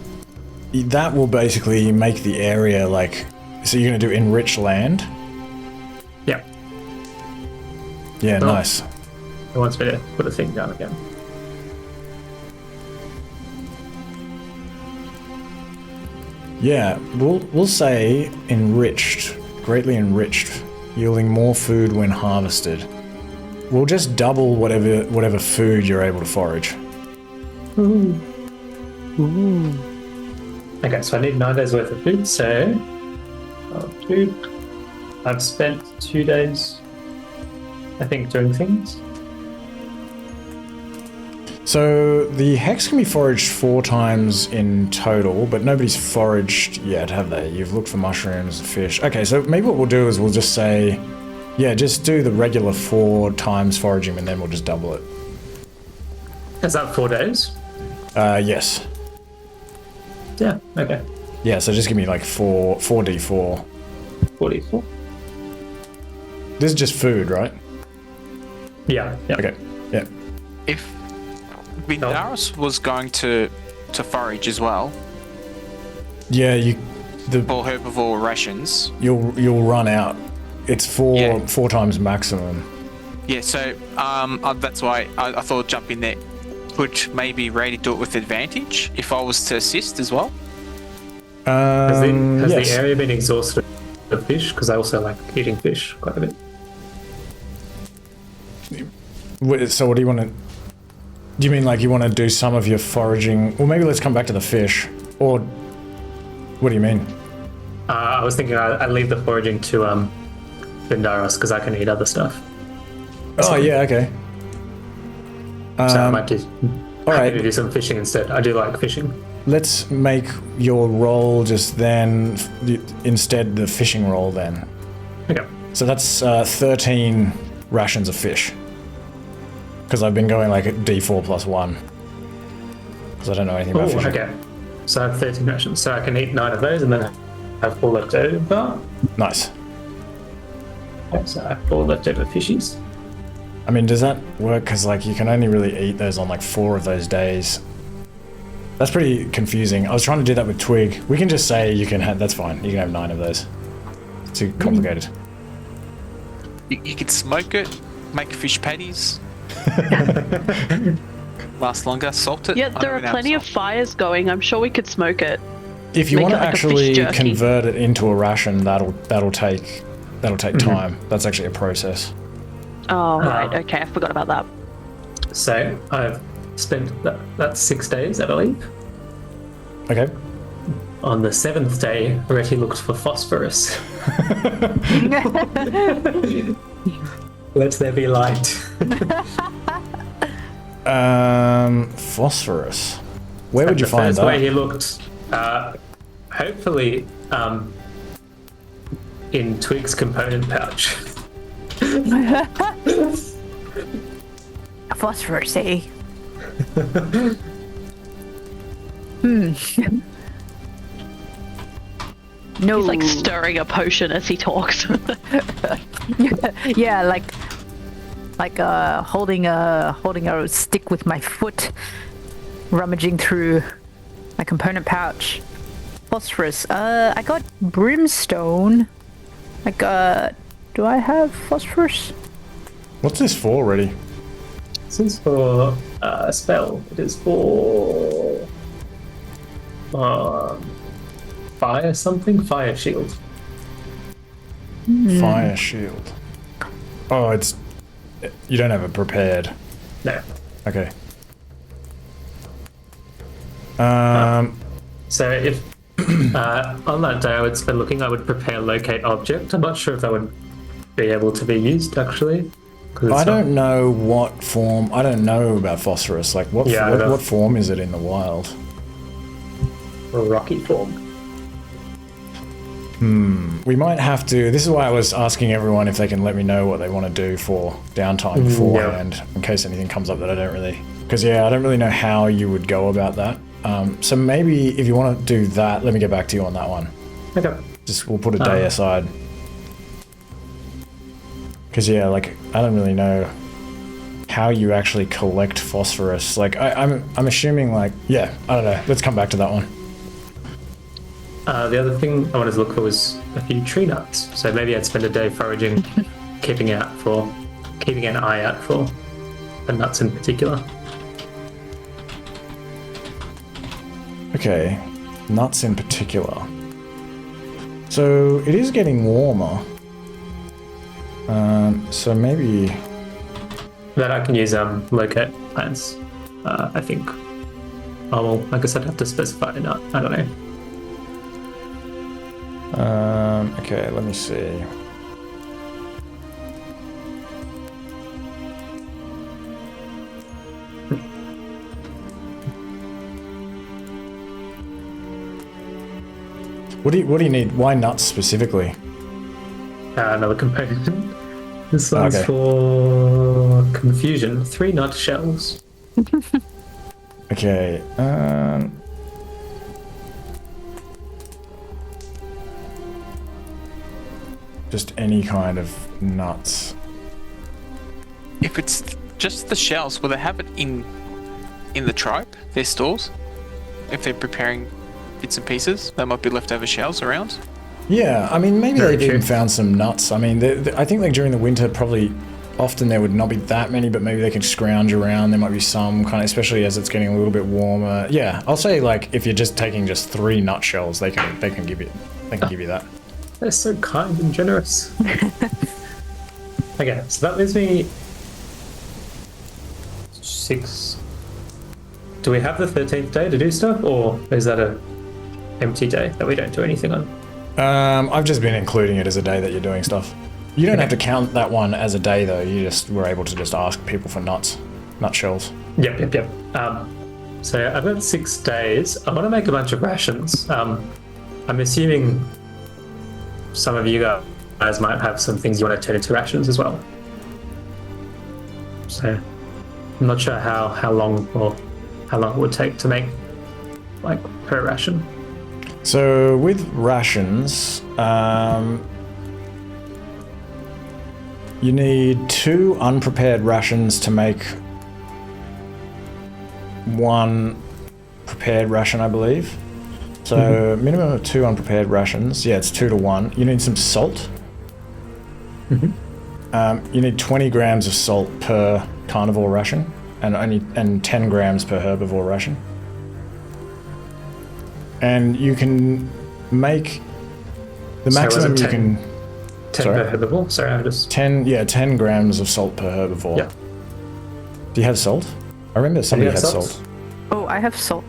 that will basically make the area like. So you're going to do enrich land? Yeah. Yeah, Oh. nice. It wants me to put a thing down again. Yeah, we'll say enriched, greatly enriched, yielding more food when harvested. We'll just double whatever food you're able to forage. Okay, so I need 9 days worth of food, so food. I've spent 2 days, I think, doing things. So the hex can be foraged 4 times in total, but nobody's foraged yet, have they? You've looked for mushrooms, fish. Okay, so maybe what we'll do is we'll just say, yeah, just do the regular 4 times foraging, and then we'll just double it. Is that 4 days? Yes. Yeah, okay. Yeah, so just give me like 4d4. 44. This is just food, right? Yeah, yeah. Okay. Yeah. If Vindaros was going to forage as well Yeah, for herbivore rations. you'll run out. It's 4 Yeah. 4 times maximum. Yeah, so that's why I thought I'd jump in there. Could maybe Reti do it with advantage if I was to assist as well? Has Yes. the area been exhausted of fish? Because I also like eating fish quite a bit. So what do you want to? Do you mean like you want to do some of your foraging? Well, maybe let's come back to the fish. Or what do you mean? I was thinking I'd leave the foraging to Vindaros because I can eat other stuff. Oh yeah, okay. So I might do. all right. Happy to do some fishing instead. I do like fishing. Let's make your roll just then instead the fishing roll then. Okay. So that's 13 rations of fish. Because I've been going like a D4 plus 1. Because I don't know anything about Oh, fishing. okay. So I have 13 rations. So I can eat 9 of those and then have 4 left over. Nice. Okay, so I have 4 left over fishies. I mean, does that work? Because like you can only really eat those on like 4 of those days. That's pretty confusing. I was trying to do that with Twig. We can just say you can have. That's fine. You can have 9 of those. It's too complicated. You could smoke it, make fish patties. Last longer, salt it. Yeah, I there don't are really know plenty how of fires going. I'm sure we could smoke it. If you Make want it to like a fish actually jerky. convert it into a ration, that'll take time. That's actually a process. Oh, right. Okay, I forgot about that. So I've spent that's 6 days, I believe. Okay. On the 7th day, Reti looked for phosphorus. Let there be light. Phosphorus. Where would you The find first that? way he looked, hopefully, in Twig's component pouch. Phosphorus, eh? No. He's like stirring a potion as he talks. Yeah, like holding a stick with my foot, rummaging through my component pouch. Phosphorus. I got brimstone. Do I have phosphorus? What's this for already? This is for a spell. It is for fire something? Fire shield. Fire shield. Oh, it's... You don't have it prepared. No. Okay. So if on that day I would spend looking, I would prepare locate object. I'm not sure if that would be able to be used actually. I don't know what form. I don't know about phosphorus. Like what form is it in the wild? A rocky form. We might have to. This is why I was asking everyone if they can let me know what they want to do for downtime beforehand, in case anything comes up that I don't really. Because I don't really know how you would go about that. So maybe if you want to do that, let me get back to you on that one. Okay. We'll put a day aside. Because I don't really know how you actually collect phosphorus. Like I'm assuming I don't know. Let's come back to that one. The other thing I wanted to look for was a few tree nuts. So maybe I'd spend a day foraging, keeping an eye out for nuts in particular. Okay, nuts in particular. So it is getting warmer. So maybe that I can use locate plants. I think. Oh well, I guess I'd have to specify a nut. I don't know. Okay, let me see. What do you need? Why nuts specifically? Another component. This one's for confusion. 3 nut shells. Okay. Just any kind of nuts. If it's just the shells, will they have it in the tribe, their stores? If they're preparing bits and pieces, there might be leftover shells around. Yeah, I mean, maybe they've even found some nuts. I mean, I think during the winter, probably often there would not be that many, but maybe they can scrounge around. There might be some kind of, especially as it's getting a little bit warmer. Yeah, I'll say if you're just taking just 3 nut shells, they can give you that. They're so kind and generous. Okay, so that leaves me 6. Do we have the 13th day to do stuff, or is that a empty day that we don't do anything on? I've just been including it as a day that you're doing stuff. You don't have to count that one as a day though. You just were able to just ask people for nut shells. Yep. So I've got 6 days. I want to make a bunch of rations. I'm assuming some of you guys might have some things you want to turn into rations as well. So I'm not sure how long it would take to make per ration. So with rations, you need 2 unprepared rations to make 1 prepared ration, I believe. So minimum of 2 unprepared rations. Yeah, it's 2 to 1. You need some salt. You need 20 grams of salt per carnivore ration, and 10 grams per herbivore ration. And you can make the maximum you can. 10 per herbivore. Sorry, I'm just 10 grams of salt per herbivore. Yeah. Do you have salt? I remember somebody had salt. Oh, I have salt.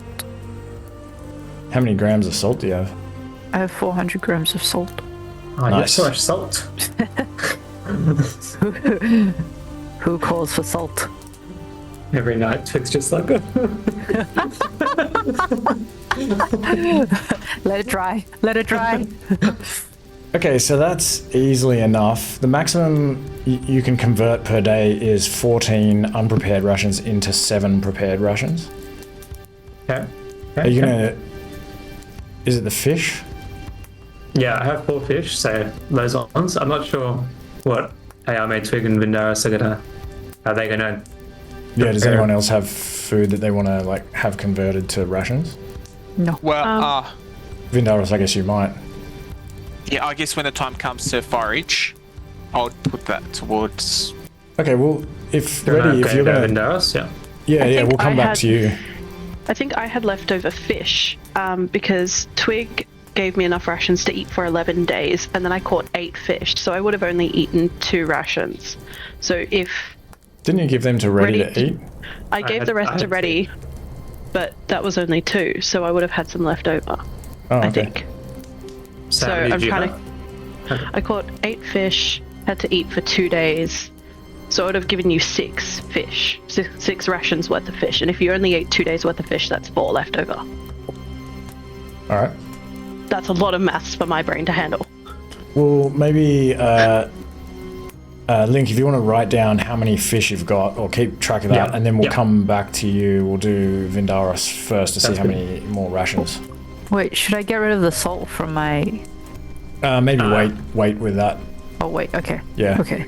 How many grams of salt do you have? I have 400 grams of salt. Oh, you have Nice. so much salt. Who calls for salt? Every night, Twix just like Let it dry. Let it dry. Okay, so that's easily enough. The maximum you can convert per day is 14 unprepared rations into 7 prepared rations. Okay. Are you gonna... Is it the fish? Yeah, I have 4 fish, so those ones. I'm not sure what Eyame, Twig, and Vindaros are they gonna... Yeah, does anyone else have food that they want to have converted to rations? No. Well, Vindaros, I guess you might. yeah, I guess when the time comes to forage, I would put that towards Okay, well, if You're ready, if you're gonna, Vindaros, yeah. yeah, think we'll come I back to you. I think I had leftover fish because Twig gave me enough rations to eat for 11 days, and then I caught 8 fish, so I would have only eaten 2 rations. So if Didn't you give them to Ready Reti- to eat? I gave the rest to Reti, but that was only 2, so I would have had some left over. Oh, I okay. think. So I'm trying to. I caught 8 fish, had to eat for 2 days, so I would have given you 6 fish, 6 rations worth of fish. And if you only ate 2 days worth of fish, that's 4 left over. All right. That's a lot of maths for my brain to handle. Well, maybe, Link, if you want to write down how many fish you've got, or keep track of that, Yeah. and then we'll Yeah. come back to you. We'll do Vindaros first to see Sounds how good. many more rations. Wait, should I get rid of the salt from my... Maybe wait with that. Oh, wait, okay. Yeah. Okay.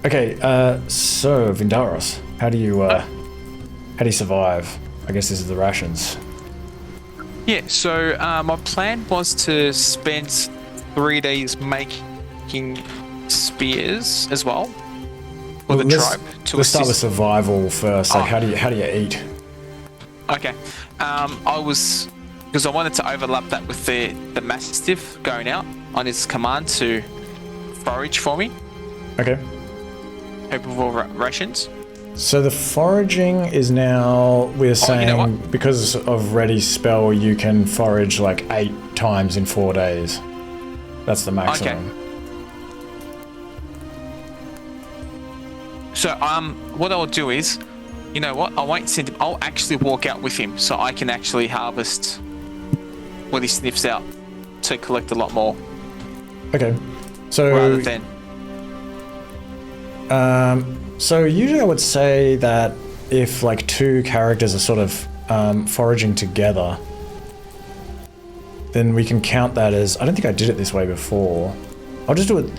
Okay, so Vindaros, how do you survive? I guess this is the rations. Yeah, so my plan was to spend 3 days making spears as well for the tribe to Let's start with assist. survival first. Like, Oh. how do you eat? Okay, I was because I wanted to overlap that with the Mastiff going out on his command to forage for me, Okay. herbivore rations. So the foraging is now, we're saying, you know what? because of Reti's spell, you can forage like 8 times in 4 days. That's the maximum. So what I'll do is, you know what? I won't send him. I'll actually walk out with him so I can actually harvest what he sniffs out to collect a lot more Okay. So rather than. So usually I would say that if like 2 characters are sort of foraging together, then we can count that as, I don't think I did it this way before. I'll just do it,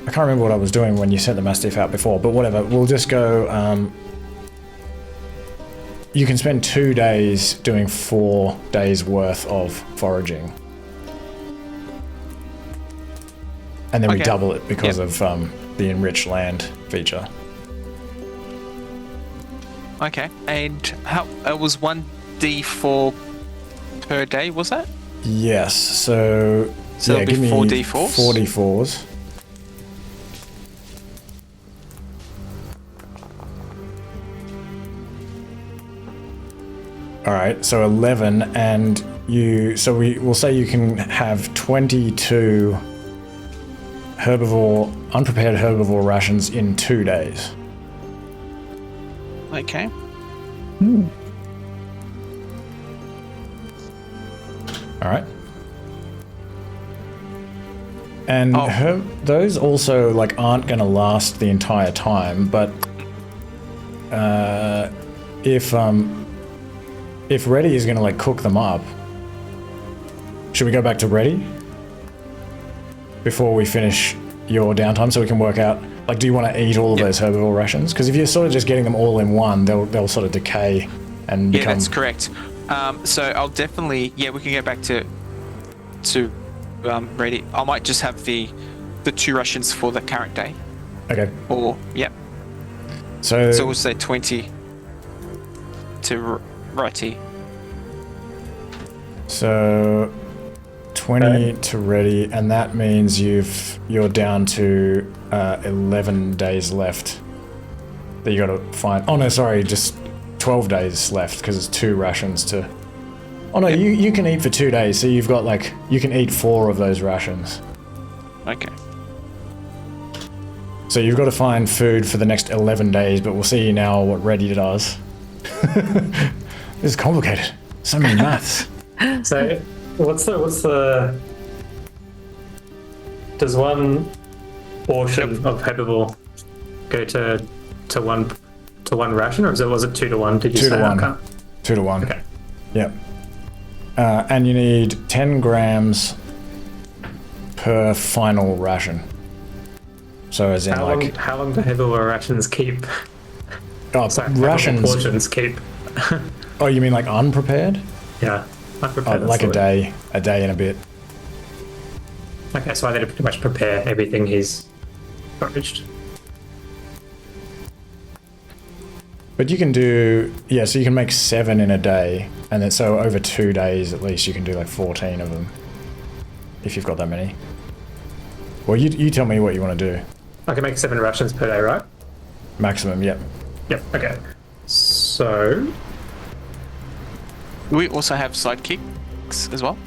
I can't remember what I was doing when you sent the Mastiff out before, but whatever, we'll just go, you can spend 2 days doing 4 days worth of foraging. And then we Okay. double it because Yep. of the enriched land feature. Okay, and how it was 1d4 per day, was that? Yes, so So yeah, it'll be give me 4d4s? 4d4s. All right, so 11, and we'll say you can have 22 unprepared herbivore rations in 2 days. Okay. All right. And Oh. those also like aren't going to last the entire time, but if Reti is going to like cook them up, should we go back to Reti before we finish your downtime so we can work out, like, do you want to eat all of those herbivore rations? Because if you're sort of just getting them all in one, they'll sort of decay and Yeah, become... that's correct. So I'll definitely, we can go back to ready. I might just have the 2 rations for the current day. Okay. Or So we'll say 20 to Reti. So 20 to Reti, and that means you're down to 11 days left that you got to find. Oh no, sorry, just 12 days left because it's 2 rations to. Oh no, you can eat for 2 days, so you've got like you can eat 4 of those rations. Okay. So you've got to find food for the next 11 days, but we'll see now what Reti does. This is complicated. So many maths. So, what's the? Does one portion of herbivore go to one ration, or was it 2 to 1? Did you 2 say? to 1. Okay. 2 to 1. Okay. Yep. And you need 10 grams per final ration. So as in How long do herbivore rations keep? Oh, Sorry, rations. portions keep. Oh, you mean like unprepared? Yeah, Oh, unprepared. like a day and a bit. Okay, so I need to pretty much prepare everything he's foraged. But you can do, yeah, so you can make 7 in a day, and then so over 2 days at least you can do like 14 of them, if you've got that many. Well, you tell me what you want to do. I can make 7 rations per day, right? Maximum, yep. Yep, okay. So... Do we also have sidekicks as well?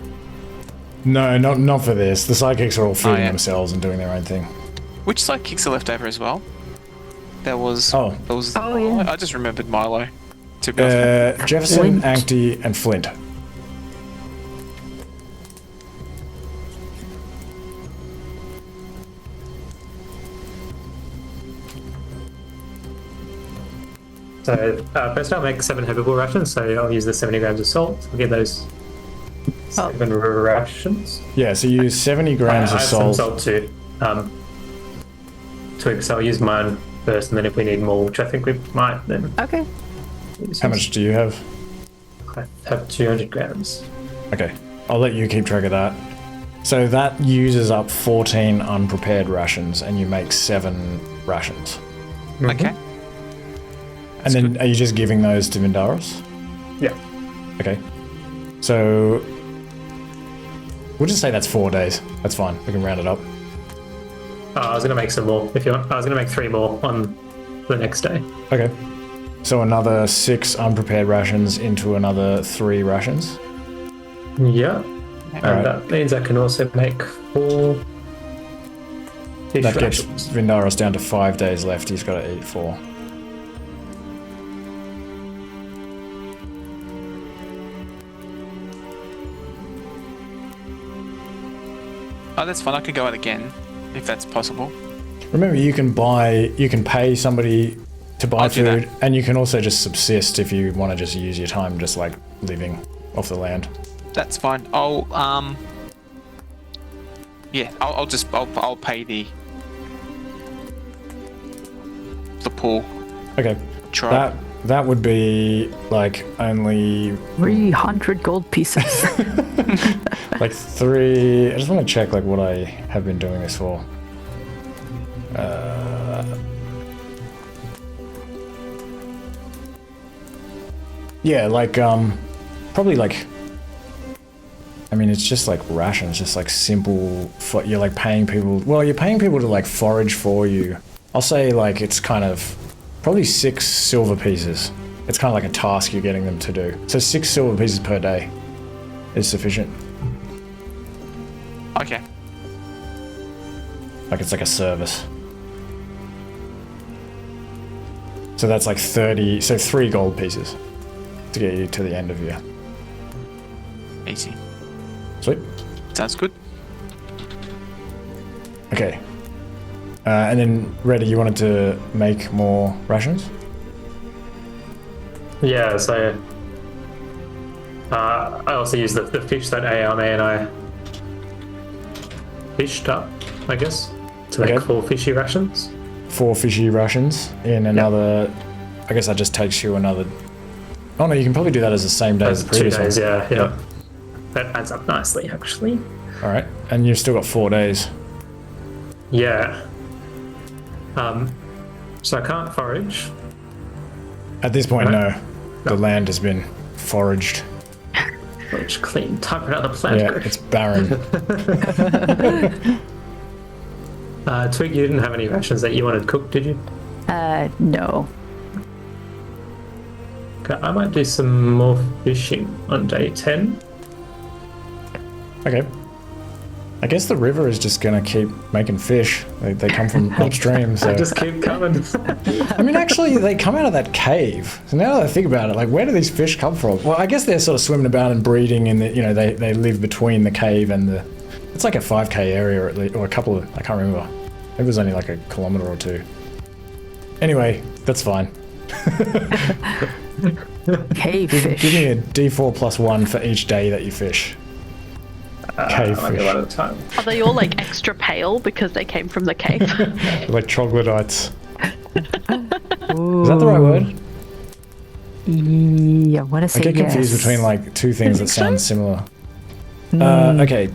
No, not for this. The sidekicks are all feeding yeah. themselves and doing their own thing. Which sidekicks are left over as well? There was... Oh. There was yeah. I just remembered Milo. To be honest. Jefferson, Flint. Ankty, and Flint. So first I'll make 7 herbivore rations, so I'll use the 70 grams of salt. I'll get those 7 rations. Yeah, so you use 70 grams I of have some salt. salt too. Twigs, so I'll use mine first, and then if we need more, which I think we might, then Okay. use How some. much do you have? I have 200 grams. Okay, I'll let you keep track of that. So that uses up 14 unprepared rations, and you make 7 rations. Okay. And then are you just giving those to Vindaros? Yeah. Okay. So we'll just say that's 4 days. That's fine. We can round it up. I was going to make some more, if you want. I was going to make 3 more on the next day. Okay. So another 6 unprepared rations into another 3 rations. Yeah. And Alright. that means I can also make 4 fish That gets rations. Vindaros down to 5 days left. He's got to eat 4. Oh, that's fine. I could go out again, if that's possible. Remember, you can pay somebody to buy I'll do food, that. and you can also just subsist if you want to just use your time just like living off the land. That's fine. I'll I'll pay the poor Okay. tribe. That would be like only 300 gold pieces. like 3. I just want to check like what I have been doing this for. Yeah, like probably like. I mean, it's just like rations, just like simple. You're like paying people. Well, you're paying people to like forage for you. I'll say like it's kind of probably 6 silver pieces. It's kind of like a task you're getting them to do. So 6 silver pieces per day is sufficient. Okay. Like it's like a service. So that's like 30. So 3 gold pieces to get you to the end of your. Easy. Sweet. Sounds good. Okay. And then, Reti, you wanted to make more rations? Yeah, so I also use the fish that Ayame and I fished up, I guess, to make Okay. 4 fishy rations. 4 fishy rations in another. I guess that just takes you another. Oh no, you can probably do that as the same day as the 2 previous days, one. yeah. That adds up nicely, actually. All right, and you've still got 4 days. Yeah. So I can't forage. At this point, Right. no. The land has been foraged. Forage clean. Type it out the plant Yeah, group. it's barren. Twig, you didn't have any rations that you wanted cooked, did you? No. Okay, I might do some more fishing on day 10. Okay. I guess the river is just gonna keep making fish. They come from upstream, so. Just keep coming. I mean, actually, they come out of that cave. So now that I think about it, like, where do these fish come from? Well, I guess they're sort of swimming about and breeding in the, you know, they live between the cave and the. It's like a 5k area at least, or a couple of. I can't remember. It was only like a kilometer or 2. Anyway, that's fine. Cave Give fish. me a d4 plus 1 for each day that you fish. Cave I might do fish. one at a time. Are they all like extra pale because they came from the cave? Like troglodytes. Is that the right word? Yeah, I want to say I get confused yes. between like 2 things that think so? sound similar. Okay,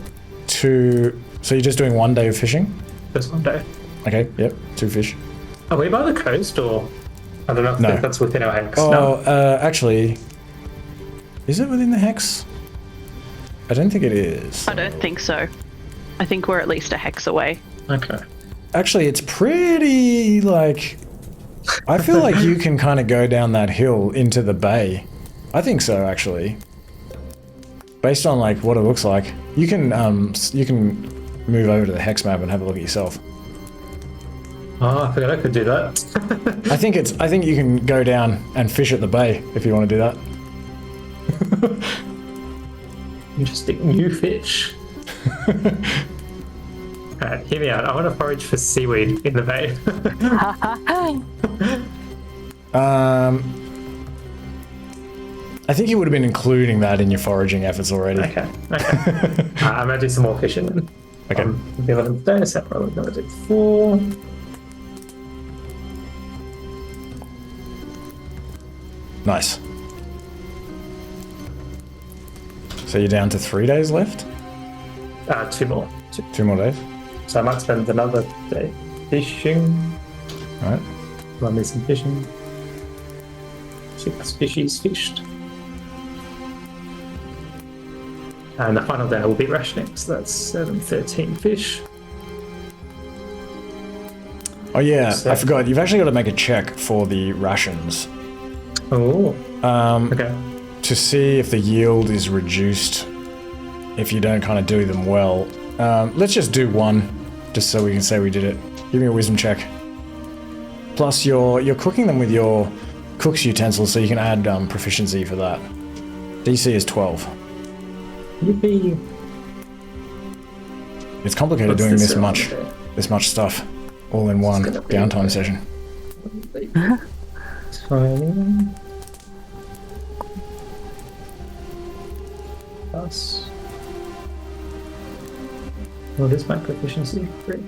to So you're just doing 1 day of fishing? Just 1 day. Okay, yep, 2 fish. Are we by the coast, or I don't know if No. that's within our hex? Oh, actually, is it within the hex? I don't think it is. I don't think so. I think we're at least a hex away. Okay. Actually, it's pretty, like... I feel like you can kind of go down that hill into the bay. I think so, actually. Based on, like, what it looks like. You can move over to the hex map and have a look at yourself. Oh, I forgot I could do that. I think you can go down and fish at the bay if you want to do that. Interesting. New fish. Alright, hear me out. I want to forage for seaweed in the bay. I think you would have been including that in your foraging efforts already. Okay. I'm going to do some more fishing then. Okay. The 11th day, so probably going to do 4. Nice. So you're down to 3 days left? 2 more. 2 more days? So I might spend another day fishing. Alright. Run me some fishing. 6 fishies fished. And the final day will be rationing, so that's 13 fish. Oh yeah, I forgot. You've actually got to make a check for the rations. Oh. Okay. To see if the yield is reduced if you don't kind of do them well. Let's just do 1, just so we can say we did it. Give me a wisdom check. Plus, you're cooking them with your cook's utensils, so you can add proficiency for that. DC is 12. Yippee. It's complicated doing this much stuff all in one downtime session. 20 plus. What is my proficiency? 3.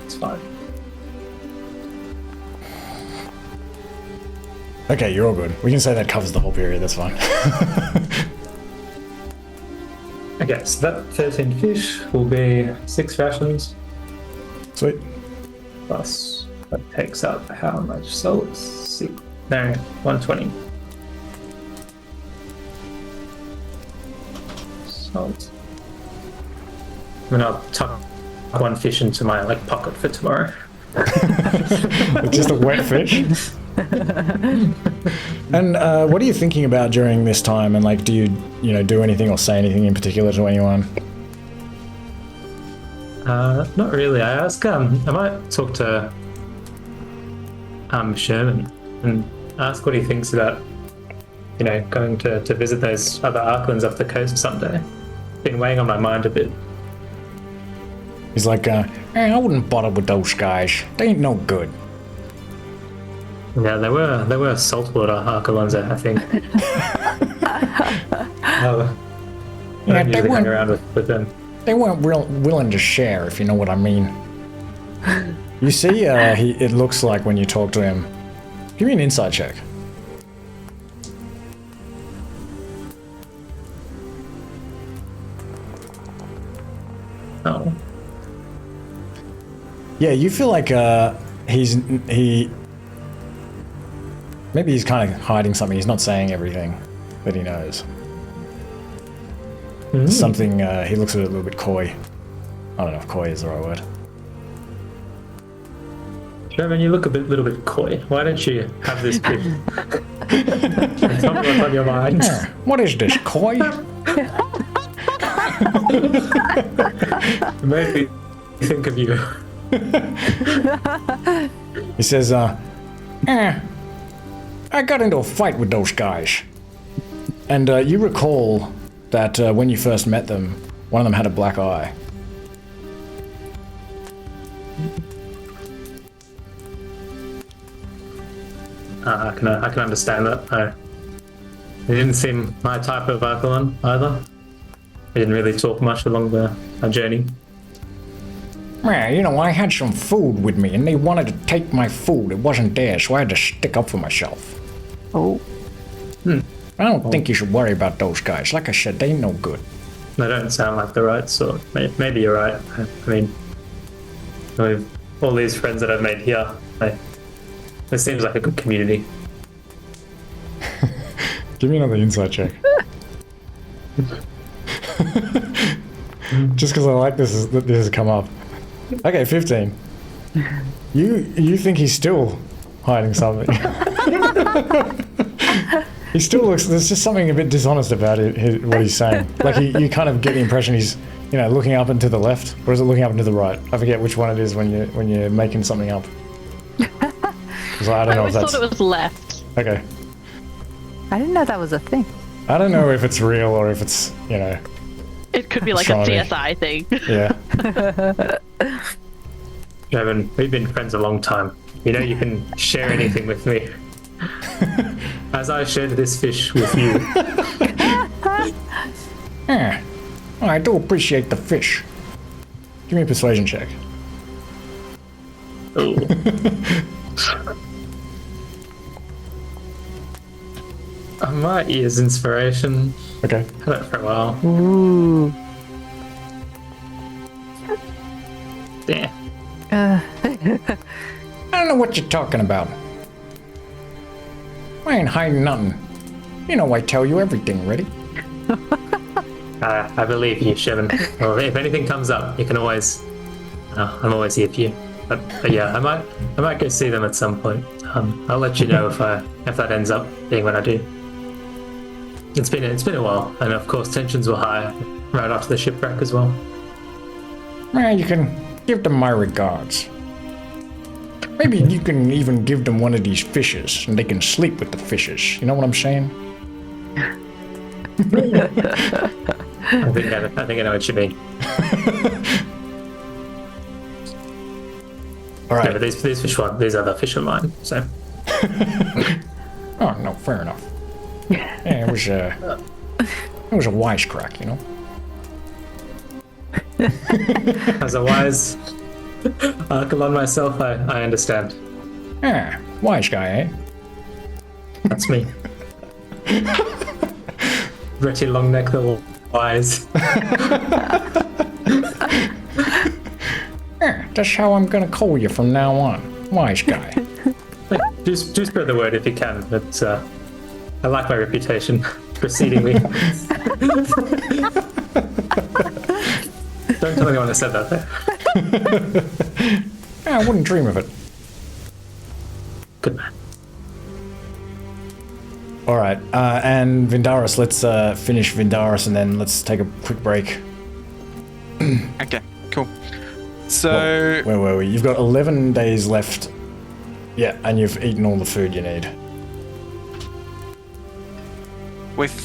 It's 5. Okay, you're all good. We can say that covers the whole period, that's fine. Okay, so that 13 fish will be 6 rations. Sweet. Plus, that takes up how much salt? 120. Salt. I'm gonna tuck 1 fish into my pocket for tomorrow. Just a wet fish. And what are you thinking about during this time? And do you do anything or say anything in particular to anyone? Not really. I ask. I might talk to Sherman and ask what he thinks about going to visit those other Arklands up the coast someday. Been weighing on my mind a bit. He's like, I wouldn't bother with those guys. They ain't no good. Yeah, they were saltwater Arkalons, I think. I don't usually hang around with them. They weren't willing to share, if you know what I mean. You see, it looks like when you talk to him. Give me an insight check. Oh. Yeah, you feel like maybe he's kind of hiding something. He's not saying everything that he knows. Something, he looks a little bit coy. I don't know if coy is the right word. Sherman, you look a little bit coy. Why don't you have this bit? Tell me what's on your mind. What is this, coy? It made me think of you. He says, I got into a fight with those guys. And you recall that when you first met them, one of them had a black eye. I can understand that. It didn't seem my type of Arkalon either. We didn't really talk much along our journey. Yeah, I had some food with me and they wanted to take my food. It wasn't theirs, so I had to stick up for myself. Oh. I don't think you should worry about those guys. Like I said, they ain't no good. They don't sound like the right sort. Maybe you're right. I mean, with all these friends that I've made here, it seems like a good community. Give me another insight check. Just because I like this has come up. Okay, 15. You think he's still hiding something? He still looks. There's just something a bit dishonest about it. What he's saying. Like you kind of get the impression he's, looking up and to the left, or is it looking up and to the right? I forget which one it is when you're making something up. I don't know if that's. I thought it was left. Okay. I didn't know that was a thing. I don't know if it's real or if it's It could be like astronomy. a CSI thing. Yeah. Evan, we've been friends a long time. You can share anything with me. As I shared this fish with you. Yeah. I do appreciate the fish. Give me a persuasion check. Oh. I might use inspiration. Okay. Had it for a while. Ooh. Yeah. I don't know what you're talking about. I ain't hiding nothing. I tell you everything, Reti. I believe you, Shevin. Well, if anything comes up, you can always. I'm always here for you. But yeah, I might go see them at some point. I'll let you know if that ends up being what I do. It's been a while, and of course tensions were high right after the shipwreck as well. You can give them my regards. Maybe you can even give them one of these fishes, and they can sleep with the fishes. You know what I'm saying? I think I know what you mean. All right. Yeah, but these other fish are mine. So. Oh no, fair enough. Yeah, it was a wisecrack, As a wise Archelon myself, I understand. Ah, wise guy, eh? That's me. Reti Longneck the Wise. That's how I'm gonna call you from now on. Wise guy. Do spread the word if you can, but I like my reputation preceding me. Don't tell anyone I said that there. I wouldn't dream of it. Good man. All right, and Vindaros, let's finish Vindaros and then let's take a quick break. Okay, cool. So Where were we? You've got 11 days left. Yeah, and you've eaten all the food you need. with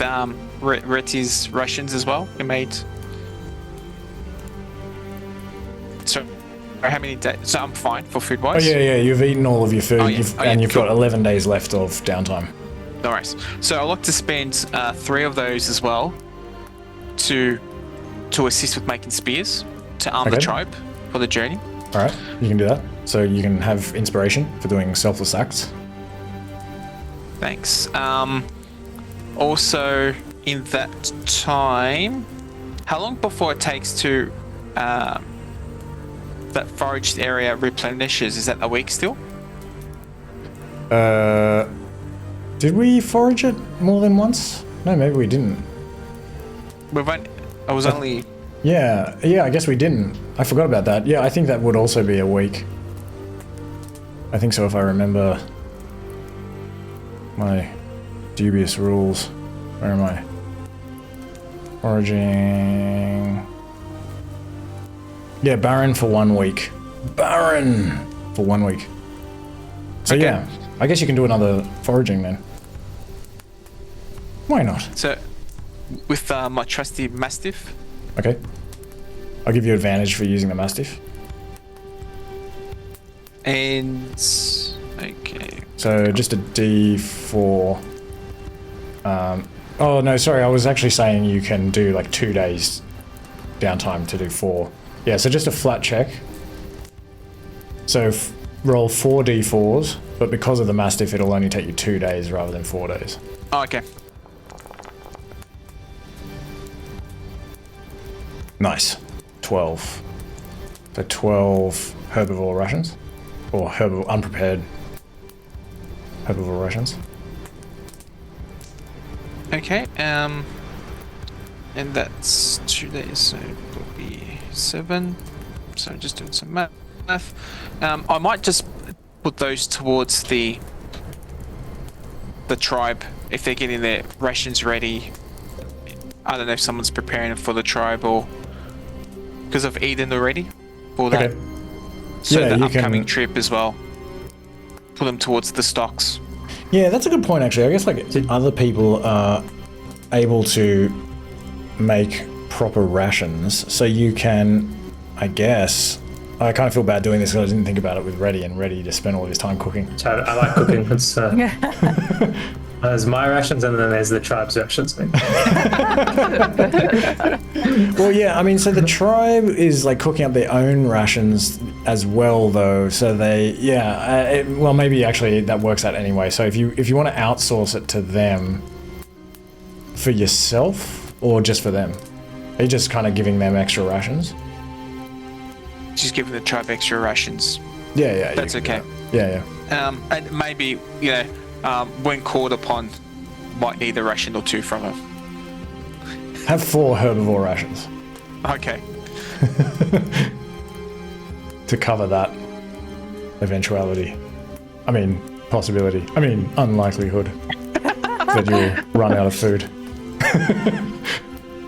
Reti's rations as well, you made. So how many days? So I'm fine for food wise. Oh yeah, you've eaten all of your food, you've cool. got 11 days left of downtime. No worries. So I'd like to spend 3 of those as well to assist with making spears to arm the tribe for the journey. All right, you can do that. So you can have inspiration for doing selfless acts. Thanks. Also, in that time, how long before it takes to that foraged area replenishes? Is that a week still? Did we forage it more than once? No, maybe we didn't. I was only... Yeah, I guess we didn't. I forgot about that. Yeah, I think that would also be a week. I think so, if I remember my dubious rules. Where am I? Foraging... Yeah, Baron for 1 week. Baron for 1 week. So okay. Yeah, I guess you can do another foraging then. Why not? So, with my trusty Mastiff. Okay. I'll give you advantage for using the Mastiff. And... okay. So just a D4. Oh no, sorry, I was actually saying you can do like 2 days downtime to do 4. Yeah, so just a flat check. So roll 4 D4s, but because of the Mastiff, it'll only take you 2 days rather than 4 days. Oh, okay. Nice. 12. So 12 herbivore rations? Or unprepared herbivore rations. Okay, and that's 2 days, so it will be 7. So just doing some math. I might just put those towards the tribe if they're getting their rations ready. I don't know if someone's preparing for the tribe or because I've eaten already for that. Okay. So Yeah, the you upcoming can- trip as well. Put them towards the stocks. Yeah, that's a good point, actually. I guess like other people are able to make proper rations, so you can, I guess. I kind of feel bad doing this because I didn't think about it with Reti, and Reti just spent all his time cooking. So I like cooking. It's, there's my rations and then there's the tribe's rations. Well, yeah, I mean, so the tribe is like cooking up their own rations as well, though. So they, well, maybe actually that works out anyway. So if you want to outsource it to them for yourself or just for them, are you just kind of giving them extra rations? Just giving the tribe extra rations. Yeah, That's okay. Yeah. And maybe, when called upon, might need a ration or 2 from them. Have 4 herbivore rations Okay. to cover that eventuality. I mean, possibility. I mean, unlikelihood that you'll run out of food.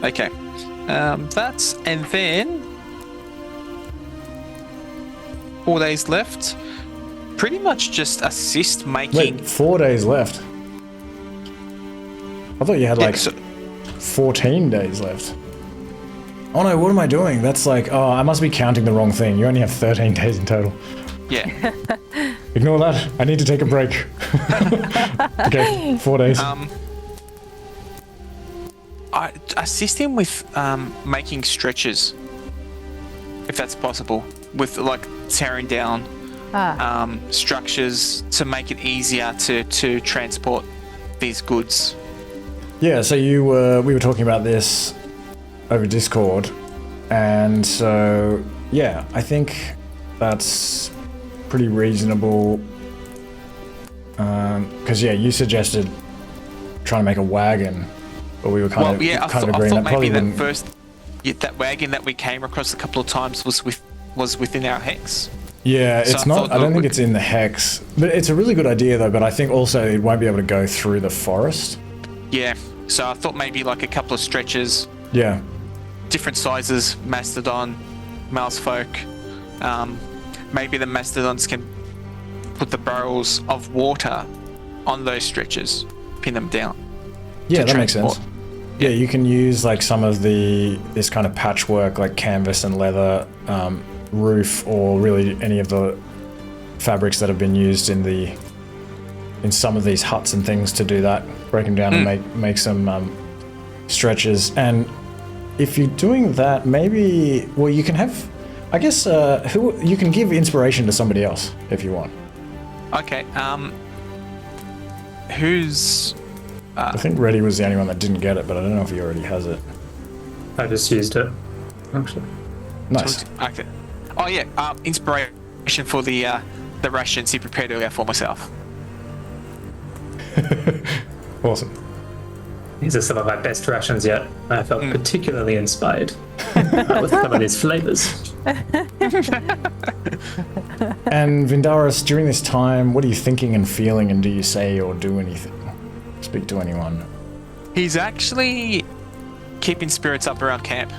Okay. That's, and then 4 days left. Pretty much just assist making. Wait, 4 days left. I thought you had like 14 days left. Oh no, what am I doing? That's like, oh, I must be counting the wrong thing. You only have 13 days in total. Yeah. Ignore that. I need to take a break. Okay, 4 days. I assist him with making stretches, if that's possible, with like tearing down structures to make it easier to transport these goods. Yeah, so we were talking about this over Discord, and so yeah, I think that's pretty reasonable. Because you suggested trying to make a wagon, but we were kind of agreeing I that thought probably maybe wouldn't. that wagon that we came across a couple of times was within our hex. Yeah, So it's I not. thought I don't that think it's in the hex, but it's a really good idea though. But I think also it won't be able to go through the forest. Yeah. So I thought maybe like a couple of stretches, Yeah, different sizes, mastodon, mouse folk. Maybe the mastodons can put the barrels of water on those stretches, pin them down. yeah, to that makes sense. transport. Yeah, you can use like some of this kind of patchwork, like canvas and leather roof, or really any of the fabrics that have been used in some of these huts and things to do that. Break them down and make some stretches. And if you're doing that, maybe you can have, I guess, you can give inspiration to somebody else if you want. Okay. Who's? I think Reti was the only one that didn't get it, but I don't know if he already has it. I just used it, actually. Nice. Okay. Oh yeah. Inspiration for the rations he prepared earlier for myself. Awesome. These are some of my best rations yet. I felt particularly inspired with some of these flavors. And Vindaros, during this time, what are you thinking and feeling, and do you say or do anything? Speak to anyone? He's actually keeping spirits up around camp.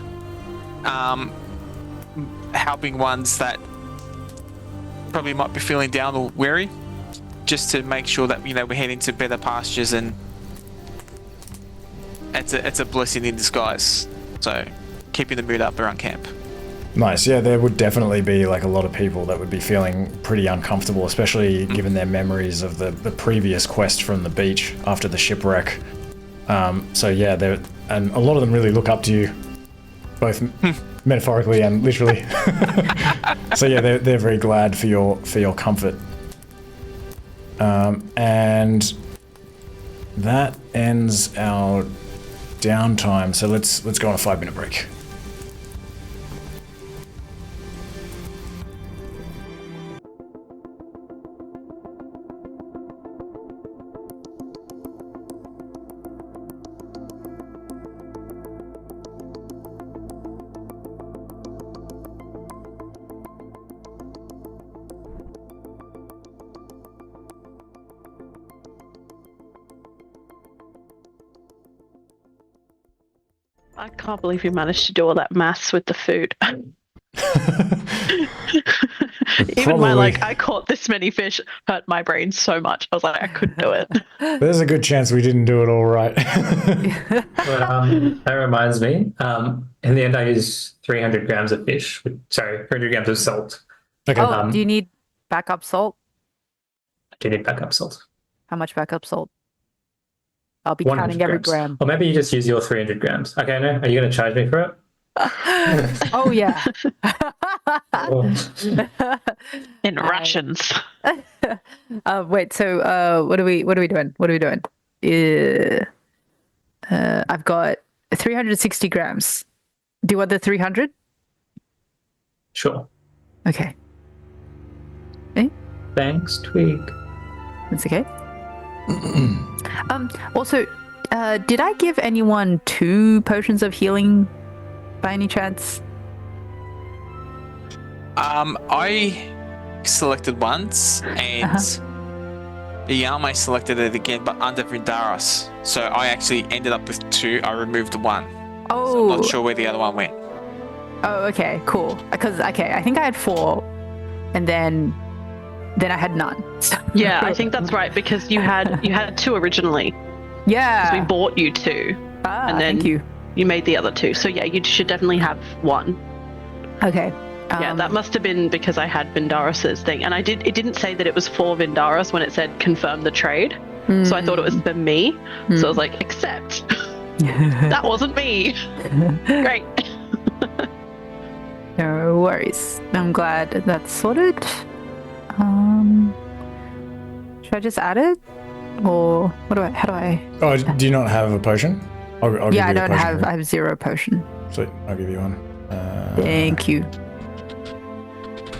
Helping ones that probably might be feeling down or weary, just to make sure that we're heading to better pastures, and it's a blessing in disguise. So keeping the mood up around camp. Nice. Yeah, there would definitely be like a lot of people that would be feeling pretty uncomfortable, especially given their memories of the previous quest from the beach after the shipwreck. So yeah, and a lot of them really look up to you, both metaphorically and literally. So yeah, they're very glad for your comfort. And that ends our downtime. So let's go on a 5-minute break. I can't believe you managed to do all that maths with the food. Even my I caught this many fish hurt my brain so much. I was like, I couldn't do it. There's a good chance we didn't do it all right. That reminds me. In the end, I used 300 grams of fish. Sorry, 300 grams of salt. Okay. Do you need backup salt? I do need backup salt. How much backup salt? I'll be 100 counting every grams. gram. Or maybe you just use your 300 grams. Okay, no. Are you going to charge me for it? Oh yeah. In rations. Wait. So, what are we doing? I've got 360 grams. Do you want the 300? Sure. Okay. Thanks, Twig. That's okay. Also, did I give anyone 2 potions of healing by any chance? I selected once, and Yao Mei selected it again, but under Vindaros. So I actually ended up with 2. I removed 1. Oh. So I'm not sure where the other one went. Oh, okay, cool. Because I think I had 4, and then I had none. So. Yeah, I think that's right, because you had 2 originally. Yeah. We bought you 2. And then thank you. You made the other 2. So yeah, you should definitely have 1. Okay. Yeah, that must have been because I had Vindaros's thing, and it didn't say that it was for Vindaros when it said confirm the trade. So I thought it was for me. So I was like, accept. That wasn't me. Great. No worries. I'm glad that's sorted. Should I just add it, or how do I? Oh, do you not have a potion? I'll give you I a don't potion, have. right? I have 0 potion. Sweet, I'll give you one. Thank you.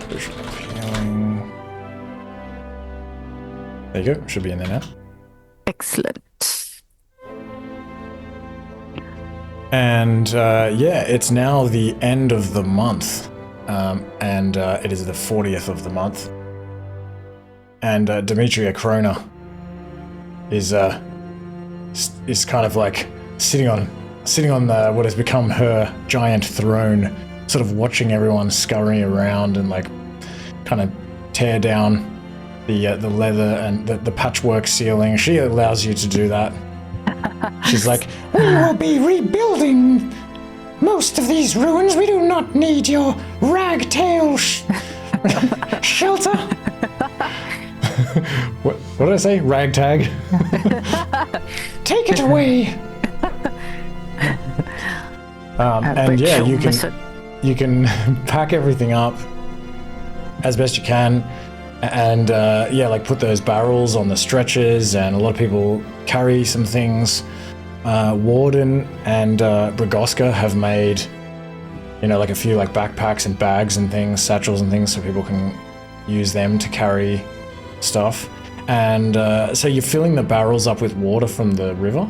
Potion of healing. There you go. Should be in there now. Excellent. And it's now the end of the month, and it is the 40th of the month. And Demetria Krona is kind of like sitting on what has become her giant throne, sort of watching everyone scurry around and like kind of tear down the leather and the patchwork ceiling. She allows you to do that. She's like, we will be rebuilding most of these ruins. We do not need your ragtail shelter. What did I say? Ragtag? Take it away. And yeah, you can pack everything up as best you can, and like put those barrels on the stretchers, and a lot of people carry some things. Warden and Bragoska have made, like a few like backpacks and bags and things, satchels and things, so people can use them to carry stuff. And so you're filling the barrels up with water from the river.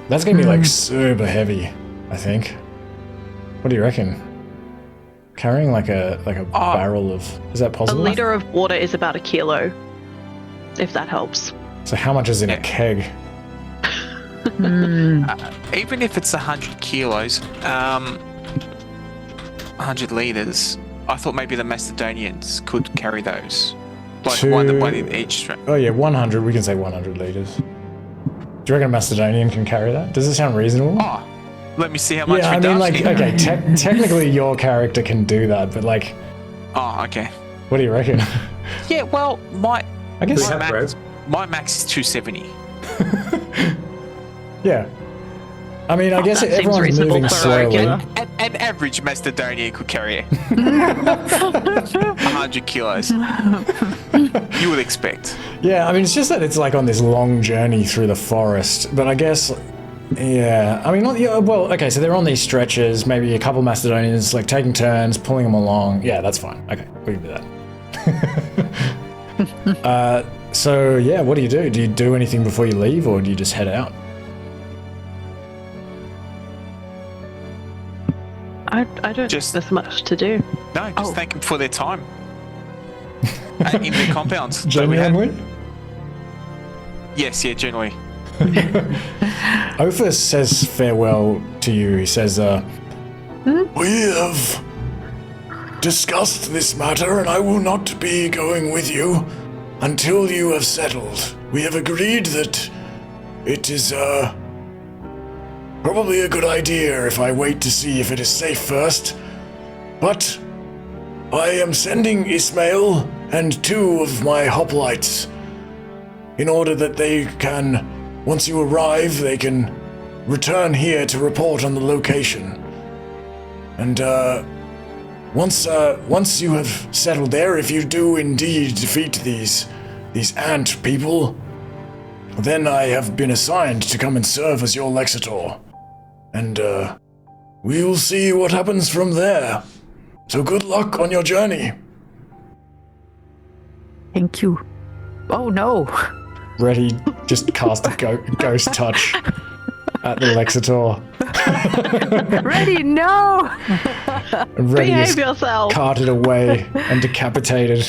That's gonna be like super heavy, I think. What do you reckon? Carrying like a barrel of, is that possible? A liter of water is about 1 kilo, if that helps. So how much is in a keg? Even if it's 100 kilos, 100 liters, I thought maybe the Macedonians could carry those. Like one in each. Oh yeah, 100. We can say 100 liters. Do you reckon a Macedonian can carry that? Does it sound reasonable? Oh, let me see how much. Yeah, I mean, like, okay, technically your character can do that, but like. Oh, okay. What do you reckon? Yeah, well, I guess my max is 270. Yeah. I mean, I guess everyone's moving slowly. An average Macedonian could carry it. 100 kilos. You would expect. Yeah, I mean, it's just that it's like on this long journey through the forest. But I guess, yeah. I mean, well, okay, so they're on these stretches, maybe a couple Macedonians like taking turns, pulling them along. Yeah, that's fine. Okay, we can do that. So, yeah, what do you do? Do you do anything before you leave, or do you just head out? I don't think there's much to do. No, just thank them for their time. In their compounds. Genuinely? Yes, yeah, generally. Ophis says farewell to you. He says, We have discussed this matter, and I will not be going with you until you have settled. We have agreed that it is probably a good idea if I wait to see if it is safe first. But I am sending Ismail and 2 of my hoplites in order that they can, once you arrive, they can return here to report on the location. And once you have settled there, if you do indeed defeat these ant people, then I have been assigned to come and serve as your Lexitor. And we will see what happens from there. So good luck on your journey. Thank you. Oh no. Reti just cast a ghost touch at the Lexitor. Reti, no! And Reti Behave is yourself. carted away and decapitated.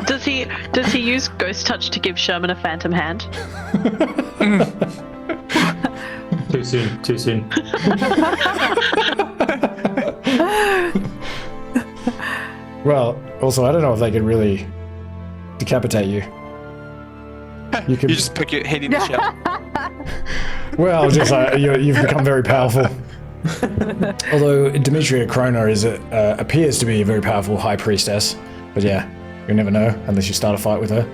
Does he use ghost touch to give Sherman a phantom hand? Too soon. Well, also, I don't know if they can really decapitate you. You can. You just put your head in the shell. Well, just you've become very powerful. Although Demetria Krona appears to be a very powerful high priestess, but yeah, you never know unless you start a fight with her.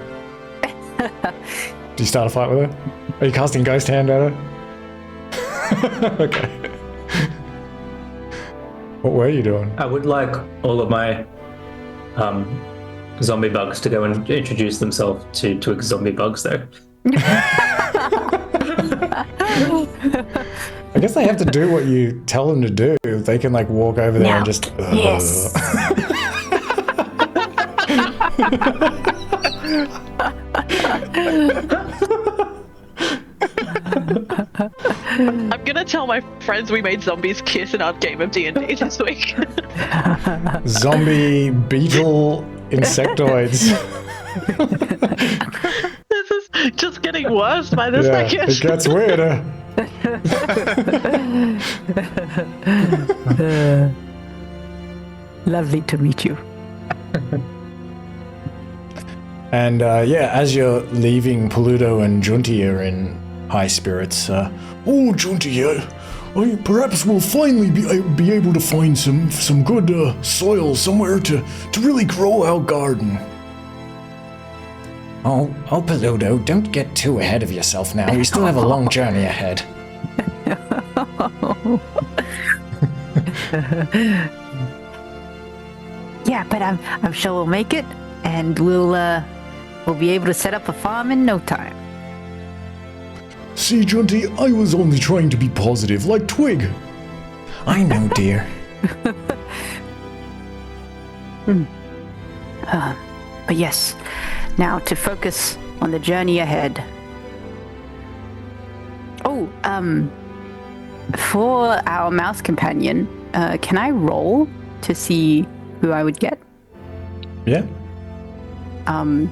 Do you start a fight with her? Are you casting ghost hand at her? Okay. What were you doing? I would like all of my zombie bugs to go and introduce themselves to twig zombie bugs, though. I guess they have to do what you tell them to do. They can like walk over there and just. Yes. I'm gonna tell my friends we made zombies kiss in our game of D&D this week. Zombie beetle insectoids. This is just getting worse by the second. It gets weirder. Lovely to meet you. And as you're leaving, Peludo and Junti are in high spirits. Oh, Junti, perhaps we'll finally be able to find some good soil somewhere to really grow our garden. Oh, Peludo, don't get too ahead of yourself now. We still have a long journey ahead. Yeah, but I'm sure we'll make it, and we'll be able to set up a farm in no time. See, Junti, I was only trying to be positive, like Twig. I know, dear. But yes, now to focus on the journey ahead. Oh, for our mouse companion, can I roll to see who I would get? Yeah. Can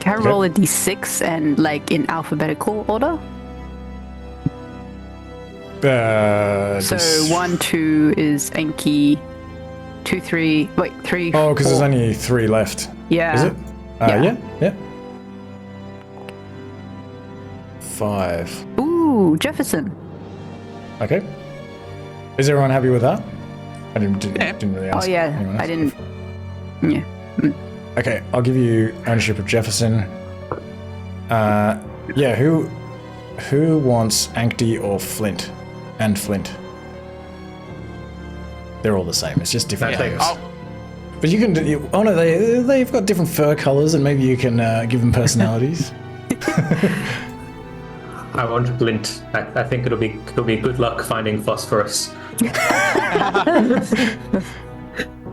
I roll a d6 and like in alphabetical order? So 1, 2 is Enki, 2, 3. Wait, 3. Oh, because 4. there's only 3 left. Yeah. Is it? Yeah. Yeah. 5. Ooh, Jefferson. Okay. Is everyone happy with that? I didn't really ask. Oh yeah, anyone else. I didn't. Yeah. Okay, I'll give you ownership of Jefferson. Who wants Ankti or Flint? And Flint. They're all the same. It's just different Yeah. colors. But you can. They've got different fur colors, and maybe you can give them personalities. I want Blint. I think it'll be good luck finding phosphorus.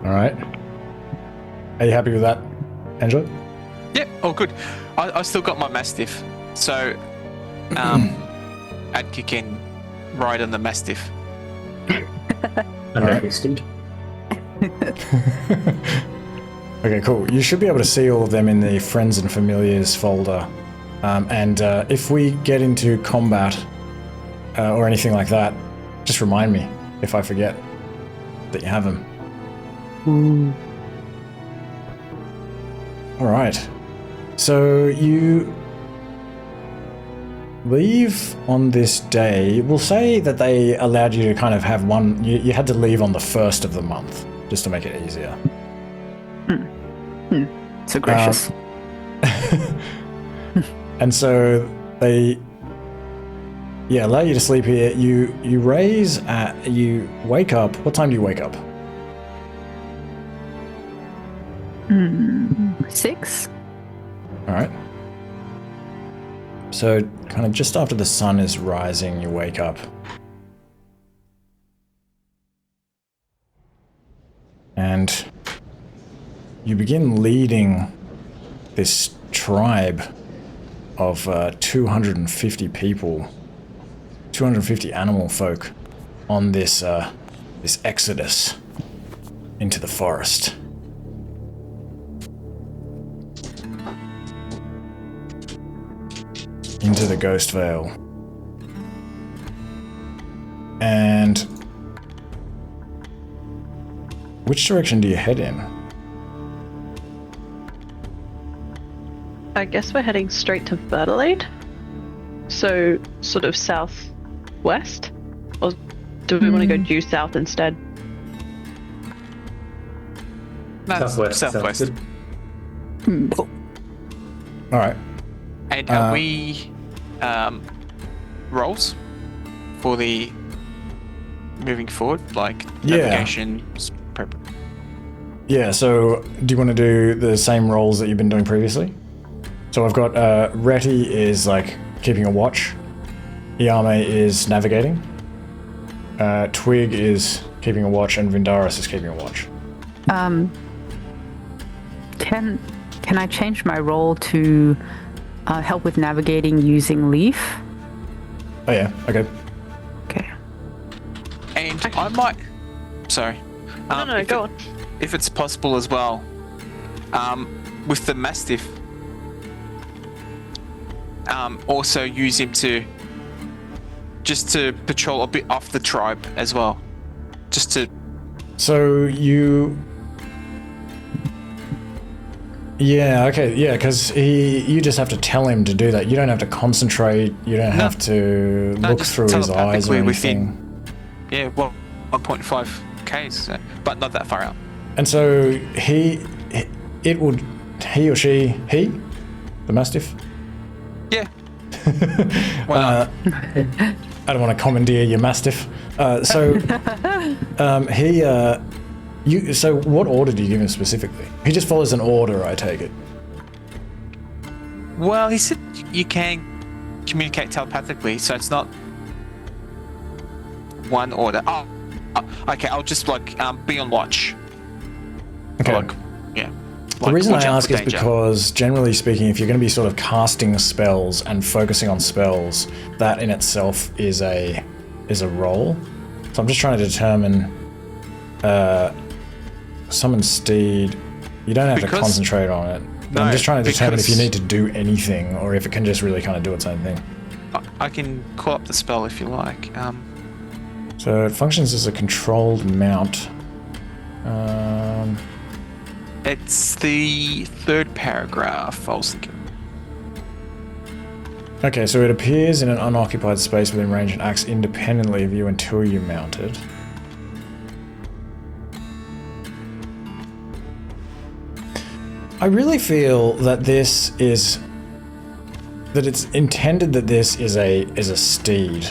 All right. Are you happy with that, Angelo? Yep, all good. I still got my Mastiff, so Adki can ride on the Mastiff. Understood. Okay, cool. You should be able to see all of them in the Friends and Familiars folder And if we get into combat or anything like that, just remind me if I forget that you have them. All right. So you leave on this day. We'll say that they allowed you to kind of have one. You had to leave on the 1st of the month, just to make it easier. So gracious. And so they, allow you to sleep here. You wake up. What time do you wake up? 6. All right. So kind of just after the sun is rising, you wake up. And you begin leading this tribe of 250 people, 250 animal folk on this exodus into the forest. Into the Ghost Vale. And which direction do you head in? I guess we're heading straight to Verdelade. So sort of southwest? Or do we want to go due south instead? No, Southwest. southwest. All right. And are we rolls for the moving forward, like navigation? Yeah, so do you want to do the same roles that you've been doing previously? So I've got Reti is like keeping a watch. Eyame is navigating. Twig is keeping a watch, and Vindaros is keeping a watch. Can I change my role to help with navigating using Leaf? Oh yeah, okay. Okay. And I might. Sorry. No, go on. If it's possible as well, with the Mastiff, also use him to patrol a bit off the tribe as well, just to. So you. Yeah, okay, yeah, because you just have to tell him to do that. You don't have to concentrate. You don't have to look just through his eyes or anything. within. Yeah, well, 1.5 k's, so, but not that far out. And so he or she, the Mastiff. Yeah. Why not? I don't want to commandeer your Mastiff. So what order do you give him specifically? He just follows an order, I take it. Well, he said you can communicate telepathically, so it's not one order. Oh, okay. I'll just be on watch. Okay. The reason I ask is because, generally speaking, if you're going to be sort of casting spells and focusing on spells, that in itself is a role. So I'm just trying to determine. Summon Steed. You don't have to concentrate on it. No, I'm just trying to determine if you need to do anything or if it can just really kind of do its own thing. I can call up the spell if you like. So it functions as a controlled mount. It's the third paragraph, I was thinking. Okay, so it appears in an unoccupied space within range and acts independently of you until you mount it. I really feel that it's intended that this is a steed.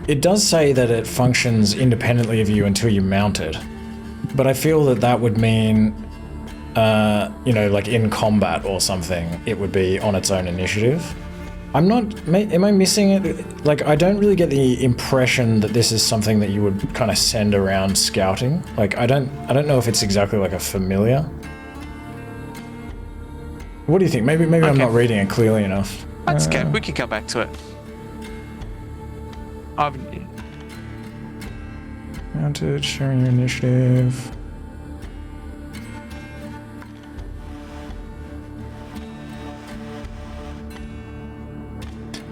It does say that it functions independently of you until you mount it, but I feel that would mean, like in combat or something, it would be on its own initiative. Am I missing it? Like, I don't really get the impression that this is something that you would kind of send around scouting. Like, I don't know if it's exactly like a familiar. What do you think? Maybe I'm not reading it clearly enough. That's okay. We can come back to it. Mounted, sharing your initiative.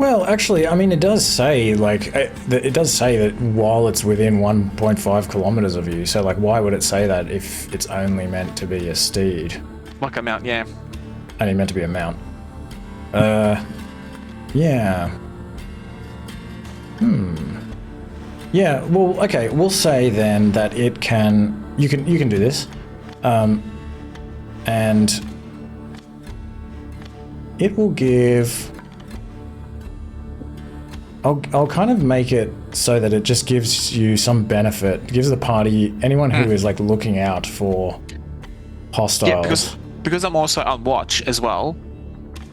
Well, actually, I mean, it does say, like, it does say that while it's within 1.5 kilometers of you, so, like, why would it say that if it's only meant to be a steed? Like a mount, yeah. Only meant to be a mount. Yeah. Yeah, well, okay, we'll say then that it can... You can do this. And... It will give... I'll kind of make it so that it just gives you some benefit. Gives the party... Anyone who is, like, looking out for hostiles... Yeah, because I'm also on watch as well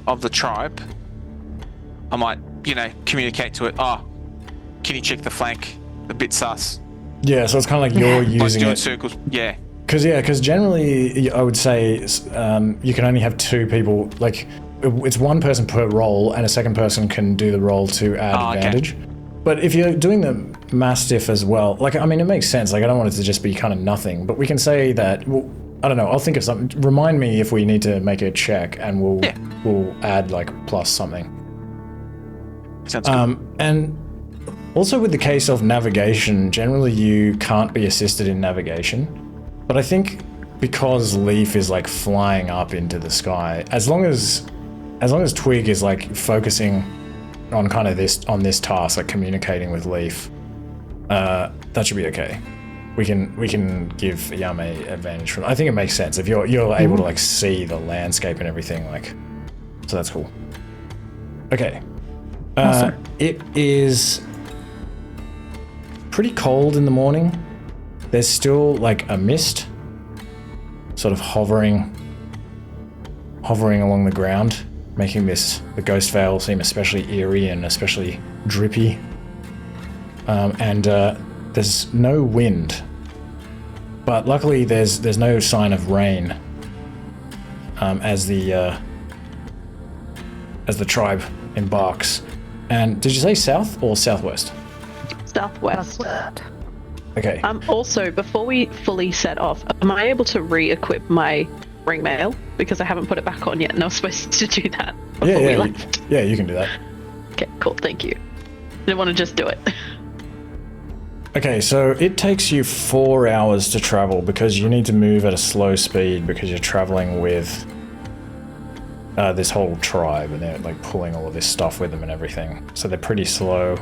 of the tribe. I might, communicate to it. Oh, can you check the flank? A bit sus. Yeah, so it's kind of like you're using doing it. circles. Yeah. Because generally, I would say you can only have two people. Like, it's one person per role, and a second person can do the role to add advantage. Okay. But if you're doing the Mastiff as well, like, I mean, it makes sense. Like, I don't want it to just be kind of nothing. But we can say that. Well, I don't know. I'll think of something. Remind me if we need to make a check, and we'll add like plus something. Sounds good. And also with the case of navigation, generally you can't be assisted in navigation. But I think because Leaf is like flying up into the sky, as long as Twig is like focusing on kind of this task, like communicating with Leaf, that should be okay. We can give Eyame advantage from. I think it makes sense if you're able to like see the landscape and everything, like, so that's cool. Okay. Awesome. It is pretty cold in the morning. There's still like a mist sort of hovering along the ground, making the Ghost Vale seem especially eerie and especially drippy. And there's no wind, but luckily there's no sign of rain as the tribe embarks. And did you say south or southwest? Southwest. Okay. Also, before we fully set off, am I able to re-equip my ring mail? Because I haven't put it back on yet, and I was supposed to do that before we left. Yeah, you can do that. Okay, cool, thank you. Didn't want to just do it. Okay, so it takes you 4 hours to travel because you need to move at a slow speed because you're traveling with this whole tribe, and they're like pulling all of this stuff with them and everything. So they're pretty slow.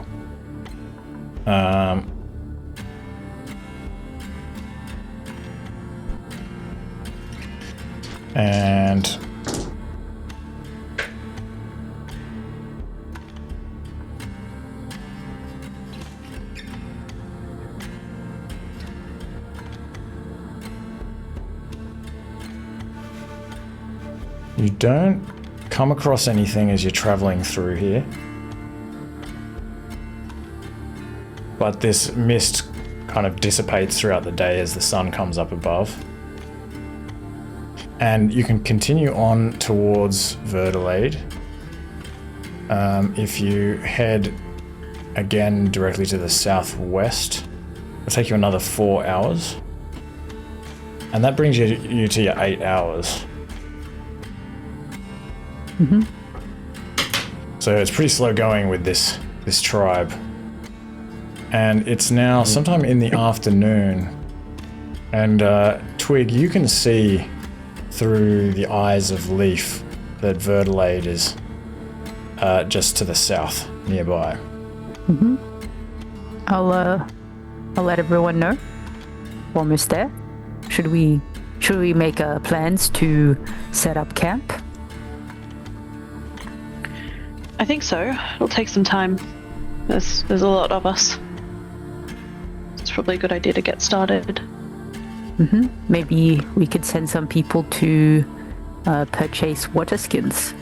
And you don't come across anything as you're traveling through here. But this mist kind of dissipates throughout the day as the sun comes up above. And you can continue on towards Verdelade. If you head again directly to the southwest, it'll take you another 4 hours. And that brings you to your 8 hours. Mm-hmm. So it's pretty slow going with this tribe. And it's now sometime in the afternoon. And Twig, you can see through the eyes of Leaf that Verdelade is just to the south, nearby. Mm-hmm. I'll let everyone know. We're almost there. Should we make plans to set up camp? I think so. It'll take some time. There's a lot of us. It's probably a good idea to get started. Mm-hmm. Maybe we could send some people to purchase water skins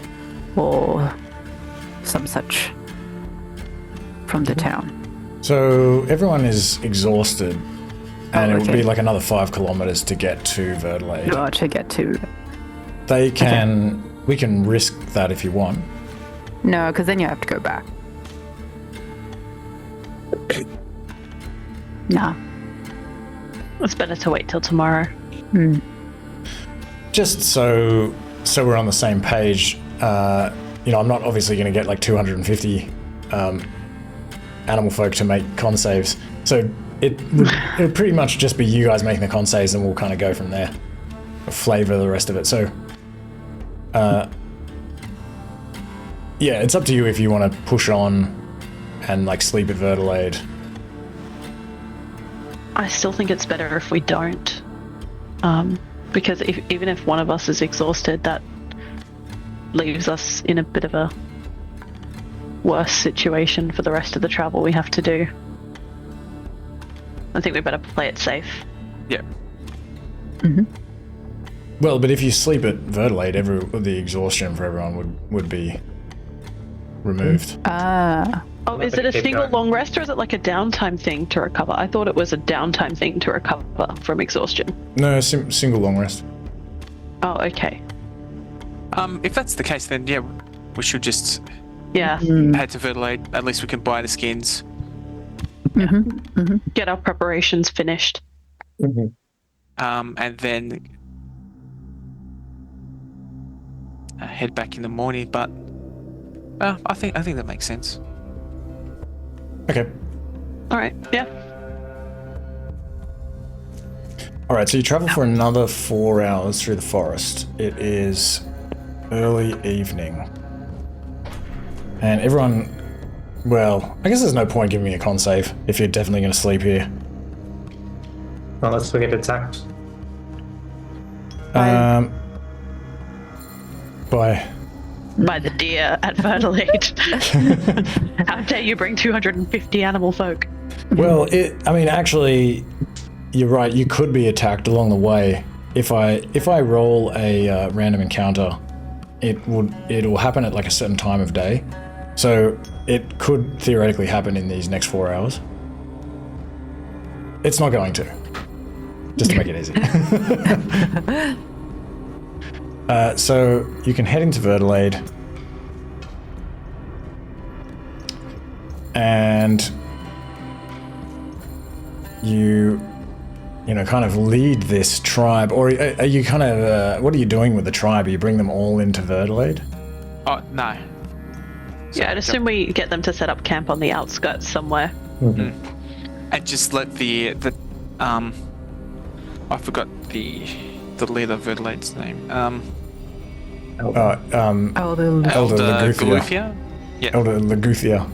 or some such from the town. So everyone is exhausted, and it would be like another 5 kilometers to get to Verdelade. Oh, to get to. We can risk that if you want. No, because then you have to go back. Nah. It's better to wait till tomorrow. Mm. Just so we're on the same page, I'm not obviously going to get like 250 animal folk to make con saves. So it would pretty much just be you guys making the con saves, and we'll kind of go from there. Flavor the rest of it. So, yeah, it's up to you if you want to push on and like sleep at Verdelade. I still think it's better if we don't, because even if one of us is exhausted, that leaves us in a bit of a worse situation for the rest of the travel we have to do. I think we better play it safe. Yeah. Mm-hmm. Well, but if you sleep at Verdelade, the exhaustion for everyone would be removed. Oh, is it a single long rest, or is it like a downtime thing to recover? I thought it was a downtime thing to recover from exhaustion. No, single long rest. Oh, okay. If that's the case, then yeah, we should just Yeah. head to Verdelade. At least we can buy the skins. Get our preparations finished. And then head back in the morning. But I think that makes sense. Okay. All right. Yeah. All right, so you travel for another 4 hours through the forest. It is early evening. And everyone... Well, I guess there's no point giving me a con save if you're definitely going to sleep here. Unless we get attacked. By the deer at Verdelade. How dare you bring 250 animal folk? Well, actually, you're right. You could be attacked along the way. If I roll a random encounter, it'll happen at like a certain time of day. So it could theoretically happen in these next 4 hours. It's not going to. Just to make it easy. So you can head into Verdelade. And you kind of lead this tribe, or are you kind of, what are you doing with the tribe? You bring them all into Verdelade? Oh, no. Yeah, I'd assume we get them to set up camp on the outskirts somewhere. And just let the I forgot the leader of Verdelade's name. Elder Leguthia? Yeah. Elder Leguthia.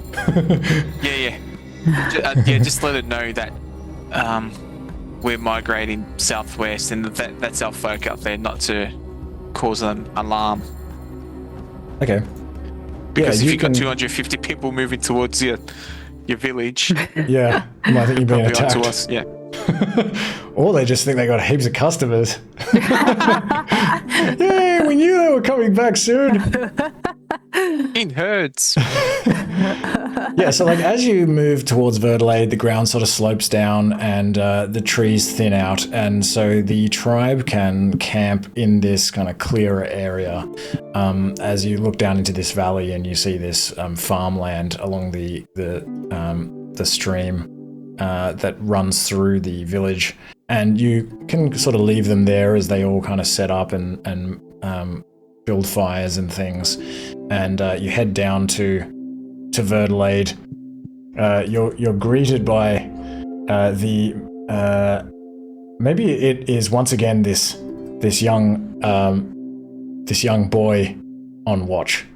Yeah, just let it know that we're migrating southwest and that's our folk out there, not to cause an alarm. Okay. Because if you've got 250 people moving towards your village, yeah, well, I think you're being attacked. onto us, yeah. Or they just think they got heaps of customers. Yay, we knew they were coming back soon. In herds. Yeah, so like as you move towards Verdelade, the ground sort of slopes down and the trees thin out, and so the tribe can camp in this kind of clearer area. As you look down into this valley and you see this farmland along the stream that runs through the village, and you can sort of leave them there as they all kind of set up and build fires and things, and you head down to Verdelade. You're greeted by maybe it is once again this young boy on watch.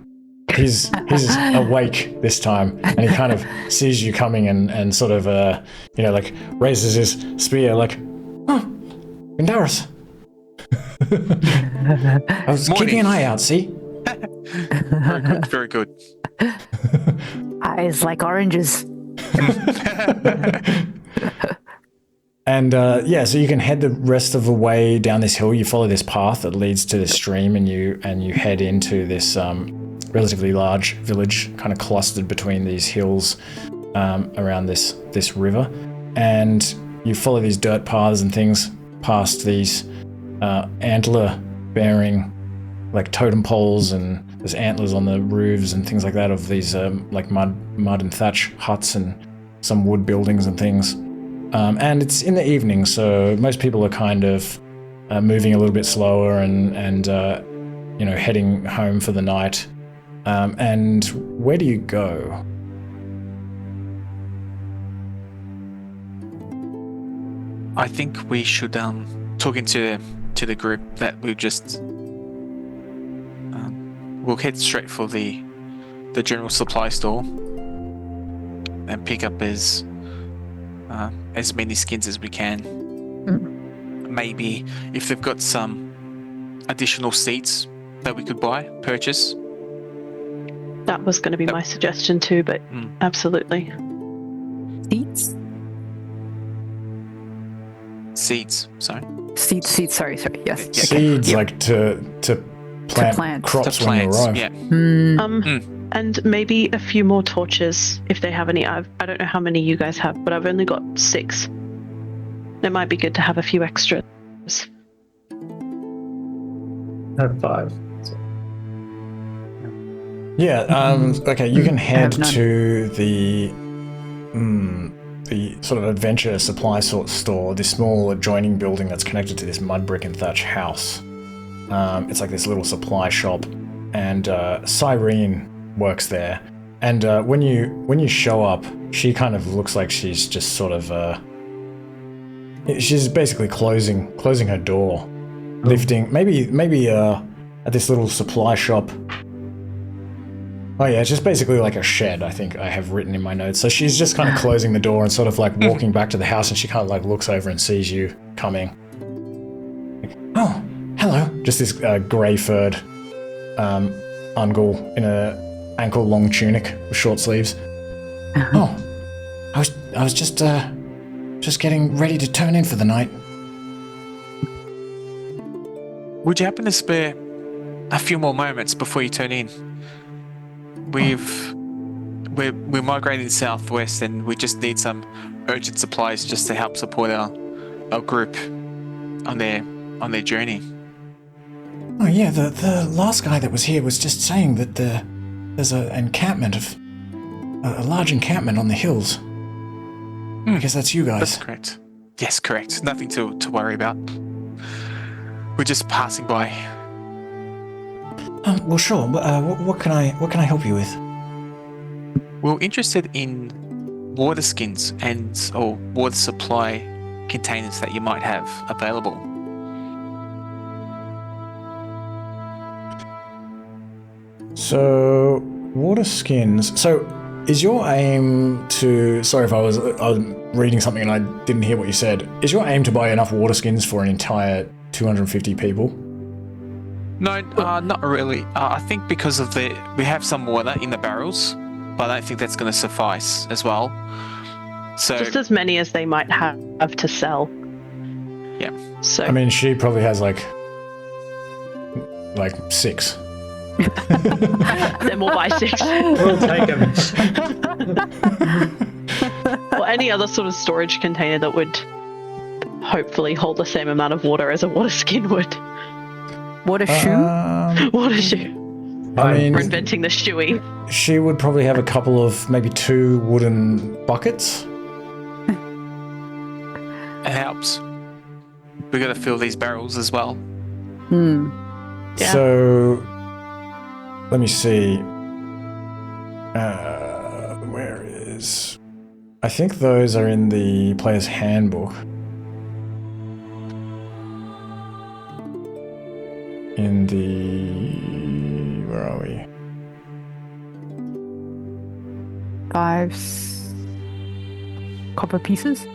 He's awake this time, and he kind of sees you coming and sort of like raises his spear like, oh, Vindaros. I was keeping an eye out, see? Very good. Eyes like oranges. And so you can head the rest of the way down this hill. You follow this path that leads to this stream, and you head into this relatively large village, kind of clustered between these hills around this river. And you follow these dirt paths and things past these antler-bearing like totem poles, and there's antlers on the roofs and things like that of these like mud and thatch huts and some wood buildings and things. And it's in the evening, so most people are kind of moving a little bit slower and heading home for the night. And where do you go? I think we should talk into the group that we'll just we'll head straight for the general supply store and pick up as many skins as we can. Maybe if they've got some additional seats that we could purchase. That was going to be my suggestion too, but absolutely. Seeds? Sorry. Seeds, sorry, yes. Yeah. Seeds, like to plant crops when you arrive. Yeah. And maybe a few more torches if they have any. I don't know how many you guys have, but I've only got 6. It might be good to have a few extras. I have 5. Yeah, okay, you can head to the sort of adventure supply store, this small adjoining building that's connected to this mud brick and thatch house. It's like this little supply shop, and Cyrene works there. And when you show up, she kind of looks like she's just sort of she's basically closing her door, lifting maybe at this little supply shop. Oh yeah, it's just basically like a shed, I think I have written in my notes. So she's just kind of closing the door and sort of like walking back to the house, and she kind of like looks over and sees you coming. Like, oh, hello. Just this grey-furred Ungul in a ankle-long tunic with short sleeves. Oh, I was just getting ready to turn in for the night. Would you happen to spare a few more moments before you turn in? We're migrating southwest, and we just need some urgent supplies just to help support our group on their journey. Oh yeah, the last guy that was here was just saying that there's a large encampment on the hills. I guess that's you guys. That's correct. Yes, correct. Nothing to worry about. We're just passing by. Well, sure. What can I help you with? We're interested in water skins or water supply containers that you might have available. So, water skins. So, is your aim to... Sorry if I was reading something and I didn't hear what you said. Is your aim to buy enough water skins for an entire 250 people? No, not really. I think because of we have some water in the barrels, but I don't think that's going to suffice as well. So just as many as they might have to sell. Yeah. So I mean, she probably has like 6. Then we'll buy 6. We'll take them. Or any other sort of storage container that would hopefully hold the same amount of water as a water skin would. Water shoe? Water shoe. I mean, We're inventing the shoey. she would probably have a couple of, maybe 2 wooden buckets. it helps. We got to fill these barrels as well. Yeah. So, let me see. Where is... I think those are in the player's handbook. In the... Where are we? 5 copper pieces?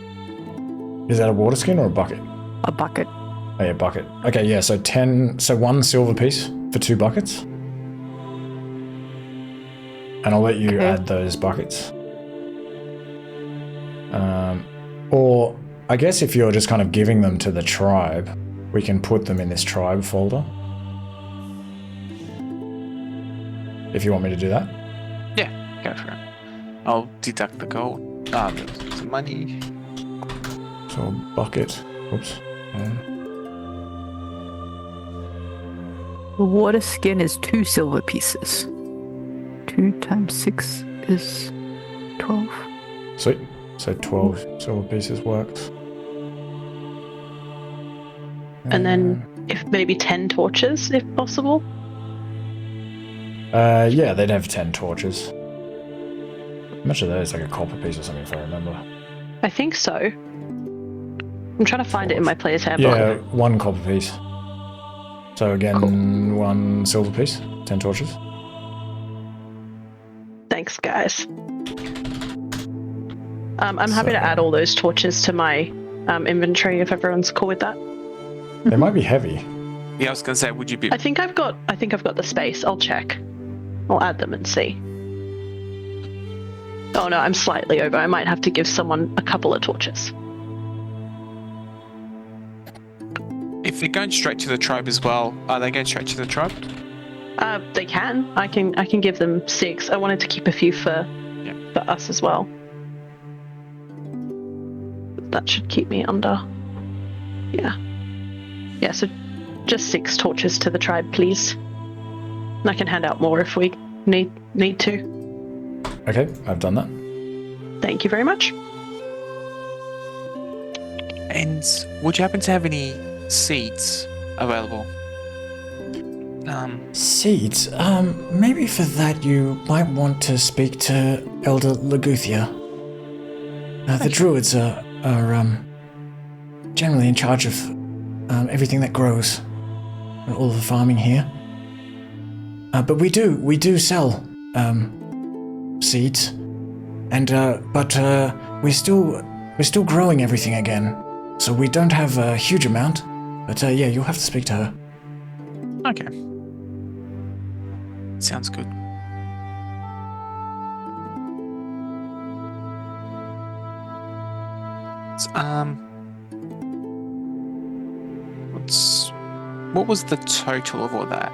Is that a water skin or a bucket? A bucket. Oh yeah, bucket. Okay, yeah, so 10... So 1 silver piece for 2 buckets. And I'll let you add those buckets. Or, I guess if you're just kind of giving them to the tribe, we can put them in this tribe folder. If you want me to do that. Yeah, go for it. I'll deduct the gold. The money. So, bucket. Oops. The water skin is 2 silver pieces. 2 times 6 is 12. Sweet. So 12 silver pieces works. And then if maybe 10 torches, if possible. Yeah, they'd have 10 torches. How much of those? Like a copper piece or something, if I remember. I think so. I'm trying to find it in my player's handbook. Yeah, 1 copper piece. So again, 1 silver piece, 10 torches. Thanks, guys. I'm happy to add all those torches to my inventory if everyone's cool with that. They might be heavy. Yeah, I was gonna say, would you be? I think I've got the space. I'll check. I'll add them and see. Oh no, I'm slightly over. I might have to give someone a couple of torches. If they're going straight to the tribe as well, are they going straight to the tribe? They can. I can give them 6. I wanted to keep a few for us as well. That should keep me under. Yeah. Yeah, so just 6 torches to the tribe, please. And I can hand out more if we need to. Okay, I've done that. Thank you very much. And would you happen to have any seeds available? Seeds? Maybe for that you might want to speak to Elder Leguthia. The druids are generally in charge of everything that grows and all of the farming here. But we do sell seeds, and but we're still growing everything again, so we don't have a huge amount. But yeah, you'll have to speak to her. Okay. Sounds good. What was the total of all that?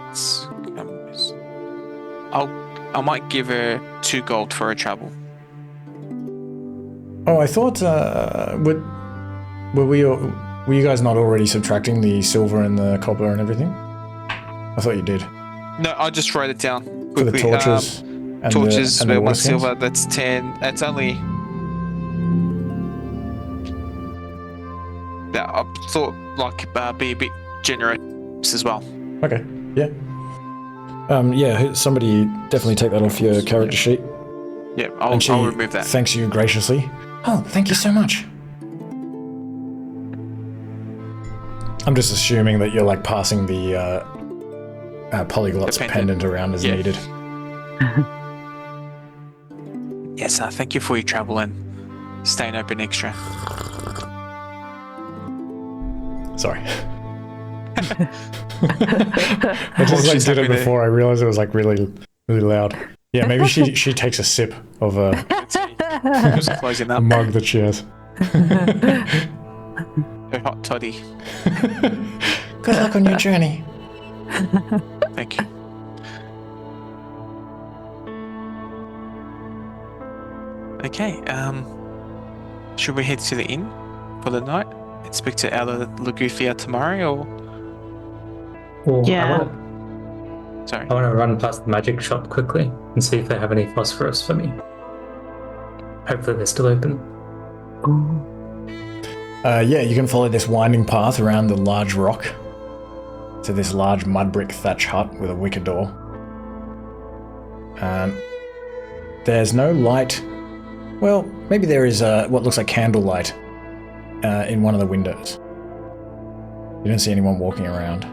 I might give her 2 gold for her travel. Oh, I thought, were you guys not already subtracting the silver and the copper and everything? I thought you did. No, I'll just write it down For quickly. the torches and Torches, the 1 water skins? silver, that's 10. That's only... Yeah, I thought, be a bit generous as well. Okay, yeah. Yeah, somebody definitely take that off your character sheet. Yeah, And she I'll remove that. thanks you graciously. Oh, thank you so much. I'm just assuming that you're like passing the polyglot's The pendant. pendant around as Yeah. needed. Yes, thank you for your travel and staying open extra. Sorry. I just like She's did it happy there. before I realized it was like really, really loud. Yeah, maybe she takes a sip of a Just closing that. mug that she has. Her hot toddy. Good luck on your journey. Thank you. Okay, should we head to the inn for the night and speak to Elder Leguthia tomorrow, or? Well, Yeah. Sorry. I want to run past the magic shop quickly and see if they have any phosphorus for me. Hopefully they're still open. Yeah, you can follow this winding path around the large rock to this large mud brick thatch hut with a wicker door. There's no light. Well, maybe there is what looks like candlelight in one of the windows. You don't see anyone walking around.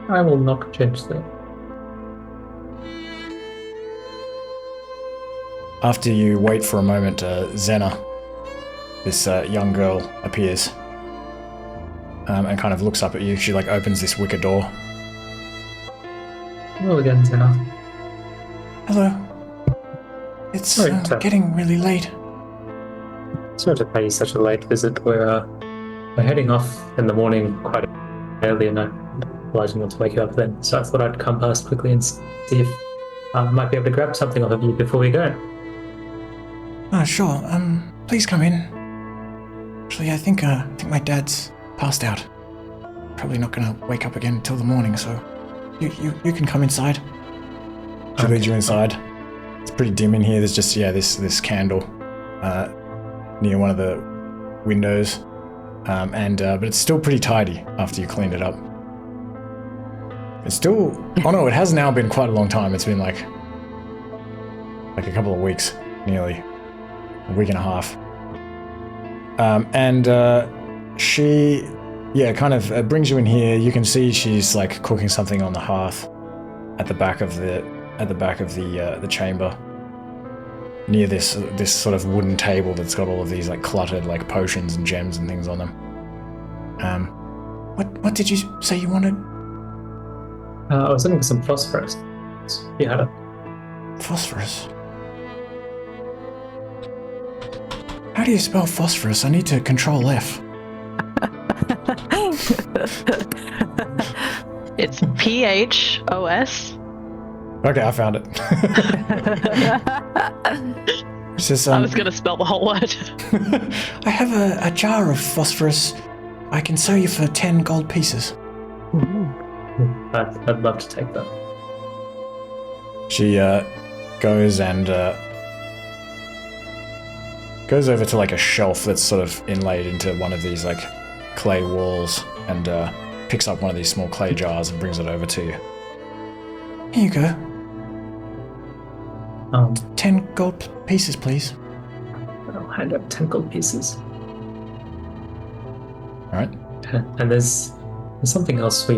I will knock gently. After you wait for a moment, Zena, this young girl, appears and kind of looks up at you. She like opens this wicker door. Hello again, Zena. Hello. It's Sorry to- getting really late. Sorry to pay you such a late visit. We're heading off in the morning quite early, and I obliged not to wake you up then. So I thought I'd come past quickly and see if I might be able to grab something off of you before we go. Oh, sure. Please come in. Actually, I think my dad's passed out. Probably not gonna wake up again until the morning, so you can come inside. She leads you inside. It's pretty dim in here. There's just this candle near one of the windows, but it's still pretty tidy after you cleaned it up. It's still. Oh no, it has now been quite a long time. It's been like a couple of weeks, nearly a week and a half. And she, kind of brings you in here. You can see she's like cooking something on the hearth at the back of the chamber, near this sort of wooden table that's got all of these like cluttered like potions and gems and things on them. What did you say you wanted? I was looking for some phosphorus. You had it. Phosphorus? How do you spell phosphorus? I need to control F. It's PHOS. Okay, I found it. It's just, I was going to spell the whole word. I have a jar of phosphorus I can sell you for 10 gold pieces. I'd love to take that. She goes and goes over to like a shelf that's sort of inlaid into one of these like clay walls and picks up one of these small clay jars and brings it over to you. Here you go. 10 gold pieces, please. I'll hand out 10 gold pieces. All right. And there's something else I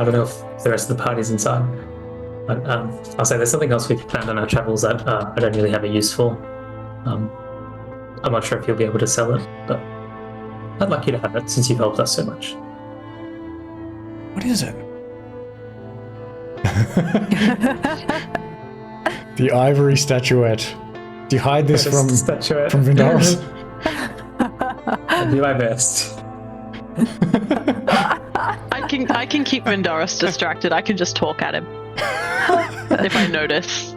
don't know if the rest of the party's inside, but I'll say there's something else we've planned on our travels that I don't really have a use for. I'm not sure if you'll be able to sell it, but I'd like you to have it since you've helped us so much. What is it? The ivory statuette. Do you hide this from Vindaros? I'll do my best. I can keep Vindaros distracted. I can just talk at him if I notice.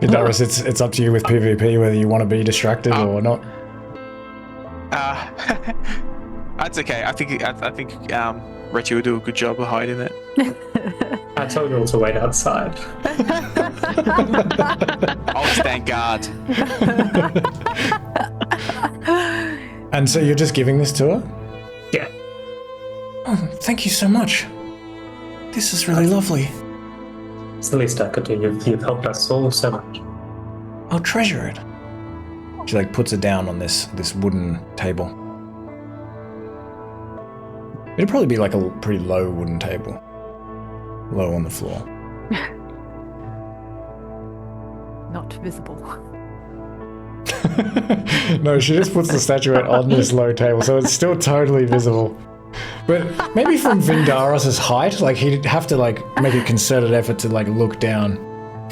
Vindaros, it's up to you with PvP whether you want to be distracted or not. That's okay. I think Reti will do a good job of hiding it. I told you all to wait outside. I'll stand guard. And so you're just giving this to her? Yeah. Oh, thank you so much. This is really lovely. It's the least I could do. You've helped us all so much. I'll treasure it. She like puts it down on this wooden table. It'd probably be like a pretty low wooden table. Low on the floor. Not visible. No, she just puts the statuette on this low table, so it's still totally visible. But maybe from Vindaros' height, like he'd have to like make a concerted effort to like look down.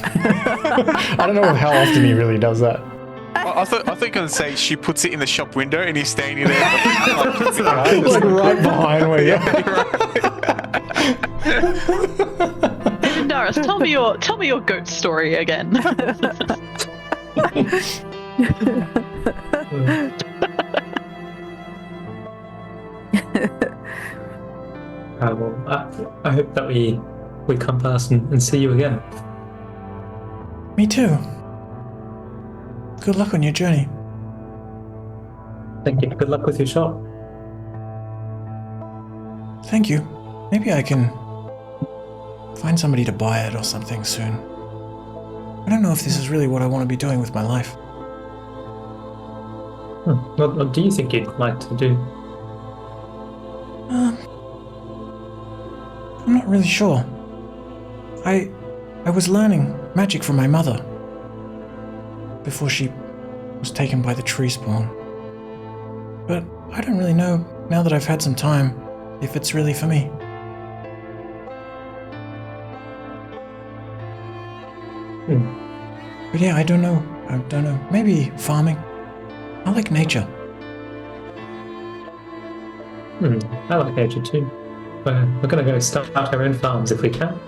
I don't know how often he really does that. I thought you were going to say she puts it in the shop window and he's standing there Like right behind where you are. Vindaros, tell me your goat story again. I hope that we come past and see you again. Me too. Good luck on your journey. Thank you. Good luck with your shop. Thank you. Maybe I can find somebody to buy it or something soon. I don't know if this is really what I want to be doing with my life. What do you think you'd like to do? I'm not really sure. I was learning magic from my mother before she was taken by the tree spawn. But I don't really know, now that I've had some time, if it's really for me. But yeah, I don't know. Maybe farming. I like nature. I like nature too. We're gonna go start our own farms if we can,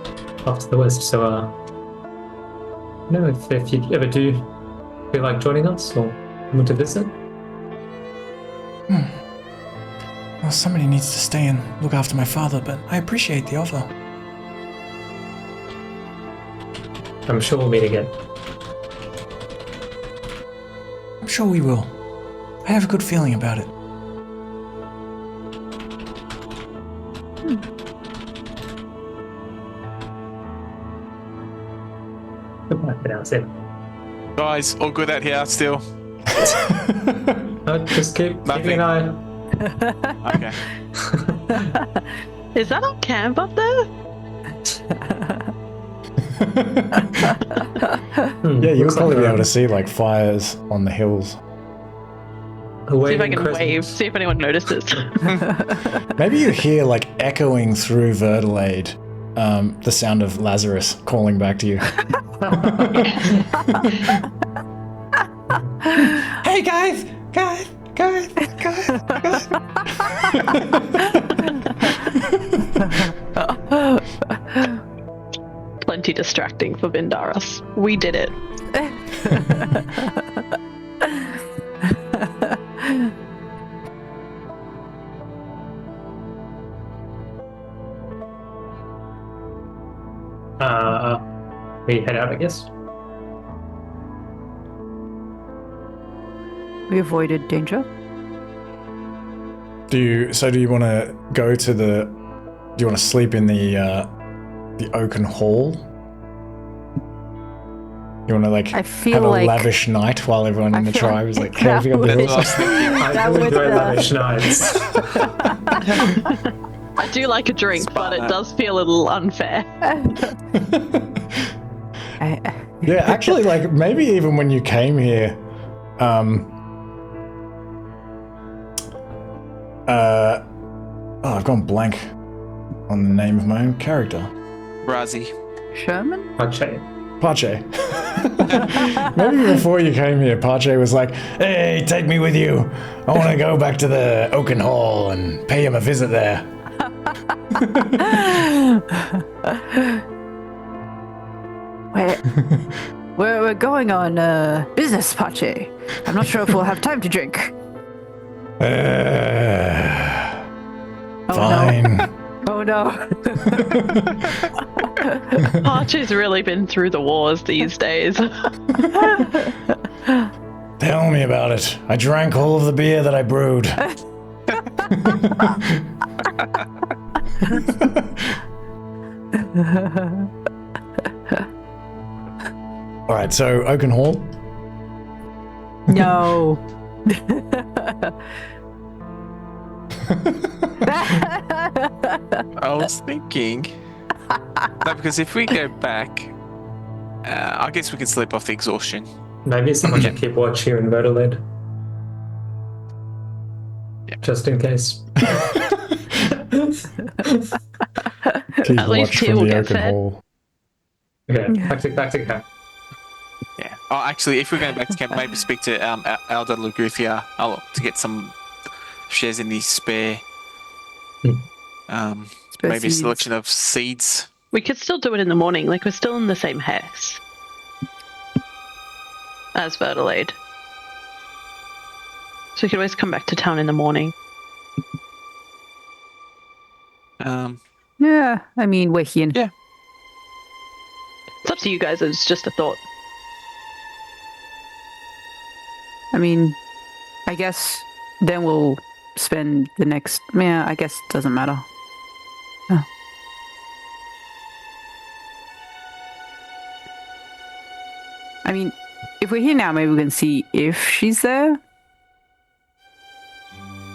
off to the west. So, if you ever do feel like joining us or want to visit. Well, somebody needs to stay and look after my father, but I appreciate the offer. I'm sure we'll meet again. I'm sure we will. I have a good feeling about it. Goodbye for now, Sim. Guys, all good out here still? Just keep keeping an eye. Okay. Is that on camp up there? Yeah, you'll Looks probably like be able to see like fires on the hills. a See if I waving can crescent. wave, see if anyone notices. Maybe you hear like echoing through Verdelade, the sound of Lazarus calling back to you. Hey guys! Guys! Plenty distracting for Vindaros. We did it. We head out, I guess. We avoided danger. Do you want to go to the? Do you want to sleep in the oaken hall? You want to like I feel have a like- lavish night while everyone in the feel tribe like is like that camping up the would- That's what I hills? was thinking. I That do would, enjoy lavish nights. I do like a drink, but it does feel a little unfair. Yeah, actually, like maybe even when you came here, I've gone blank on the name of my own character. Razi. Sherman? Okay. Pache. Maybe before you came here, Pache was like, "Hey, take me with you. I want to go back to the Oaken Hall and pay him a visit there." We're going on business, Pache. I'm not sure if we'll have time to drink. Fine. Oh no. Archie's really been through the wars these days. Tell me about it. I drank all of the beer that I brewed. All right, so Oaken Hall. No. I was thinking. No, because if we go back, I guess we can sleep off the exhaustion. Maybe someone should keep watch here in Verdelade. Yeah. Just in case. Keep At least watch he from will the get Oaken fed. Hall. Okay, back to camp. Yeah. Oh, actually, if we're going back to camp, maybe speak to Elder Leguthia to get some shares in the spare. Maybe a seeds. selection of seeds. We could still do it in the morning, like we're still in the same hex as Verdelade. So we could always come back to town in the morning. Yeah, I mean, we're here. Yeah. It's up to you guys, it's just a thought. I mean, I guess then we'll spend the next. Yeah, I guess it doesn't matter. Oh. I mean, if we're here now, maybe we can see if she's there.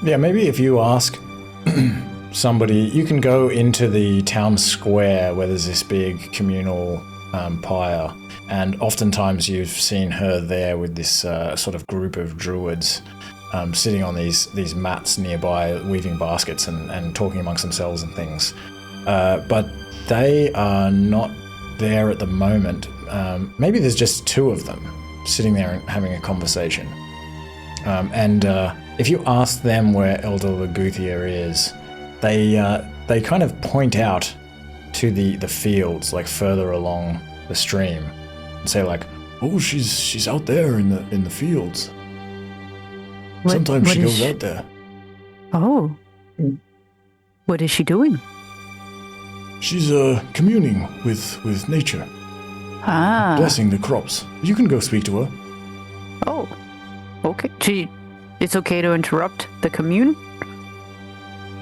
Yeah, maybe if you ask somebody, you can go into the town square where there's this big communal pyre, and oftentimes you've seen her there with this sort of group of druids sitting on these mats nearby, weaving baskets and talking amongst themselves and things. But they are not there at the moment. Maybe there's just two of them sitting there and having a conversation. And if you ask them where Elder Leguthia is, they kind of point out to the fields, like further along the stream, and say like, "Oh, she's out there in the fields. Sometimes what she is goes she- out there. Oh. What is she doing? She's communing with nature, Ah. blessing the crops. You can go speak to her. Oh. Okay. It's okay to interrupt the commune?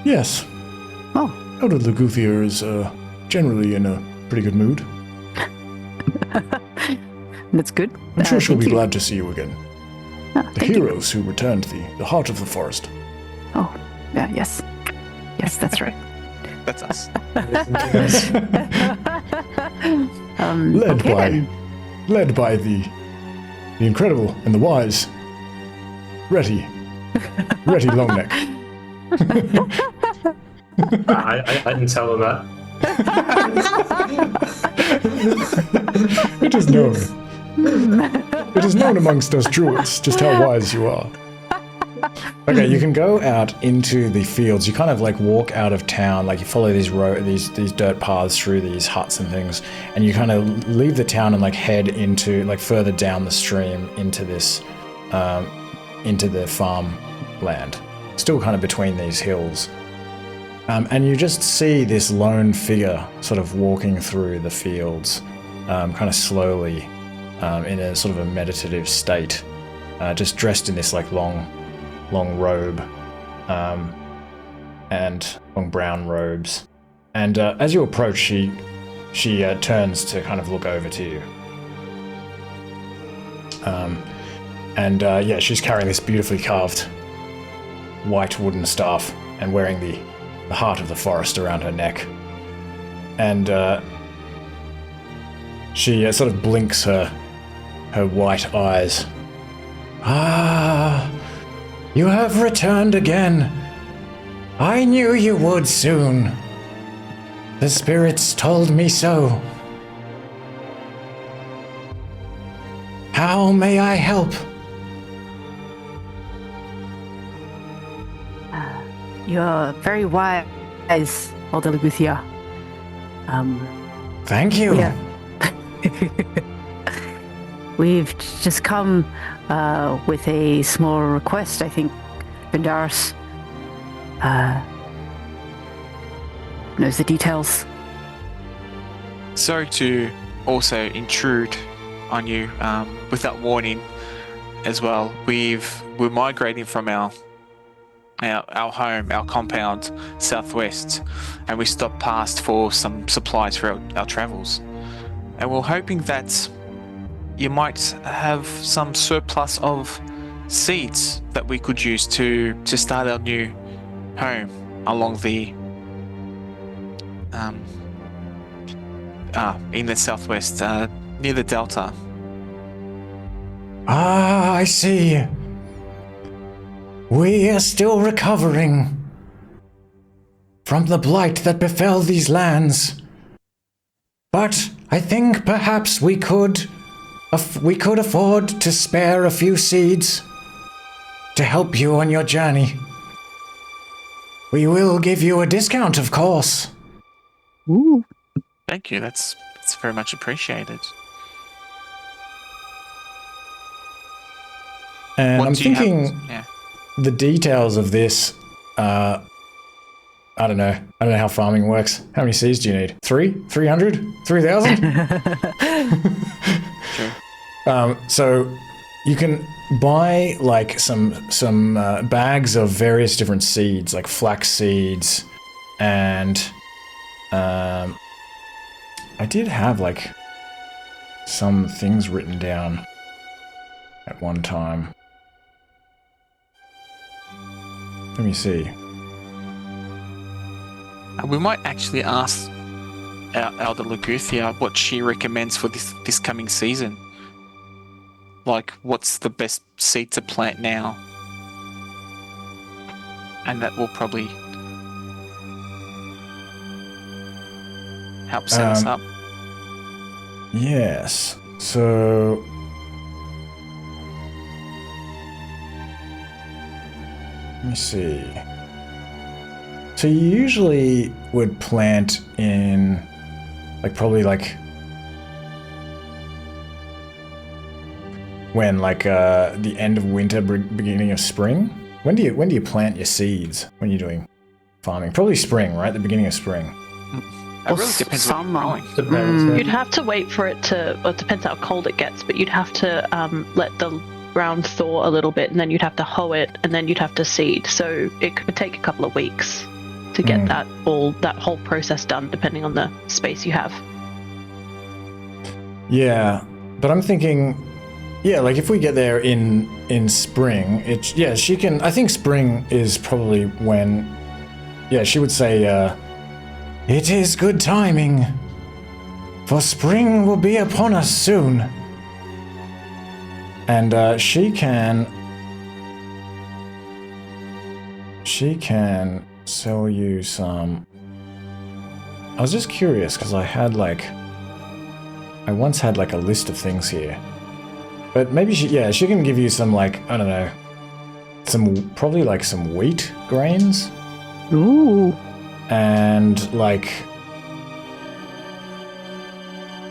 Yes. Oh. Elder Leguthia is generally in a pretty good mood. That's good. I'm sure she'll thank be you. glad to see you again. Ah, The thank you. heroes who returned the heart of the forest. Oh, yeah, yes. Yes, that's right. That's us. Led okay by then. led by the incredible and the wise Reti Longneck. I didn't tell them that. It is known. It is known amongst us druids just how wise you are. Okay, you can go out into the fields. You kind of like walk out of town, like you follow these these dirt paths through these huts and things, and you kind of leave the town and like head into like further down the stream into this, into the farmland. Still kind of between these hills. And you just see this lone figure sort of walking through the fields, kind of slowly, in a sort of a meditative state, just dressed in this like long robe, and long brown robes. And as you approach, she turns to kind of look over to you. Yeah, she's carrying this beautifully carved white wooden staff and wearing the heart of the forest around her neck. And she sort of blinks her white eyes. Ah, you have returned again. I knew you would soon. The spirits told me so. How may I help? You're very wise, Elder Leguthia. Thank you. Yeah. We've just come with a small request. I think Vindaros knows the details. Sorry to also intrude on you without warning as well. We're migrating from our home, our compound, southwest, and we stopped past for some supplies for our travels. And we're hoping that you might have some surplus of seeds that we could use to start our new home along the in the southwest, near the delta. Ah, I see. We are still recovering from the blight that befell these lands. But I think perhaps we could afford to spare a few seeds to help you on your journey. We will give you a discount, of course. Ooh. Thank you. That's very much appreciated. And I'm thinking Yeah. the details of this, I don't know how farming works. How many seeds do you need? 300? 3,000? Sure. So you can buy like some bags of various different seeds, like flax seeds, and I did have like some things written down at one time. Let me see. We might actually ask Elder Leguthia what she recommends for this coming season. Like, what's the best seed to plant now? And that will probably help set us up. Yes. So let me see. So you usually would plant in probably when the end of winter, beginning of spring. When do you plant your seeds when you're doing farming? Probably spring, right? The beginning of spring. It really depends on what you're growing. Depends. You'd have to wait for it to, well, it depends how cold it gets, but you'd have to let the ground thaw a little bit, and then you'd have to hoe it, and then you'd have to seed. So it could take a couple of weeks to get that whole process done, depending on the space you have. Yeah. But I'm thinking, yeah, like if we get there in spring, she can. I think spring is probably when. Yeah, she would say, "It is good timing, for spring will be upon us soon." And she can sell you some. I was just curious because I once had like a list of things here, but maybe she can give you some, like, I don't know, probably like some wheat grains. Ooh. And like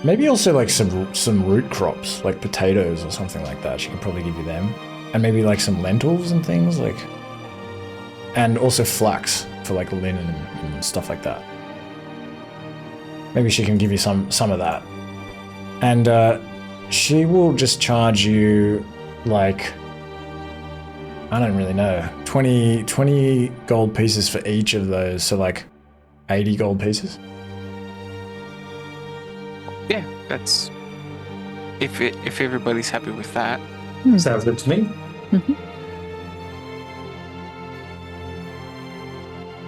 maybe also like some root crops, like potatoes or something like that. She can probably give you them, and maybe like some lentils and things like, and also flax for like linen and stuff like that. Maybe she can give you some of that, and she will just charge you like, I don't really know, 20 gold pieces for each of those, so like 80 gold pieces. Yeah, that's if everybody's happy with that. Sounds good to me. Mm-hmm.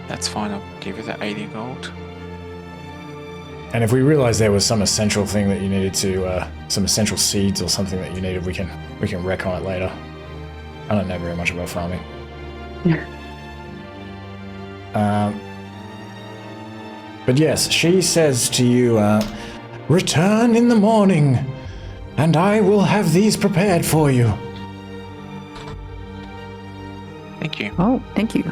That's fine. I'll give you the 80 gold. And if we realize there was some essential thing that you needed to, some essential seeds or something that you needed, we can wreck on it later. I don't know very much about farming. But yes, she says to you, return in the morning, and I will have these prepared for you. Thank you. Oh, thank you.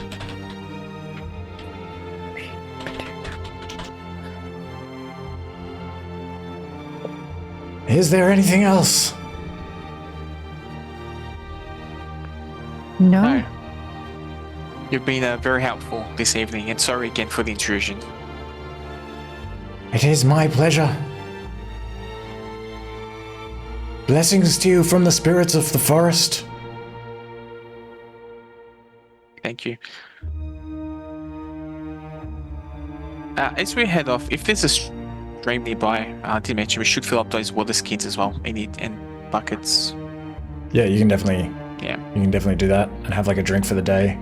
Is there anything else? No. No. You've been very helpful this evening, and sorry again for the intrusion. It is my pleasure. Blessings to you from the spirits of the forest. Thank you. As we head off, if there's a stream nearby, I did mention we should fill up those water skins as well, and buckets. Yeah, you can definitely. Yeah. You can definitely do that and have like a drink for the day.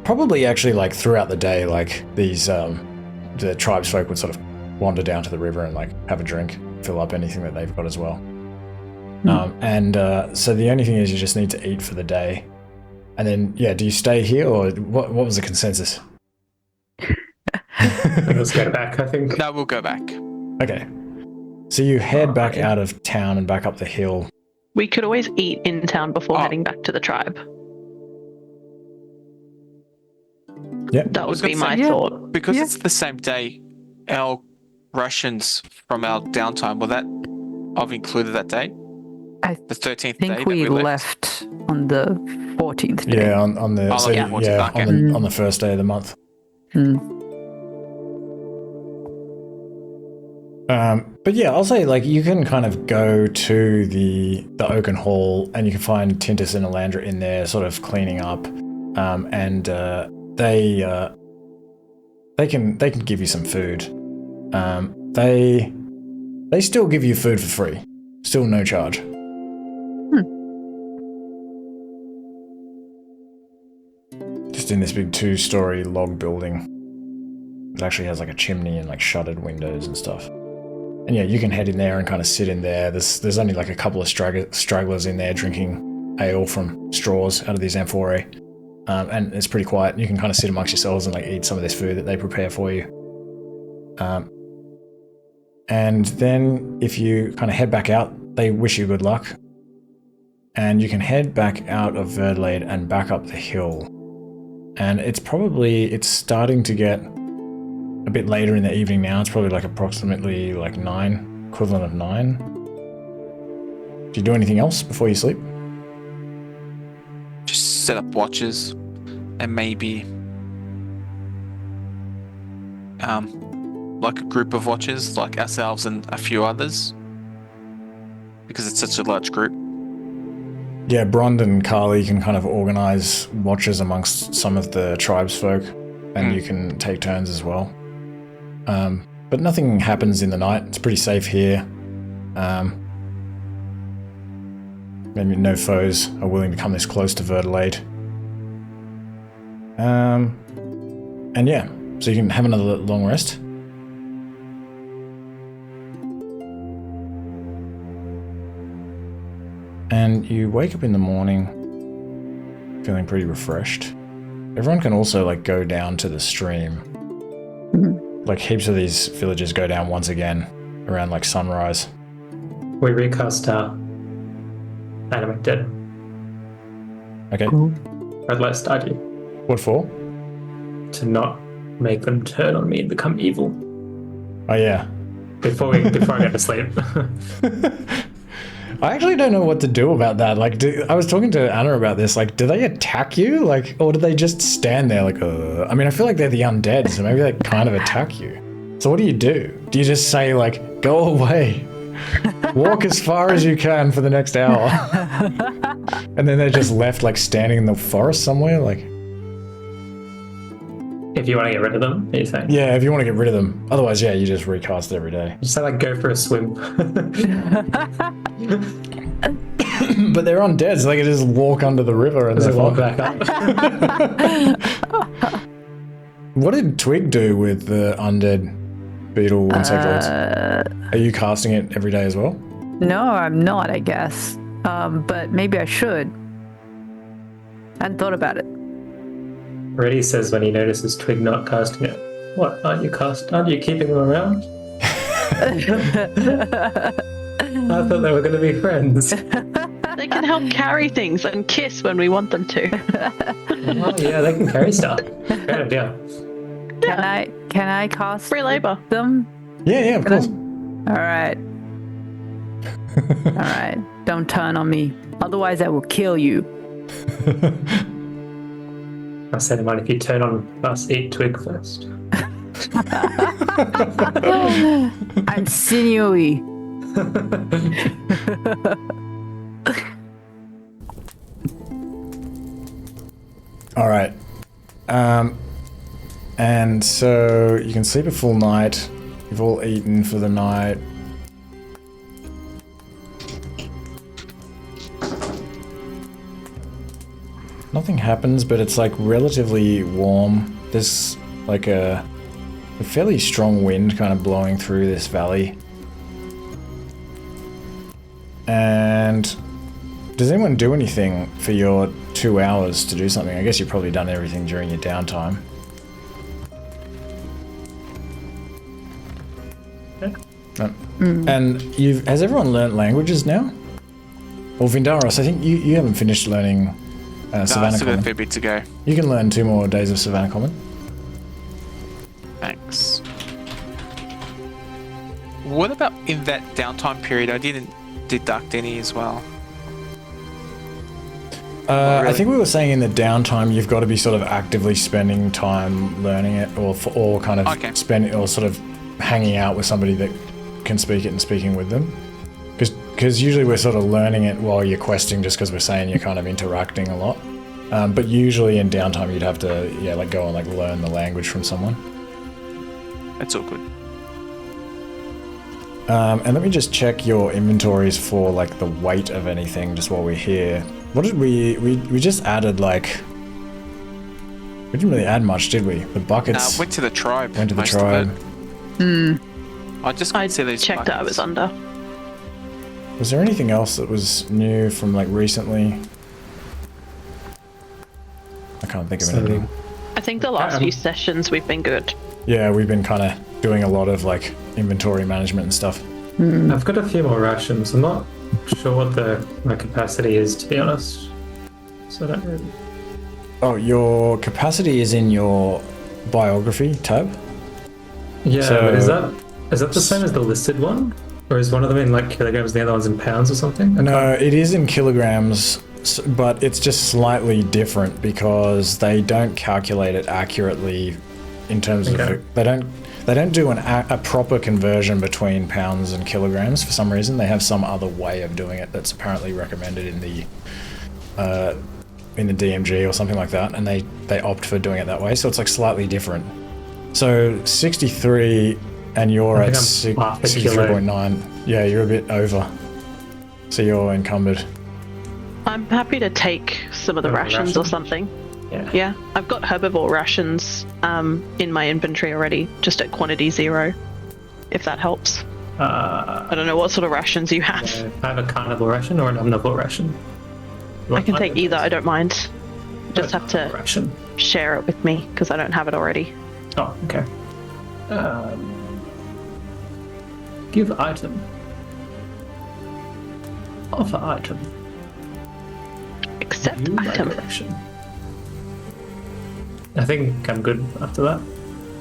Probably actually like throughout the day, like these the tribesfolk would sort of wander down to the river and like have a drink, fill up anything that they've got as well. So the only thing is you just need to eat for the day. And then, yeah, do you stay here or what was the consensus? Let's go back, I think. No, we'll go back. Okay. So you head back out of town and back up the hill. We could always eat in town before heading back to the tribe. Yeah. That would be my say, thought. Because it's the same day, our rations from our downtime, will that I've included that day? The 13th day. I think we left on the 14th day. Yeah, on the on the first day of the month. But yeah, I'll say like you can kind of go to the Oaken Hall and you can find Tintus and Elandra in there, sort of cleaning up, and they can give you some food. They still give you food for free, still no charge. Just in this big 2-story log building. It actually has like a chimney and like shuttered windows and stuff. And yeah, you can head in there and kind of sit in there. There's only like a couple of stragglers in there drinking ale from straws out of these amphorae. And it's pretty quiet. You can kind of sit amongst yourselves and like eat some of this food that they prepare for you. And then if you kind of head back out, they wish you good luck. And you can head back out of Verdelade and back up the hill. And it's starting to get a bit later in the evening now. It's probably like approximately like 9, equivalent of 9. Do you do anything else before you sleep? Just set up watches and maybe like a group of watches, like ourselves and a few others, because it's such a large group. Yeah, Brond and Carly can kind of organize watches amongst some of the tribesfolk, and you can take turns as well. But nothing happens in the night. It's pretty safe here. Maybe no foes are willing to come this close to Verdelade. And yeah, so you can have another long rest. And you wake up in the morning feeling pretty refreshed. Everyone can also like go down to the stream. Like heaps of these villages go down once again around like sunrise. We recast Anime Dead. Okay. Or at least I do. What for? To not make them turn on me and become evil. Oh yeah. Before I go to sleep. I actually don't know what to do about that. Like, I was talking to Anna about this. Like, do they attack you? Like, or do they just stand there like, I mean, I feel like they're the undead, so maybe they kind of attack you. So what do you do? Do you just say, like, go away? Walk as far as you can for the next hour. And then they're just left, like, standing in the forest somewhere? Like, if you want to get rid of them, are you saying? yeah, if you want to get rid of them. Otherwise, yeah, you just recast every day. Just say, like, go for a swim. But they're undead, so they can just walk under the river and Does they're it walk fine. back up? What did Twig do with the undead beetle insectoids? Are you casting it every day as well? No, I'm not, I guess. But maybe I should. I hadn't thought about it. Reti says when he notices Twig not casting it, what, aren't you keeping them around? I thought they were going to be friends. They can help carry things and kiss when we want them to. Oh yeah, they can carry stuff. Great idea. Can I cast Free labor. them? Yeah, of course. All right. All right. Don't turn on me. Otherwise, I will kill you. I said, mind if you turn on us, eat Twig first. I'm sinewy. All right. And so you can sleep a full night. You've all eaten for the night. Nothing happens, but it's like relatively warm. There's like a fairly strong wind kind of blowing through this valley. And does anyone do anything for your 2 hours to do something? I guess you've probably done everything during your downtime. No. And has everyone learnt languages now? Or Vindaros, I think you haven't finished learning Savannah still got a Common. fair bit to go. You can learn 2 more days of Savannah Common. Thanks. What about in that downtime period? I didn't deduct any as well. I really? think we were saying in the downtime you've got to be sort of actively spending time learning it, or kind of spending, or sort of hanging out with somebody that can speak it and speaking with them. Because usually we're sort of learning it while you're questing, just because we're saying you're kind of interacting a lot. But usually in downtime you'd have to go and like learn the language from someone. That's all good. And let me just check your inventories for like the weight of anything just while we're here. What did we just added like... We didn't really add much, did we? The buckets... Went to the tribe. Went to the most tribe. of it. I just couldn't see these checked that I was buckets. under. Was there anything else that was new from like recently? I can't think of anything. I think the last few sessions we've been good. Yeah, we've been kind of doing a lot of like inventory management and stuff. I've got a few more rations. I'm not sure what my capacity is, to be honest. So I don't really... Oh, your capacity is in your biography tab? Yeah, So- but is that the same as the listed one? Or is one of them in like kilograms and the other one's in pounds or something? No, it is in kilograms, but it's just slightly different because they don't calculate it accurately in terms Okay. of... They don't do a proper conversion between pounds and kilograms for some reason. They have some other way of doing it that's apparently recommended in the DMG or something like that, and they opt for doing it that way, so it's like slightly different. So 63 And you're I at think I'm half a kilo. 63.9. Yeah, you're a bit over. So you're encumbered. I'm happy to take some of the rations or something. Yeah. I've got herbivore rations in my inventory already, just at quantity 0, if that helps. I don't know what sort of rations you have. Yeah, I have a carnivore ration or an omnivore ration. I can take either, I don't mind. Just have to ration. share it with me, because I don't have it already. Oh, okay. Give item. Offer item. Accept You like item. a ration. I think I'm good after that.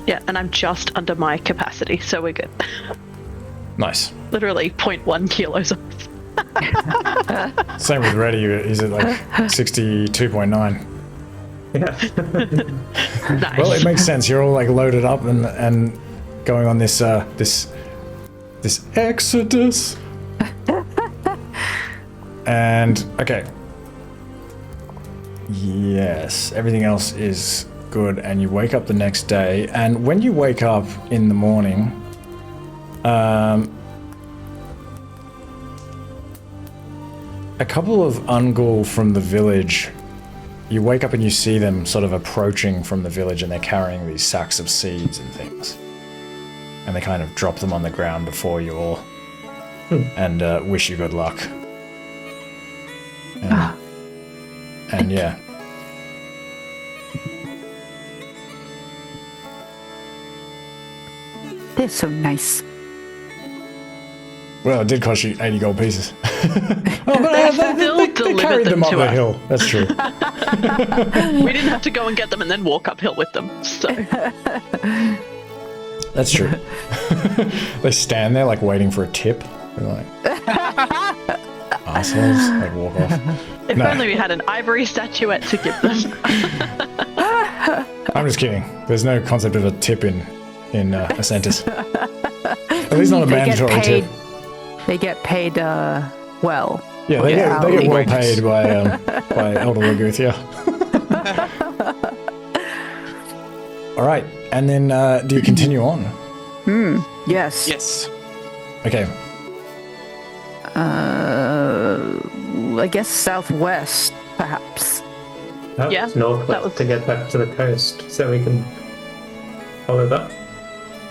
Yeah, and I'm just under my capacity, so we're good. Nice. Literally 0.1 kilos off. Same with Reti. He's at like 62.9. Yeah. Nice. Well, it makes sense. You're all like loaded up and going on this this exodus. And okay. Yes, everything else is good, and you wake up the next day. And when you wake up in the morning, a couple of Ungul from the village. You wake up and you see them sort of approaching from the village, and they're carrying these sacks of seeds and things. And they kind of drop them on the ground before you all and wish you good luck. And yeah. They're so nice. Well, it did cost you 80 gold pieces. Oh, but they delivered carried them them up to the us. hill. That's true. We didn't have to go and get them and then walk uphill with them, so... That's true. They stand there like waiting for a tip. They're like assholes. Like walk off. If No. only we had an ivory statuette to give them. I'm just kidding. There's no concept of a tip in Ascentus. At least not a mandatory tip. They get paid well. Yeah, they get well hourly. paid by Elder Leguthia. All right, and then do you continue on? Yes. Yes. Okay. I guess southwest, perhaps. Perhaps Yeah, northwest that was- to get back to the coast, so we can follow that.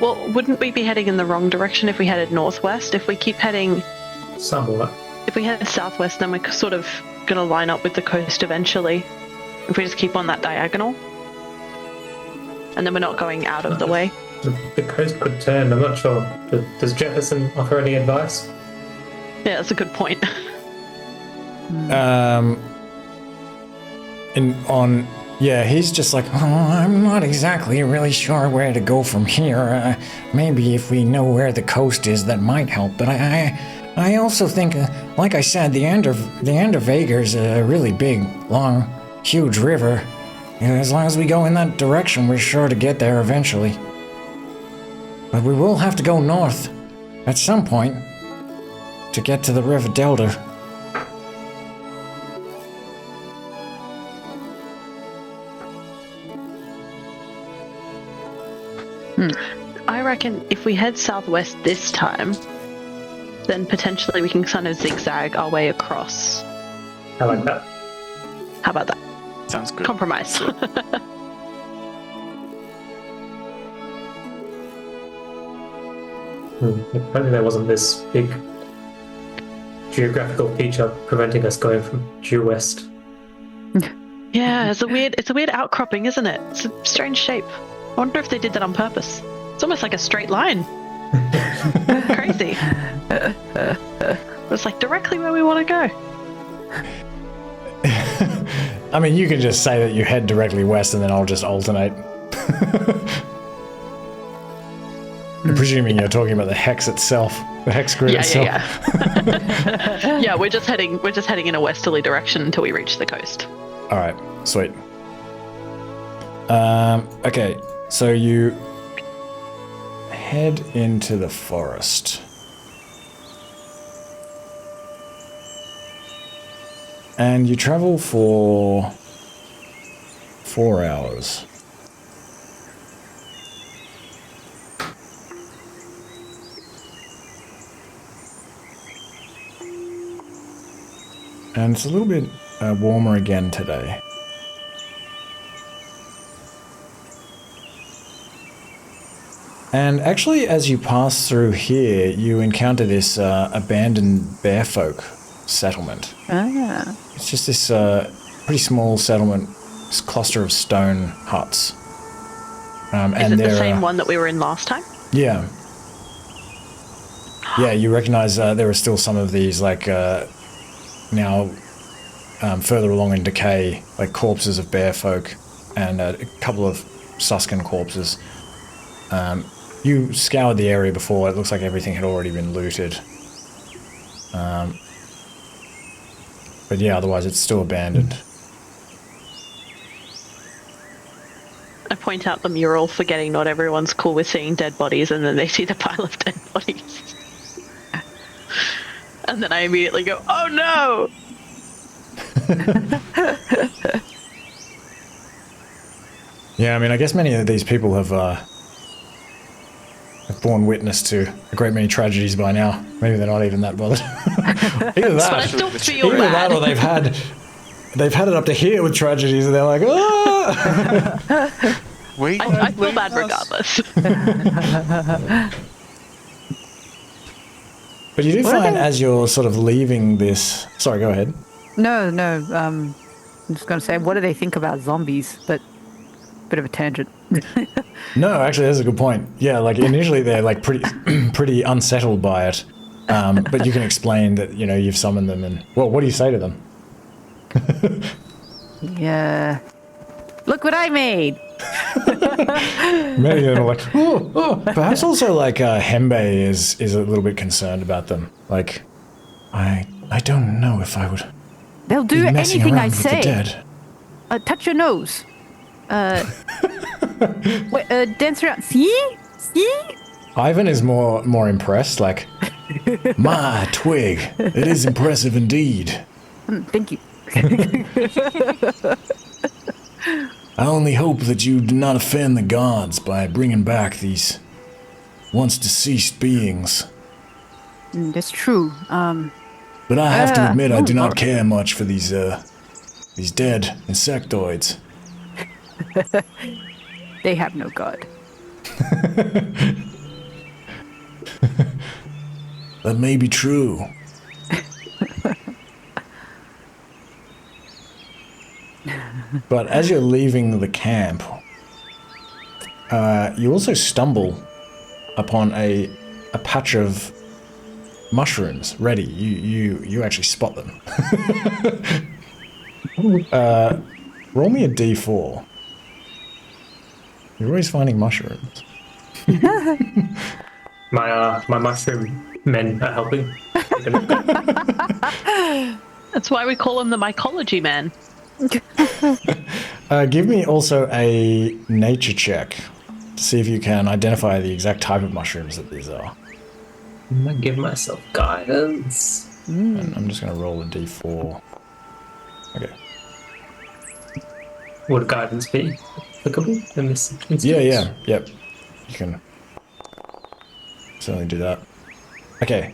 Well, wouldn't we be heading in the wrong direction if we headed northwest? If we keep heading... Somewhat. If we head southwest, then we're sort of going to line up with the coast eventually. If we just keep on that diagonal. And then we're not going out of the way. The coast could turn. I'm not sure. Does Jefferson offer any advice? Yeah, that's a good point. He's just like, oh, I'm not exactly really sure where to go from here. Maybe if we know where the coast is, that might help. But I also think, like I said, the Anderveger's a really big, long, huge river. And as long as we go in that direction, we're sure to get there eventually. But we will have to go north at some point to get to the River Delder. I reckon if we head southwest this time, then potentially we can kind of zigzag our way across. I like that. How about that? Sounds good. Compromise. If only there wasn't this big geographical feature preventing us going from due west. Yeah, it's a weird outcropping, isn't it? It's a strange shape. I wonder if they did that on purpose. It's almost like a straight line. Crazy. It's like directly where we want to go. I mean, you can just say that you head directly west, and then I'll just alternate. I'm presuming you're talking about the hex itself, the hex grid itself. Yeah. Yeah, we're just heading in a westerly direction until we reach the coast. All right, sweet. Okay, so you head into the forest. And you travel for 4 hours. And it's a little bit warmer again today. And actually, as you pass through here, you encounter this abandoned bear folk settlement. Ah. It's just this pretty small settlement, this cluster of stone huts. Is it the same one that we were in last time? Yeah. Yeah, you recognize there are still some of these, like, now further along in decay, like corpses of bear folk and a couple of Suskin corpses. You scoured the area before, it looks like everything had already been looted. But yeah, otherwise it's still abandoned. I point out the mural, forgetting not everyone's cool with seeing dead bodies, and then they see the pile of dead bodies. And then I immediately go, oh no! Yeah, I mean, I guess many of these people have borne witness to a great many tragedies by now. Maybe they're not even that bothered. Either that, But I still feel either bad. that, or they've had it up to here with tragedies, and they're like, ah! I feel bad regardless. But you do find as you're sort of leaving this... Sorry, go ahead. No. I'm just going to say, what do they think about zombies? But bit of a tangent. No, actually, that's a good point. Yeah, like initially they're like pretty unsettled by it, but you can explain that you've summoned them, and well, what do you say to them? Yeah. Look what I made. Many of them are like, oh. Perhaps also like Hembe is a little bit concerned about them. Like, I don't know if I would. They'll do be messing anything around I with say. The dead. Touch your nose. Wait, dance around. See? Ivan is more impressed. Like, my twig, it is impressive indeed. Thank you. I only hope that you do not offend the gods by bringing back these once deceased beings. That's true. But I have to admit, I do not care much for these dead insectoids. They have no god. That may be true. But as you're leaving the camp, you also stumble upon a patch of mushrooms. Reti, you actually spot them. Roll me a d4. You're always finding mushrooms. My mushroom men are helping. That's why we call him the mycology man. Give me also a nature check to see if you can identify the exact type of mushrooms that these are. I'm gonna give myself guidance. And I'm just going to roll a d4. Okay. Would guidance be applicable in this instance? Yeah. Yep. You can certainly do that. Okay.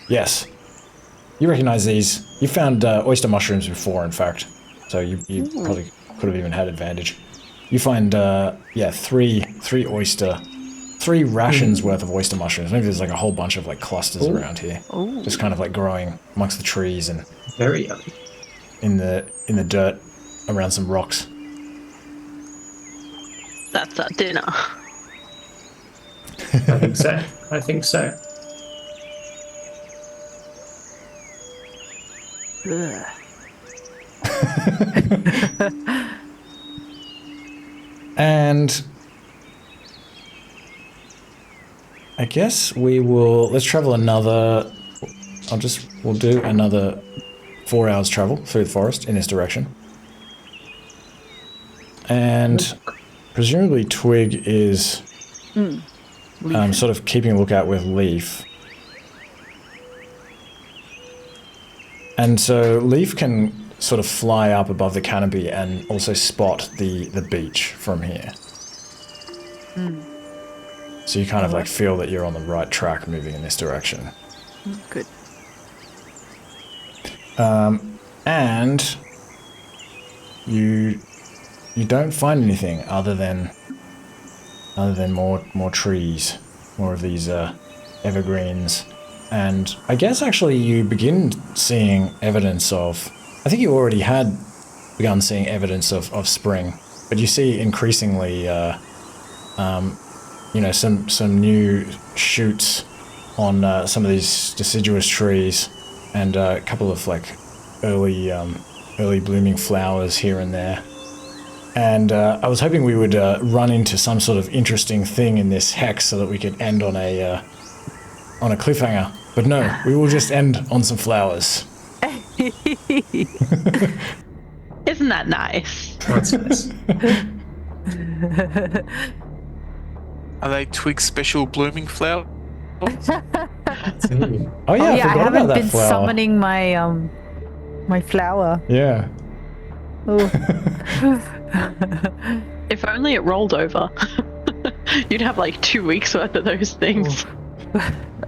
Yes. You recognize these. You found oyster mushrooms before, in fact. So you probably could have even had advantage. You find, three rations worth of oyster mushrooms. Maybe there's like a whole bunch of like clusters around here. Ooh. Just kind of like growing amongst the trees and Very yummy. in the dirt around some rocks. That's our dinner. I think so. Ugh. And I guess let's travel another, we'll do another 4 hours travel through the forest in this direction. And presumably Twig is sort of keeping a lookout with Leaf. And so Leaf can sort of fly up above the canopy and also spot the beach from here. So you kind of like feel that you're on the right track moving in this direction. Good. And you don't find anything other than more trees, more of these evergreens. And I guess actually you begin seeing evidence of, I think you already had begun seeing evidence of spring, but you see increasingly, some new shoots on some of these deciduous trees, and a couple of like early blooming flowers here and there. And I was hoping we would run into some sort of interesting thing in this hex so that we could end on a cliffhanger. But no, we will just end on some flowers. Isn't that nice? That's nice. Are they twig special blooming flowers? Oh yeah, I I forgot haven't about that been flower. summoning my my flower. Yeah. Oh. If only it rolled over. You'd have like 2 weeks worth of those things.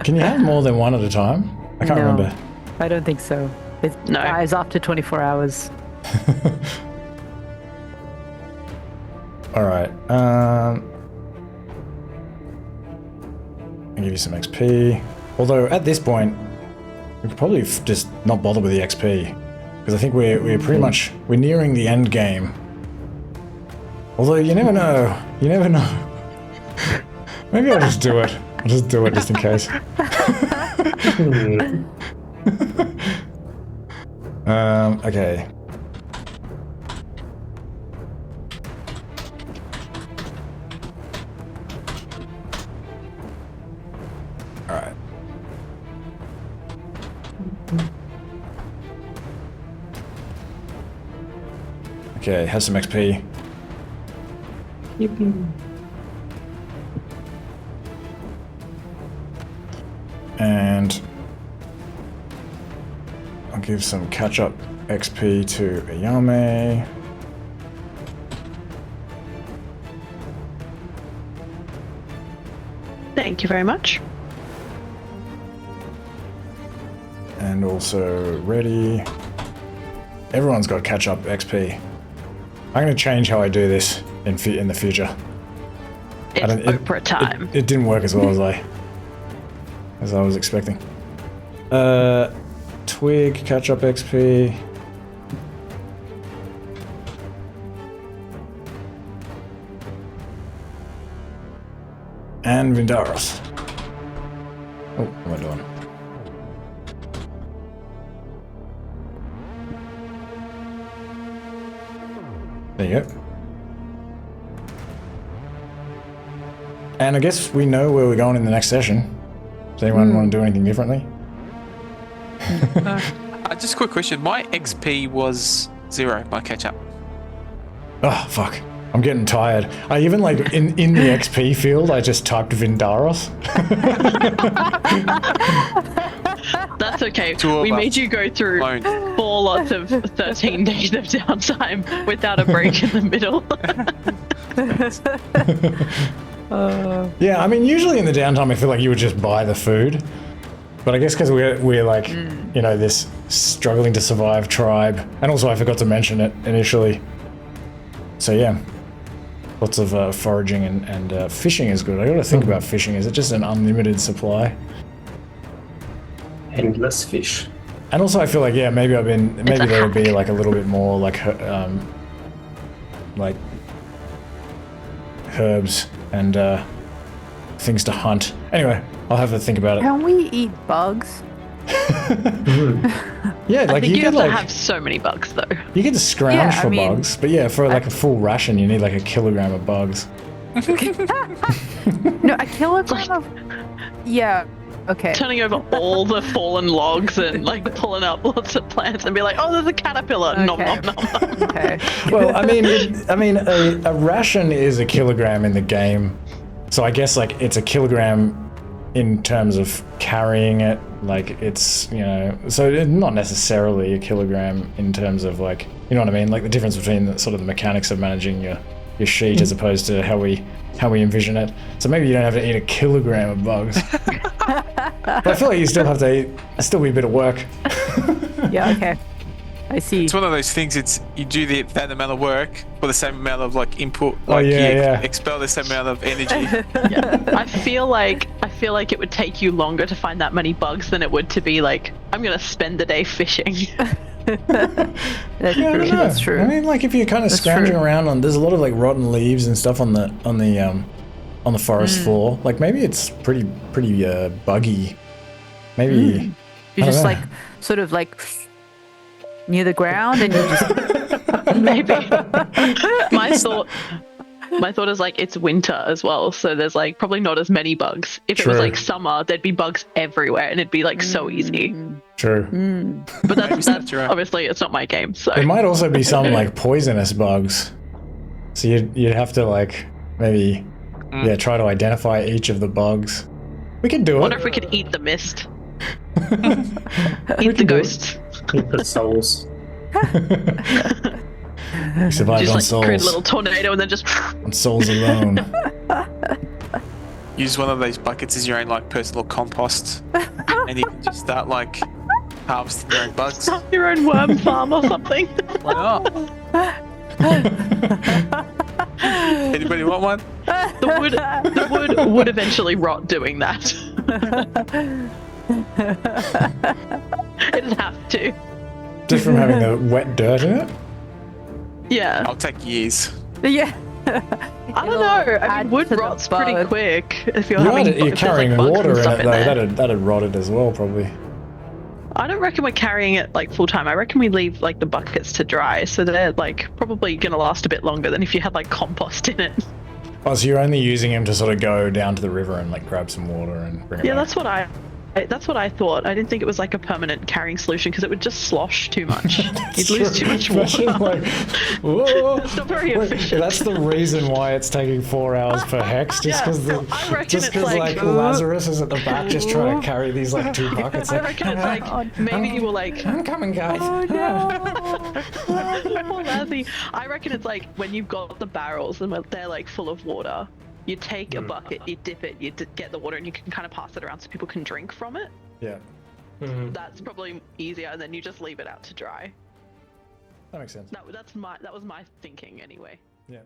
Can you have more than one at a time? I can't No. remember. I don't think so. It No. dies after 24 hours. All right. I'll give you some XP. Although at this point, we could probably just not bother with the XP, because I think we're pretty much nearing the end game. Although you never know. You never know. Maybe I'll just do it. I'll just do it just in case. Okay. Alright. Okay, have some XP. And I'll give some catch-up XP to Eyame. Thank you very much. And also Reti. Everyone's got catch-up XP. I'm going to change how I do this in the future. It's Oprah time. It didn't work as well as I was expecting. Twig, catch-up XP. And Vindaros. Oh, what am I doing? There you go. And I guess we know where we're going in the next session. Does anyone want to do anything differently? Just a quick question. My XP was 0, my catch up. Oh, fuck. I'm getting tired. I even, like, in the XP field, I just typed Vindaros. That's okay. Two of We us made you go through alone. 4 lots of 13 days of downtime without a break in the middle. Yeah, I mean, usually in the downtime, I feel like you would just buy the food. But I guess because we're like, this struggling to survive tribe. And also I forgot to mention it initially. So yeah, lots of foraging and fishing is good. I gotta think about fishing. Is it just an unlimited supply? Endless fish. And also I feel like, yeah, maybe there would be like a little bit more like herbs and things to hunt. Anyway, I'll have to think about it. Can we eat bugs? Yeah, I like think you you have could to like have so many bugs though. you get to scrounge Yeah, for I mean, bugs, but yeah, for like a full ration, you need like a kilogram of bugs. No, a kilogram of... Yeah, okay. Turning over all the fallen logs and like pulling up lots of plants and be like, oh, there's a caterpillar. Nom Okay. nom nom. Okay. Well, a ration is a kilogram in the game, so I guess like it's a kilogram in terms of carrying it. Like it's so it's not necessarily a kilogram in terms of like, you know what I mean? Like the difference between the sort of the mechanics of managing your sheet as opposed to how we envision it. So maybe you don't have to eat a kilogram of bugs. But I feel like you still have to eat. It'll still be a bit of work. Yeah, okay. I see. It's one of those things. It's you do that amount of work for the same amount of like input. Oh, Like yeah, you yeah. expel the same amount of energy. I feel like it would take you longer to find that many bugs than it would to be like, I'm gonna spend the day fishing. That's Yeah, I true. don't know. That's true. I mean, like if you're kind of That's scrounging true. around there's a lot of like rotten leaves and stuff on the forest floor. Like maybe it's pretty buggy. Maybe You're I don't just know. like sort of like near the ground, and you just Maybe. My thought is like it's winter as well, so there's like probably not as many bugs. If it was True. like summer, there'd be bugs everywhere, and it'd be like so easy. True. But that's right. obviously it's not my game, so There might also be some like poisonous bugs. So you'd have to like maybe try to identify each of the bugs. We could do I wonder it. if we could eat the mist. We Eat the could do it. ghosts. Keep the souls. We survived Just on like create a souls. little tornado and then just On souls alone. Use one of those buckets as your own like personal compost, and you can just start like harvesting your own bugs. start your own worm farm or something. Why not? Anybody want one? The wood would eventually rot doing that. It'd have to. Just from having the wet dirt in it? Yeah. I'll take years. yeah. I don't know. I mean, wood to the rots pretty bug. quick if you're having. You're if there's, carrying like, bugs water and in stuff it though. there. That'd rot it as well, probably. I don't reckon we're carrying it like full time. I reckon we leave like the buckets to dry, so they're like probably gonna last a bit longer than if you had like compost in it. Oh, so you're only using him to sort of go down to the river and like grab some water and bring it Yeah, back. that's what I thought. I didn't think it was like a permanent carrying solution because it would just slosh too much. You'd lose too much water. Like, whoa. It's not very Wait, efficient. that's the reason why it's taking 4 hours per hex, just Yeah, because I reckon it's like Lazarus is at the back just trying to carry these like 2 buckets. I Like, reckon it's like maybe you were like. I'm coming, guys. Poor Lazzy. I reckon it's like when you've got the barrels and they're like full of water. You take a bucket, you dip it, you get the water, and you can kind of pass it around so people can drink from it. Yeah, That's probably easier, and then you just leave it out to dry. that makes sense. That was my thinking anyway. Yeah.